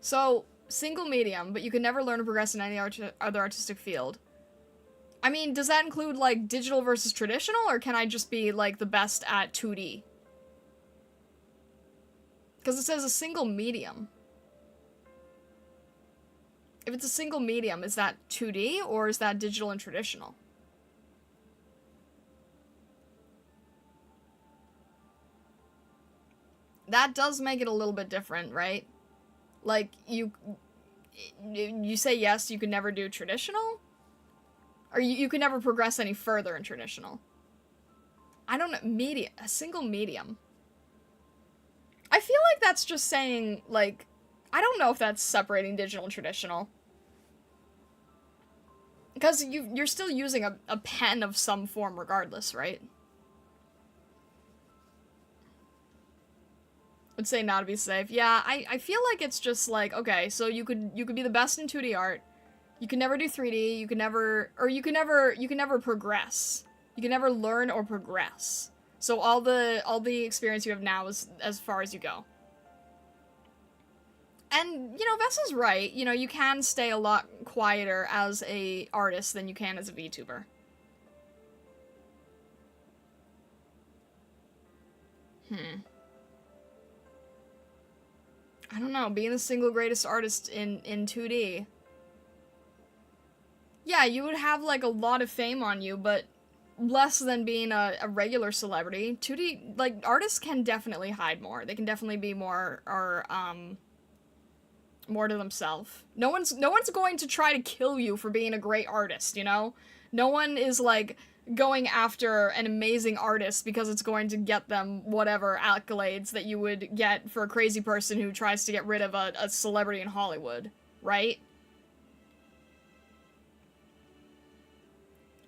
So, single medium, but you can never learn or progress in any other artistic field. I mean, does that include, like, digital versus traditional, or can I just be, like, the best at 2D? Because it says a single medium. If it's a single medium, is that 2D, or is that digital and traditional? That does make it a little bit different, right? Like, you say yes, you could never do traditional? Or you could never progress any further in traditional. I don't know, a single medium. I feel like that's just saying, like, I don't know if that's separating digital and traditional. Because you're still using a pen of some form regardless, right? Would say not to be safe. Yeah, I feel like it's just like, okay, so you could be the best in 2D art. You can never do 3D, you can never progress. You can never learn or progress. So all the experience you have now is as far as you go. And, you know, Vessa's right. You know, you can stay a lot quieter as a artist than you can as a VTuber. I don't know, being the single greatest artist in 2D. Yeah, you would have, like, a lot of fame on you, but less than being a regular celebrity. 2D, like, artists can definitely hide more. They can definitely be more, or, more to themselves. No one's going to try to kill you for being a great artist, you know? No one is, like, going after an amazing artist because it's going to get them whatever accolades that you would get for a crazy person who tries to get rid of a celebrity in Hollywood, right?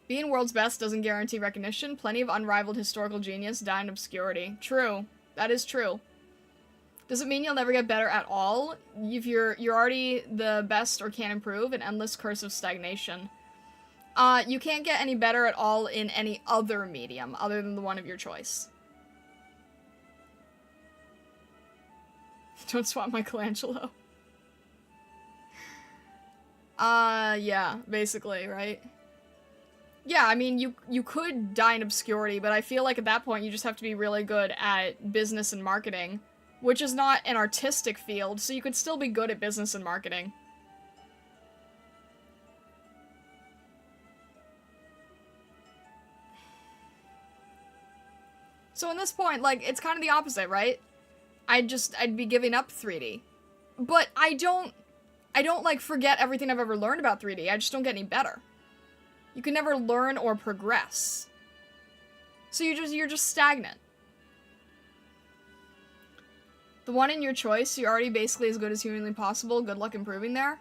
Being world's best doesn't guarantee recognition. Plenty of unrivaled historical genius die in obscurity. True. That is true. Does it mean you'll never get better at all? If you're already the best or can't improve, an endless curse of stagnation. You can't get any better at all in any other medium other than the one of your choice. Don't swap Michelangelo. Yeah, basically, right? Yeah, I mean, you could die in obscurity, but I feel like at that point you just have to be really good at business and marketing, which is not an artistic field, so you could still be good at business and marketing. So in this point, like, it's kind of the opposite, right? I'd be giving up 3D. But I don't, like, forget everything I've ever learned about 3D. I just don't get any better. You can never learn or progress. So you're just stagnant. The one in your choice, you're already basically as good as humanly possible. Good luck improving there.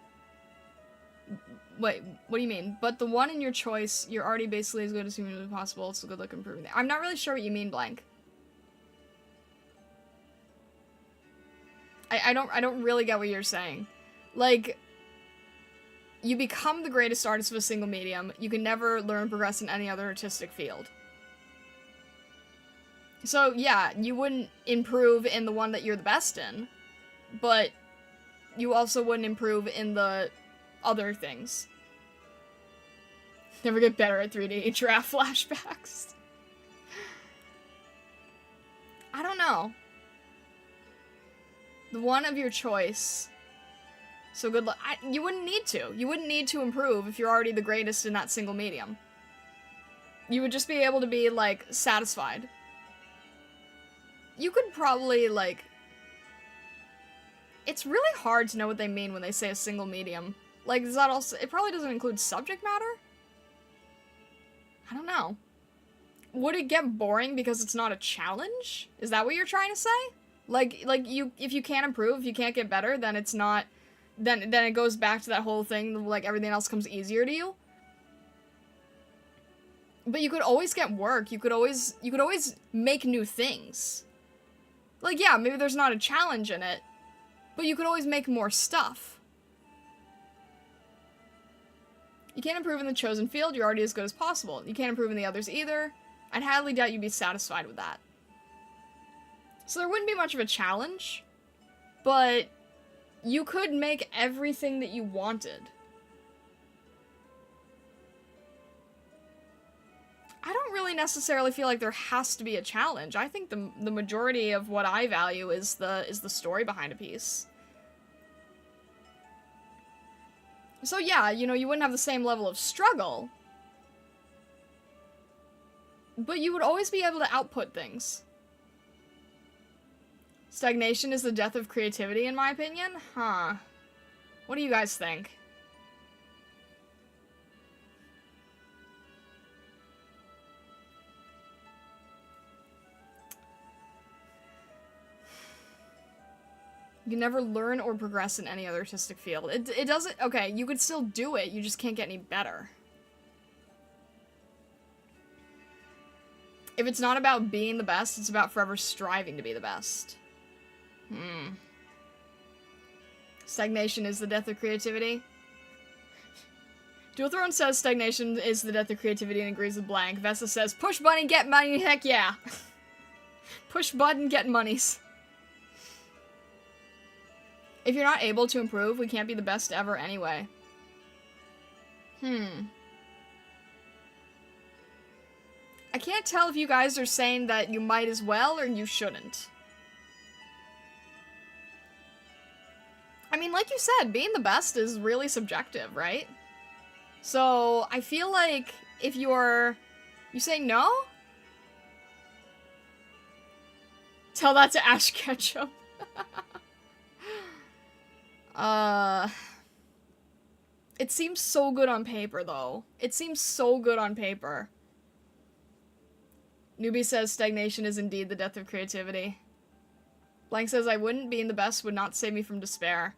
Wait, what do you mean? But the one in your choice, you're already basically as good as humanly possible, so good luck improving there. I'm not really sure what you mean, blank. I don't really get what you're saying. Like, you become the greatest artist of a single medium. You can never learn and progress in any other artistic field. So, yeah, you wouldn't improve in the one that you're the best in, but you also wouldn't improve in the other things. Never get better at 3D. Giraffe flashbacks. I don't know. The one of your choice. So good luck. You wouldn't need to. You wouldn't need to improve if you're already the greatest in that single medium. You would just be able to be, like, satisfied. You could probably, like... It's really hard to know what they mean when they say a single medium. Like, does that also... It probably doesn't include subject matter? I don't know. Would it get boring because it's not a challenge? Is that what you're trying to say? Like if you can't improve, if you can't get better, then it's not... Then it goes back to that whole thing, like, everything else comes easier to you? But you could always get work. You could always make new things. Like, yeah, maybe there's not a challenge in it, but you could always make more stuff. You can't improve in the chosen field, you're already as good as possible. You can't improve in the others either. I'd highly doubt you'd be satisfied with that. So there wouldn't be much of a challenge, but you could make everything that you wanted. I don't really necessarily feel like there has to be a challenge. I think the majority of what I value is the story behind a piece. So yeah, you know, you wouldn't have the same level of struggle, but you would always be able to output things. Stagnation is the death of creativity, in my opinion? Huh. What do you guys think? You can never learn or progress in any other artistic field. It doesn't... Okay, you could still do it, you just can't get any better. If it's not about being the best, it's about forever striving to be the best. Stagnation is the death of creativity. Dual Throne says stagnation is the death of creativity and agrees with blank. Vesta says, push button, get money, heck yeah. Push button, get monies. If you're not able to improve, we can't be the best ever anyway. I can't tell if you guys are saying that you might as well or you shouldn't. I mean, like you said, being the best is really subjective, right? So, I feel like if you're... You say no? Tell that to Ash Ketchum. It seems so good on paper, though. It seems so good on paper. Newbie says stagnation is indeed the death of creativity. Blank says I wouldn't. Being the best would not save me from despair.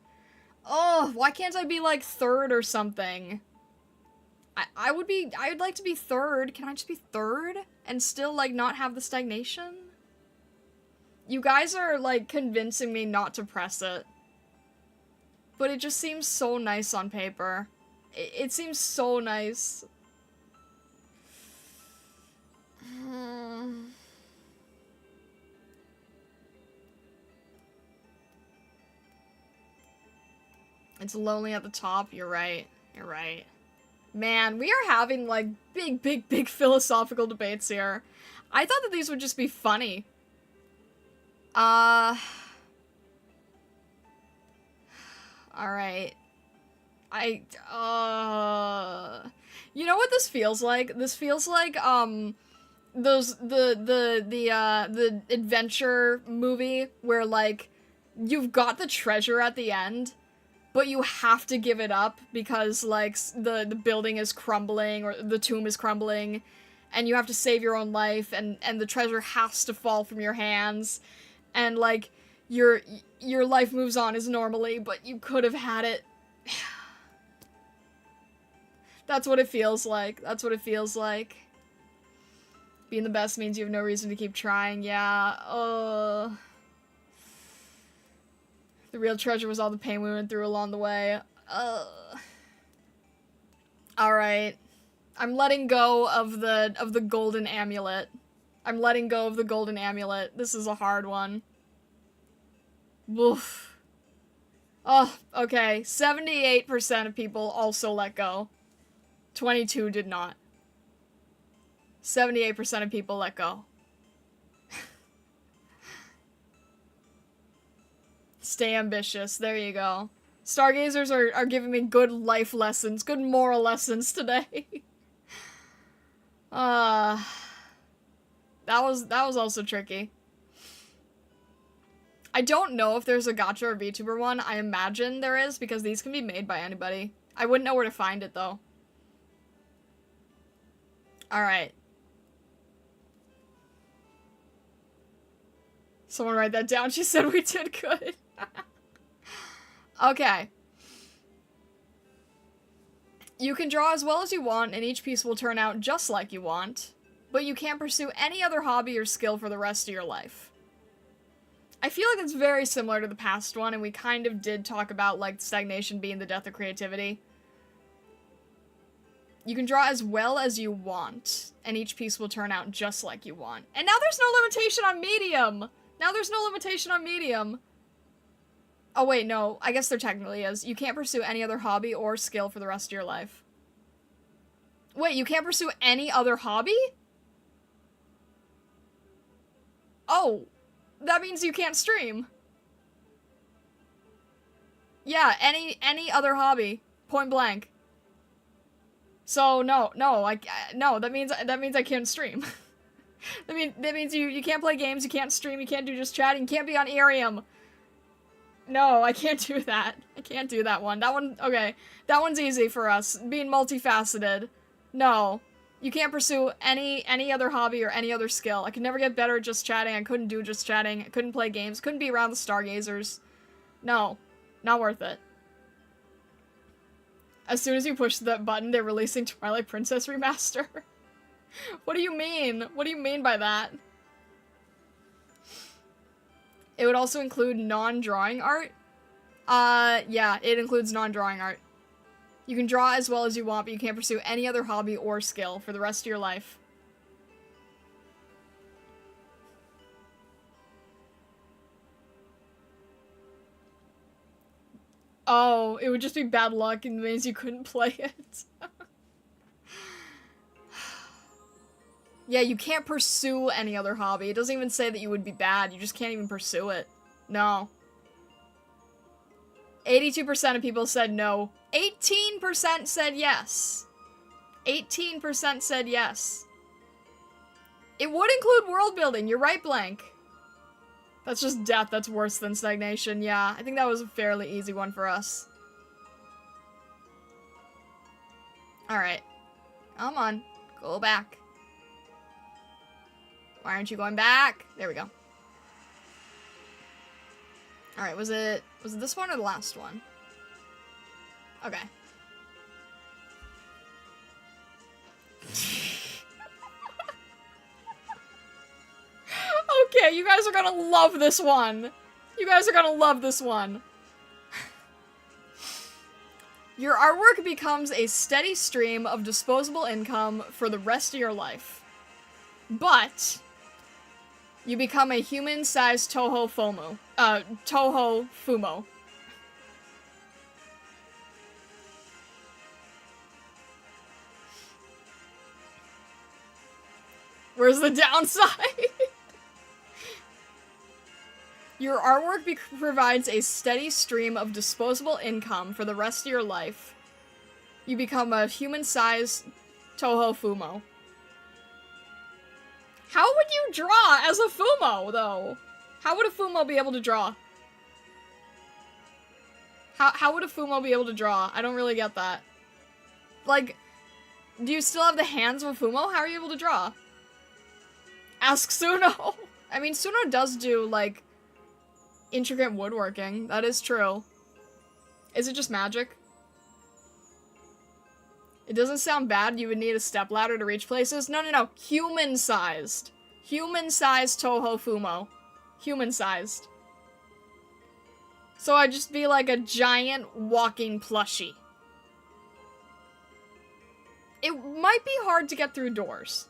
Oh, why can't I be, like, third or something? I'd like to be third. Can I just be third? And still, like, not have the stagnation? You guys are, like, convincing me not to press it. But it just seems so nice on paper. It seems so nice. It's lonely at the top. You're right. You're right. Man, we are having, like, big philosophical debates here. I thought that these would just be funny. Alright. You know what this feels like? This feels like, the adventure movie where, like, you've got the treasure at the end, but you have to give it up because, like, the building is crumbling, or the tomb is crumbling, and you have to save your own life, and the treasure has to fall from your hands, and, like, your life moves on as normally, but you could have had it. That's what it feels like. That's what it feels like. Being the best means you have no reason to keep trying. Yeah. The real treasure was all the pain we went through along the way. Alright. I'm letting go of the golden amulet. I'm letting go of the golden amulet. This is a hard one. Woof. Oh, okay. 78% of people also let go. 22 did not. 78% of people let go. Stay ambitious. There you go. Stargazers are giving me good life lessons, good moral lessons today. That was also tricky. I don't know if there's a gacha or VTuber one. I imagine there is, because these can be made by anybody. I wouldn't know where to find it, though. Alright. Someone write that down. She said we did good. Okay. You can draw as well as you want, and each piece will turn out just like you want, but you can't pursue any other hobby or skill for the rest of your life. I feel like it's very similar to the past one, and we kind of did talk about, like, stagnation being the death of creativity. You can draw as well as you want, and each piece will turn out just like you want. And now there's no limitation on medium! Now there's no limitation on medium! Oh wait, no, I guess there technically is. You can't pursue any other hobby or skill for the rest of your life. Wait, you can't pursue any other hobby? No! That means you can't stream. Yeah, any other hobby. Point blank. So, no, that means I can't stream. that means you can't play games, you can't stream, you can't do just chatting, you can't be on IRIAM. No, I can't do that. I can't do that one. That one, okay. That one's easy for us. Being multifaceted. No. You can't pursue any other hobby or any other skill. I could never get better at just chatting. I couldn't do just chatting. I couldn't play games. Couldn't be around the stargazers. No. Not worth it. As soon as you push that button, they're releasing Twilight Princess Remaster. What do you mean? What do you mean by that? It would also include non-drawing art. Yeah, it includes non-drawing art. You can draw as well as you want, but you can't pursue any other hobby or skill for the rest of your life. Oh, it would just be bad luck and it means you couldn't play it. Yeah, you can't pursue any other hobby. It doesn't even say that you would be bad. You just can't even pursue it. No. 82% of people said no. 18% said yes. 18% said yes. It would include world building. You're right, Blank. That's just death. That's worse than stagnation. Yeah, I think that was a fairly easy one for us. Alright. Come on. Go back. Why aren't you going back? There we go. Alright, was it this one or the last one? Okay. Okay, you guys are gonna love this one. You guys are gonna love this one. Your artwork becomes a steady stream of disposable income for the rest of your life. But you become a human-sized Toho Fumo. Where's the downside? Your artwork provides a steady stream of disposable income for the rest of your life. You become a human-sized Toho Fumo. How would you draw as a Fumo, though? How would a Fumo be able to draw? How would a Fumo be able to draw? I don't really get that. Like, do you still have the hands of a Fumo? How are you able to draw? Ask Suno. I mean, Suno does do, like, intricate woodworking. That is true. Is it just magic? It doesn't sound bad. You would need a stepladder to reach places. No. Human-sized. Human-sized Toho Fumo. Human-sized. So I'd just be like a giant walking plushie. It might be hard to get through doors.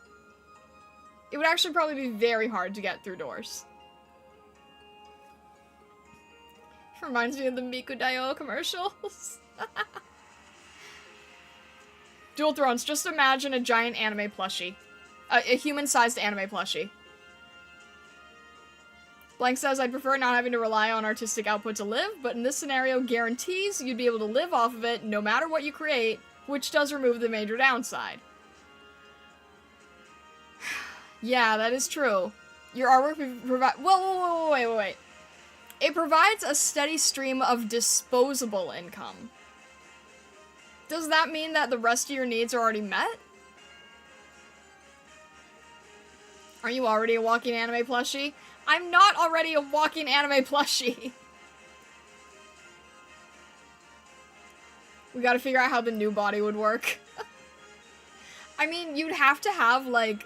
It would actually probably be very hard to get through doors. Reminds me of the Miku Dayo commercials. Dual Thrones, just imagine a giant anime plushie. A human-sized anime plushie. Blank says, I'd prefer not having to rely on artistic output to live, but in this scenario guarantees you'd be able to live off of it no matter what you create, which does remove the major downside. Yeah, that is true. Your artwork provides... Whoa, wait. It provides a steady stream of disposable income. Does that mean that the rest of your needs are already met? Are you already a walking anime plushie? I'm not already a walking anime plushie. We gotta figure out how the new body would work. I mean, you'd have to have, like...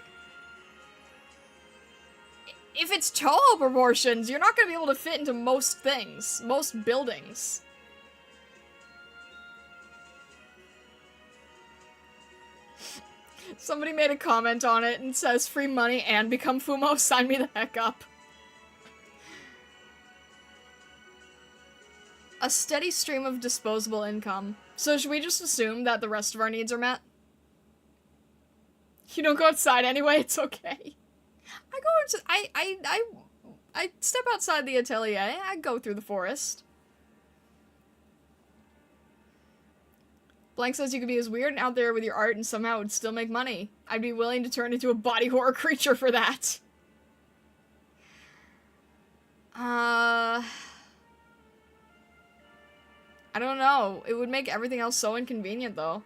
If it's Toho proportions, you're not gonna be able to fit into most things. Most buildings. Somebody made a comment on it and says, free money and become Fumo, sign me the heck up. A steady stream of disposable income. So should we just assume that the rest of our needs are met? You don't go outside anyway, it's okay. I I'd step outside the atelier. I'd go through the forest. Blank says you could be as weird and out there with your art and somehow it would still make money. I'd be willing to turn into a body horror creature for that. I don't know. It would make everything else so inconvenient, though.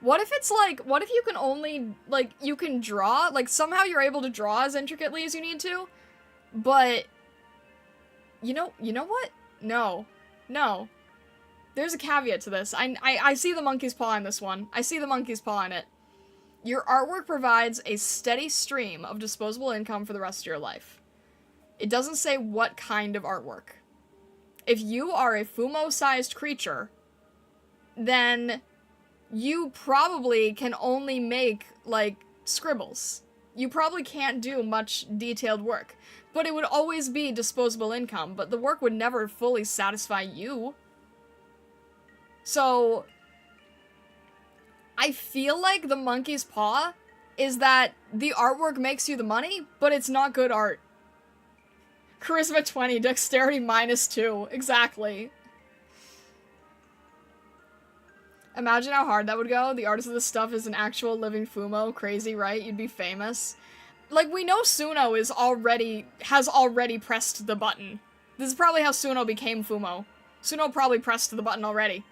What if it's like, what if you can only, like, you can draw, like, somehow you're able to draw as intricately as you need to, but, you know what? No. There's a caveat to this. I see the monkey's paw in this one. I see the monkey's paw in it. Your artwork provides a steady stream of disposable income for the rest of your life. It doesn't say what kind of artwork. If you are a Fumo-sized creature, then you probably can only make, like, scribbles. You probably can't do much detailed work. But it would always be disposable income, but the work would never fully satisfy you. So, I feel like the monkey's paw is that the artwork makes you the money, but it's not good art. Charisma 20, dexterity -2. Exactly. Imagine how hard that would go. The artist of this stuff is an actual living Fumo. Crazy, right? You'd be famous. Like, we know Suno has already pressed the button. This is probably how Suno became Fumo. Suno probably pressed the button already.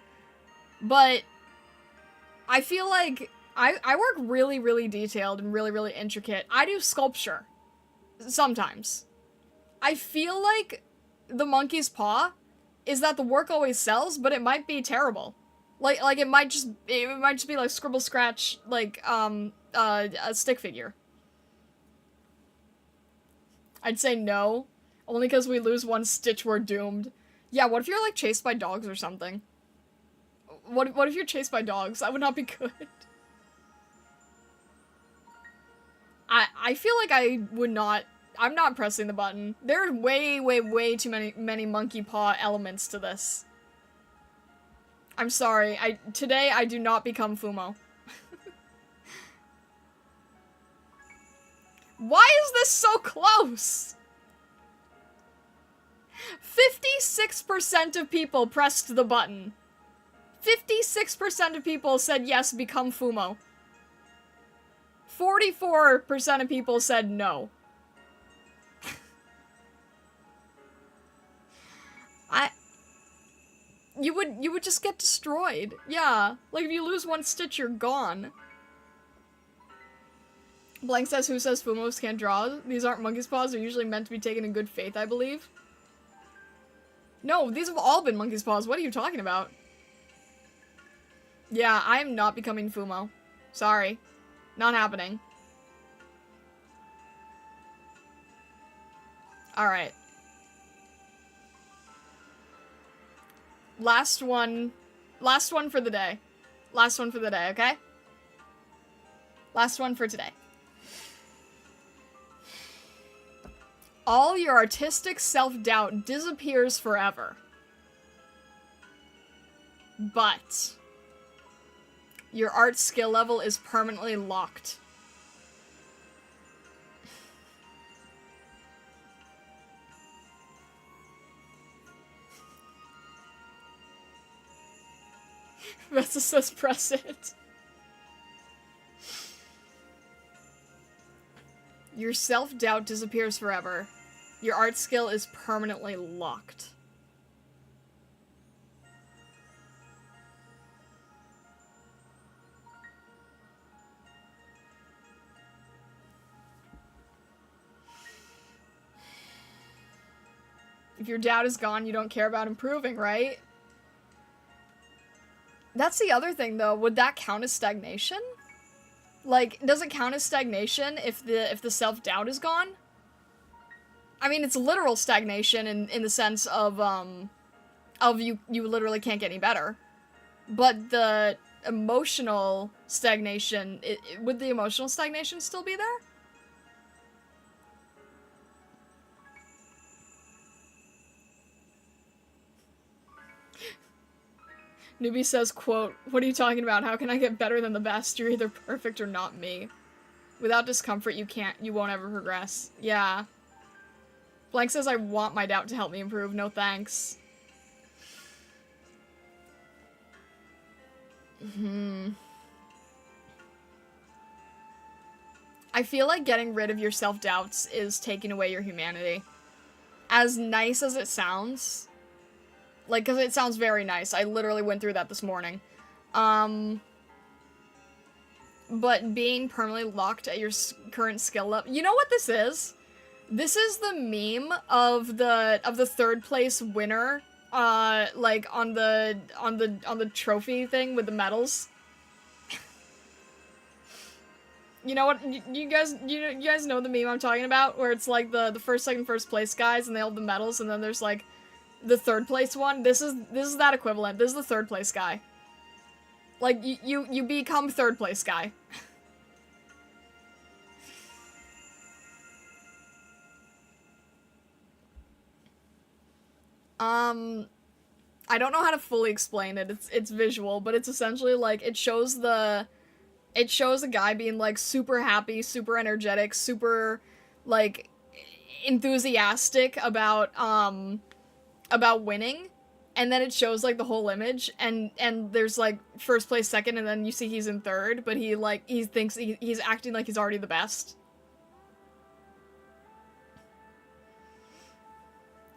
But I feel like I work really, really detailed and really, really intricate. I do sculpture. Sometimes. I feel like the monkey's paw is that the work always sells, but it might be terrible. Like it might just be like scribble scratch, like a stick figure. I'd say no, only because we lose one stitch, we're doomed. Yeah, what if you're like chased by dogs or something? What if you're chased by dogs? That would not be good. I feel like I would not. I'm not pressing the button. There are way too many monkey paw elements to this. I'm sorry. Today I do not become Fumo. Why is this so close? 56% of people pressed the button. 56% of people said yes, become Fumo. 44% of people said no. You would just get destroyed. Yeah. Like, if you lose one stitch, you're gone. Blank says, who says Fumos can't draw? These aren't monkey's paws. They're usually meant to be taken in good faith, I believe. No, these have all been monkey's paws. What are you talking about? Yeah, I am not becoming Fumo. Sorry. Not happening. Alright. Last one for the day. Last one for the day, okay? Last one for today. All your artistic self-doubt disappears forever. But your art skill level is permanently locked. Vesta says press it. Your self-doubt disappears forever. Your art skill is permanently locked. If your doubt is gone, you don't care about improving, right? That's the other thing, though. Would that count as stagnation? Like, does it count as stagnation if the self-doubt is gone? I mean, it's literal stagnation in the sense of you literally can't get any better. But the emotional stagnation, would the emotional stagnation still be there? Newbie says, quote, "What are you talking about? How can I get better than the best? You're either perfect or not me. Without discomfort, you won't ever progress." Yeah. Blank says, I want my doubt to help me improve. No thanks. I feel like getting rid of your self-doubts is taking away your humanity. As nice as it sounds, like, because it sounds very nice. I literally went through that this morning. But being permanently locked at your current skill level. You know what this is? This is the meme of the third place winner, like on the trophy thing with the medals. You know what? You guys know the meme I'm talking about, where it's like the first, second, first place guys, and they all have the medals, and then there's like the third place one. This is that equivalent. This is the third place guy. Like, you become third place guy. I don't know how to fully explain it. It's visual, but it's essentially like it shows a guy being like super happy, super energetic, super like enthusiastic about winning. And then it shows, like, the whole image, and there's, like, first place, second, and then you see he's in third, but he thinks he's acting like he's already the best.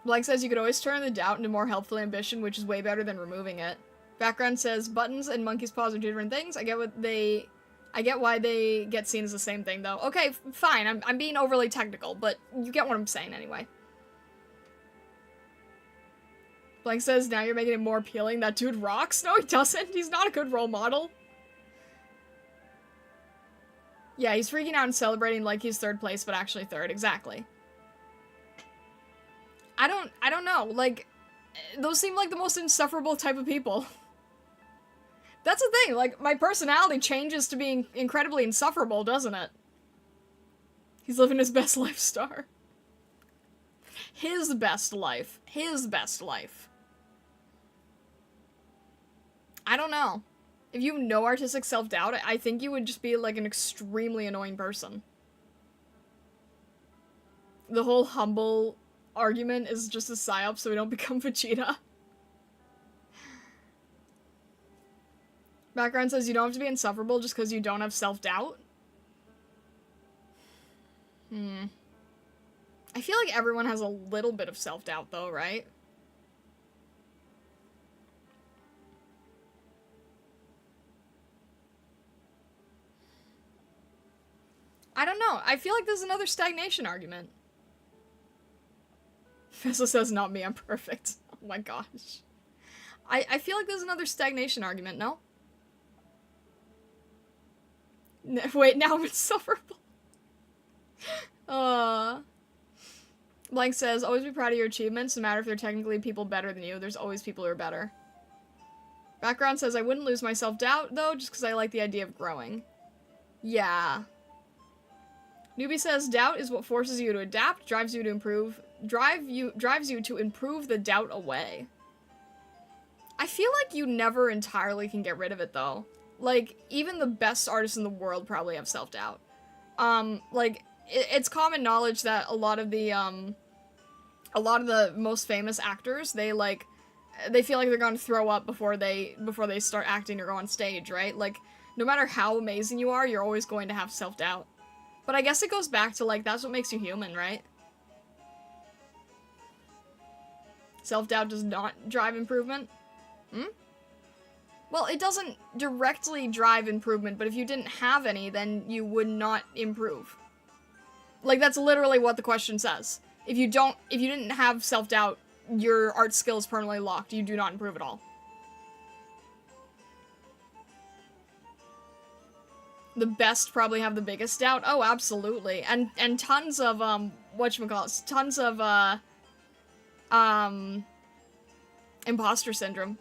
Blank says you could always turn the doubt into more helpful ambition, which is way better than removing it. Background says buttons and monkey's paws are two different things. I get why they get seen as the same thing, though. Okay, fine, I'm being overly technical, but you get what I'm saying anyway. Blank says, now you're making it more appealing. That dude rocks. No, he doesn't. He's not a good role model. Yeah, he's freaking out and celebrating like he's third place, but actually third. Exactly. I don't know. Like, those seem like the most insufferable type of people. That's the thing. Like, my personality changes to being incredibly insufferable, doesn't it? He's living his best life, Star. His best life. His best life. I don't know. If you have no artistic self-doubt, I think you would just be, like, an extremely annoying person. The whole humble argument is just a psyop so we don't become Vegeta. Background says you don't have to be insufferable just because you don't have self-doubt. I feel like everyone has a little bit of self-doubt, though, right? I don't know. I feel like there's another stagnation argument. Fessa says, not me, I'm perfect. Oh my gosh. I feel like there's another stagnation argument, no? Wait, now I'm insufferable. Blank says, always be proud of your achievements, no matter if they're technically people better than you. There's always people who are better. Background says, I wouldn't lose my self-doubt, though, just because I like the idea of growing. Yeah. Newbie says, doubt is what forces you to adapt, drives you to improve the doubt away. I feel like you never entirely can get rid of it, though. Like, even the best artists in the world probably have self-doubt. Like, it's common knowledge that a lot of the most famous actors, they feel like they're gonna throw up before they start acting or go on stage, right? Like, no matter how amazing you are, you're always going to have self-doubt. But I guess it goes back to, like, that's what makes you human, right? Self-doubt does not drive improvement? Well, it doesn't directly drive improvement, but if you didn't have any, then you would not improve. Like, that's literally what the question says. If you didn't have self-doubt, your art skill is permanently locked. You do not improve at all. The best probably have the biggest doubt? Oh, absolutely. And tons of, whatchamacallit, tons of, imposter syndrome.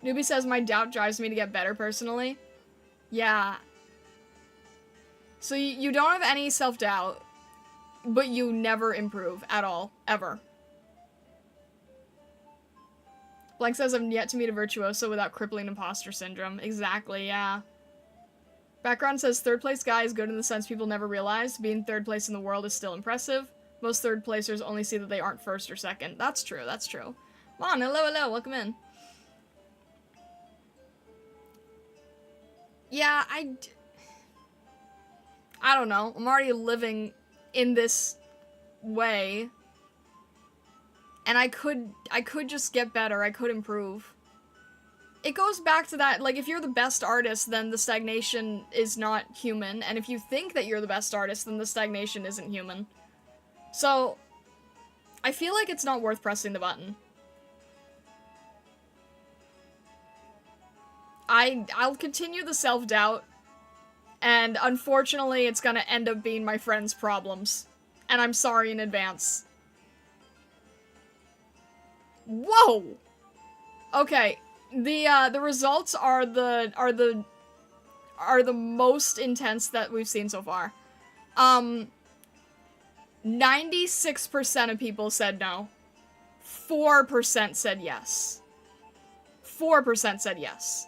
Newbie says, my doubt drives me to get better personally. Yeah. So you don't have any self-doubt, but you never improve at all. Ever. Blank says, I'm yet to meet a virtuoso without crippling imposter syndrome. Exactly, yeah. Background says, third place guy is good in the sense people never realize. Being third place in the world is still impressive. Most third placers only see that they aren't first or second. That's true, that's true. Come on, hello, hello, welcome in. Yeah, I don't know. I'm already living in this way. And I could just get better. I could improve. It goes back to that, like, if you're the best artist, then the stagnation is not human. And if you think that you're the best artist, then the stagnation isn't human. So, I feel like it's not worth pressing the button. I'll continue the self-doubt. And unfortunately, it's gonna end up being my friend's problems. And I'm sorry in advance. Whoa! Okay, the results are the most intense that we've seen so far. 96% of people said no. 4% said yes. 4% said yes.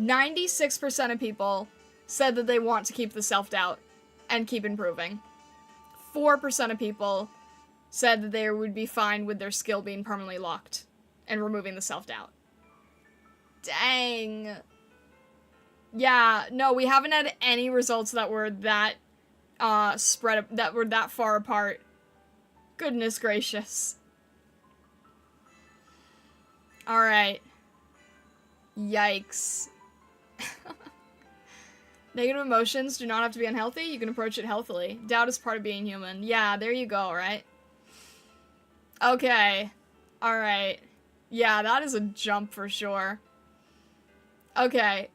96% of people said that they want to keep the self-doubt and keep improving. 4% of people said that they would be fine with their skill being permanently locked and removing the self-doubt. Dang. Yeah, no, we haven't had any results that were that that were that far apart. Goodness gracious. Alright. Yikes. Negative emotions do not have to be unhealthy. You can approach it healthily. Doubt is part of being human. Yeah, there you go, right? Okay. Alright. Yeah, that is a jump for sure. Okay.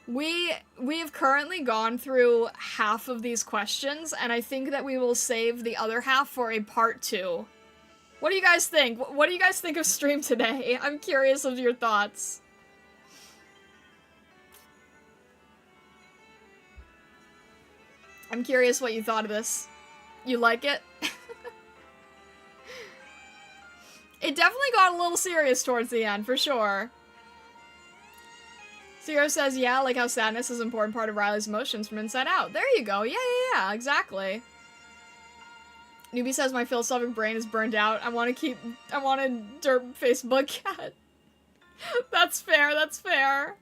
We have currently gone through half of these questions, and I think that we will save the other half for a part 2. What do you guys think? What do you guys think of stream today? I'm curious of your thoughts. I'm curious what you thought of this. You like it? It definitely got a little serious towards the end, for sure. Zero says, yeah, like how sadness is an important part of Riley's emotions from inside out. There you go. Yeah, exactly. Newbie says, my philosophic brain is burned out. I want a derp face bug cat. That's fair, that's fair.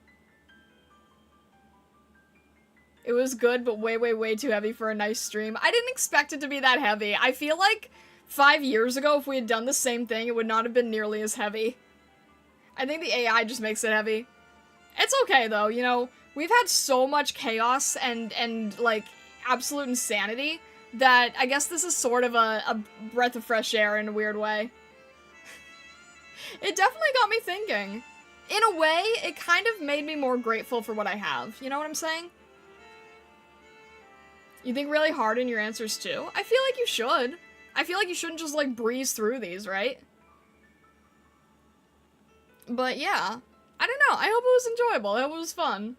It was good, but way, way, way too heavy for a nice stream. I didn't expect it to be that heavy. I feel like 5 years ago, if we had done the same thing, it would not have been nearly as heavy. I think the AI just makes it heavy. It's okay, though, you know, we've had so much chaos and like, absolute insanity that I guess this is sort of a breath of fresh air in a weird way. It definitely got me thinking. In a way, it kind of made me more grateful for what I have. You know what I'm saying? You think really hard in your answers, too? I feel like you should. I feel like you shouldn't just, like, breeze through these, right? But, yeah. I don't know. I hope it was enjoyable. I hope it was fun.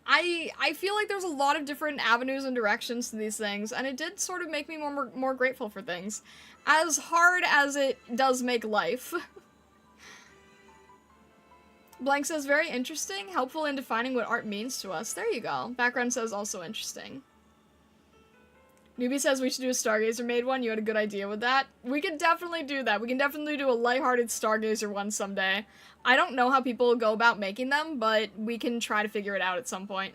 I feel like there's a lot of different avenues and directions to these things, and it did sort of make me more grateful for things. As hard as it does make life. Blank says, very interesting, helpful in defining what art means to us. There you go. Background says, also interesting. Newbie says we should do a Stargazer made one. You had a good idea with that. We can definitely do that. We can definitely do a lighthearted Stargazer one someday. I don't know how people go about making them, but we can try to figure it out at some point.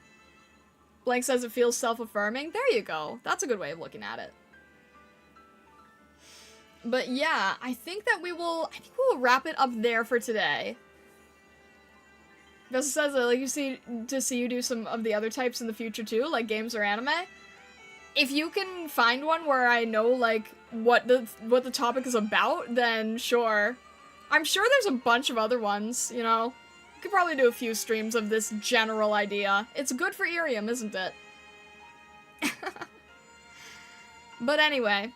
Blank says it feels self-affirming. There you go. That's a good way of looking at it. But yeah, I think we will wrap it up there for today. Vesta says I'd like to see you do some of the other types in the future too, like games or anime. If you can find one where I know, like, what the topic is about, then sure. I'm sure there's a bunch of other ones, you know? We could probably do a few streams of this general idea. It's good for IRIAM, isn't it? But anyway,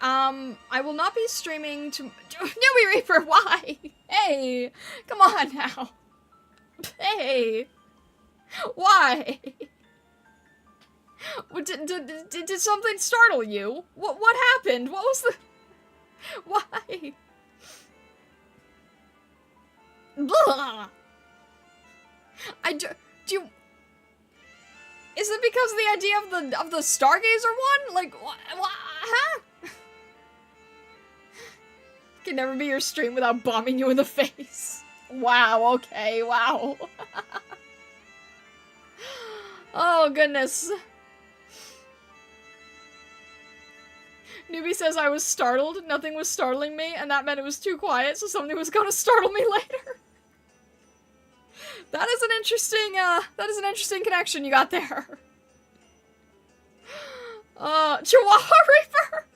I will not be streaming to- Newbie Reaper, why? Hey, come on now. Hey, why? Did something startle you? What happened? What was the... Why? Blah! Do you... Is it because of the idea of the Stargazer one? Like, what? Huh? Can never be your stream without bombing you in the face. Wow, okay, wow. Oh, goodness. Newbie says I was startled, nothing was startling me, and that meant it was too quiet, so somebody was gonna startle me later. That is an interesting connection you got there. Chihuahua Reaper!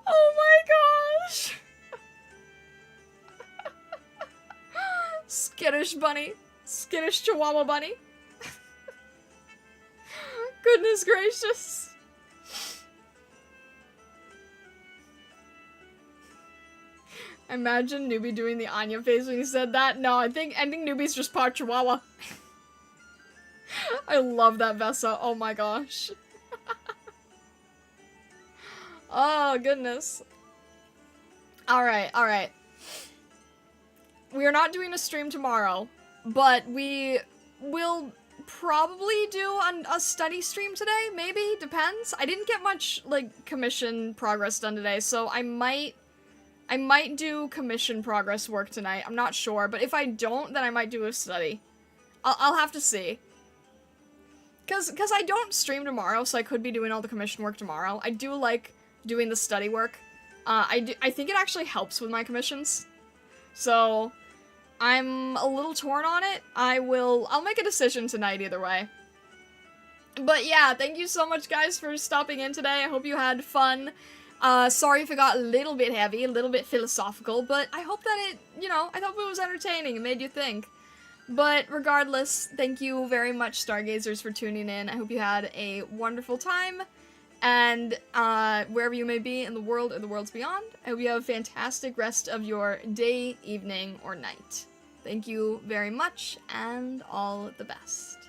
Oh my gosh! Skittish bunny. Skittish Chihuahua bunny. Goodness gracious. Imagine Newbie doing the Anya face when he said that. No, I think Newbie's just part Chihuahua. I love that Vesa. Oh my gosh. Oh, goodness. Alright, alright. We are not doing a stream tomorrow, but we will probably do a study stream today, maybe? Depends. I didn't get much, like, commission progress done today, so I might do commission progress work tonight. I'm not sure, but if I don't, then I might do a study. I'll have to see. Cause I don't stream tomorrow, so I could be doing all the commission work tomorrow. I do like doing the study work. I think it actually helps with my commissions. So, I'm a little torn on it. I'll make a decision tonight either way. But yeah, thank you so much guys for stopping in today. I hope you had fun. Sorry if it got a little bit heavy, a little bit philosophical, but I hope that it, I hope it was entertaining and made you think. But regardless, thank you very much, Stargazers, for tuning in. I hope you had a wonderful time. And wherever you may be in the world or the worlds beyond, I hope you have a fantastic rest of your day, evening, or night. Thank you very much, and all the best.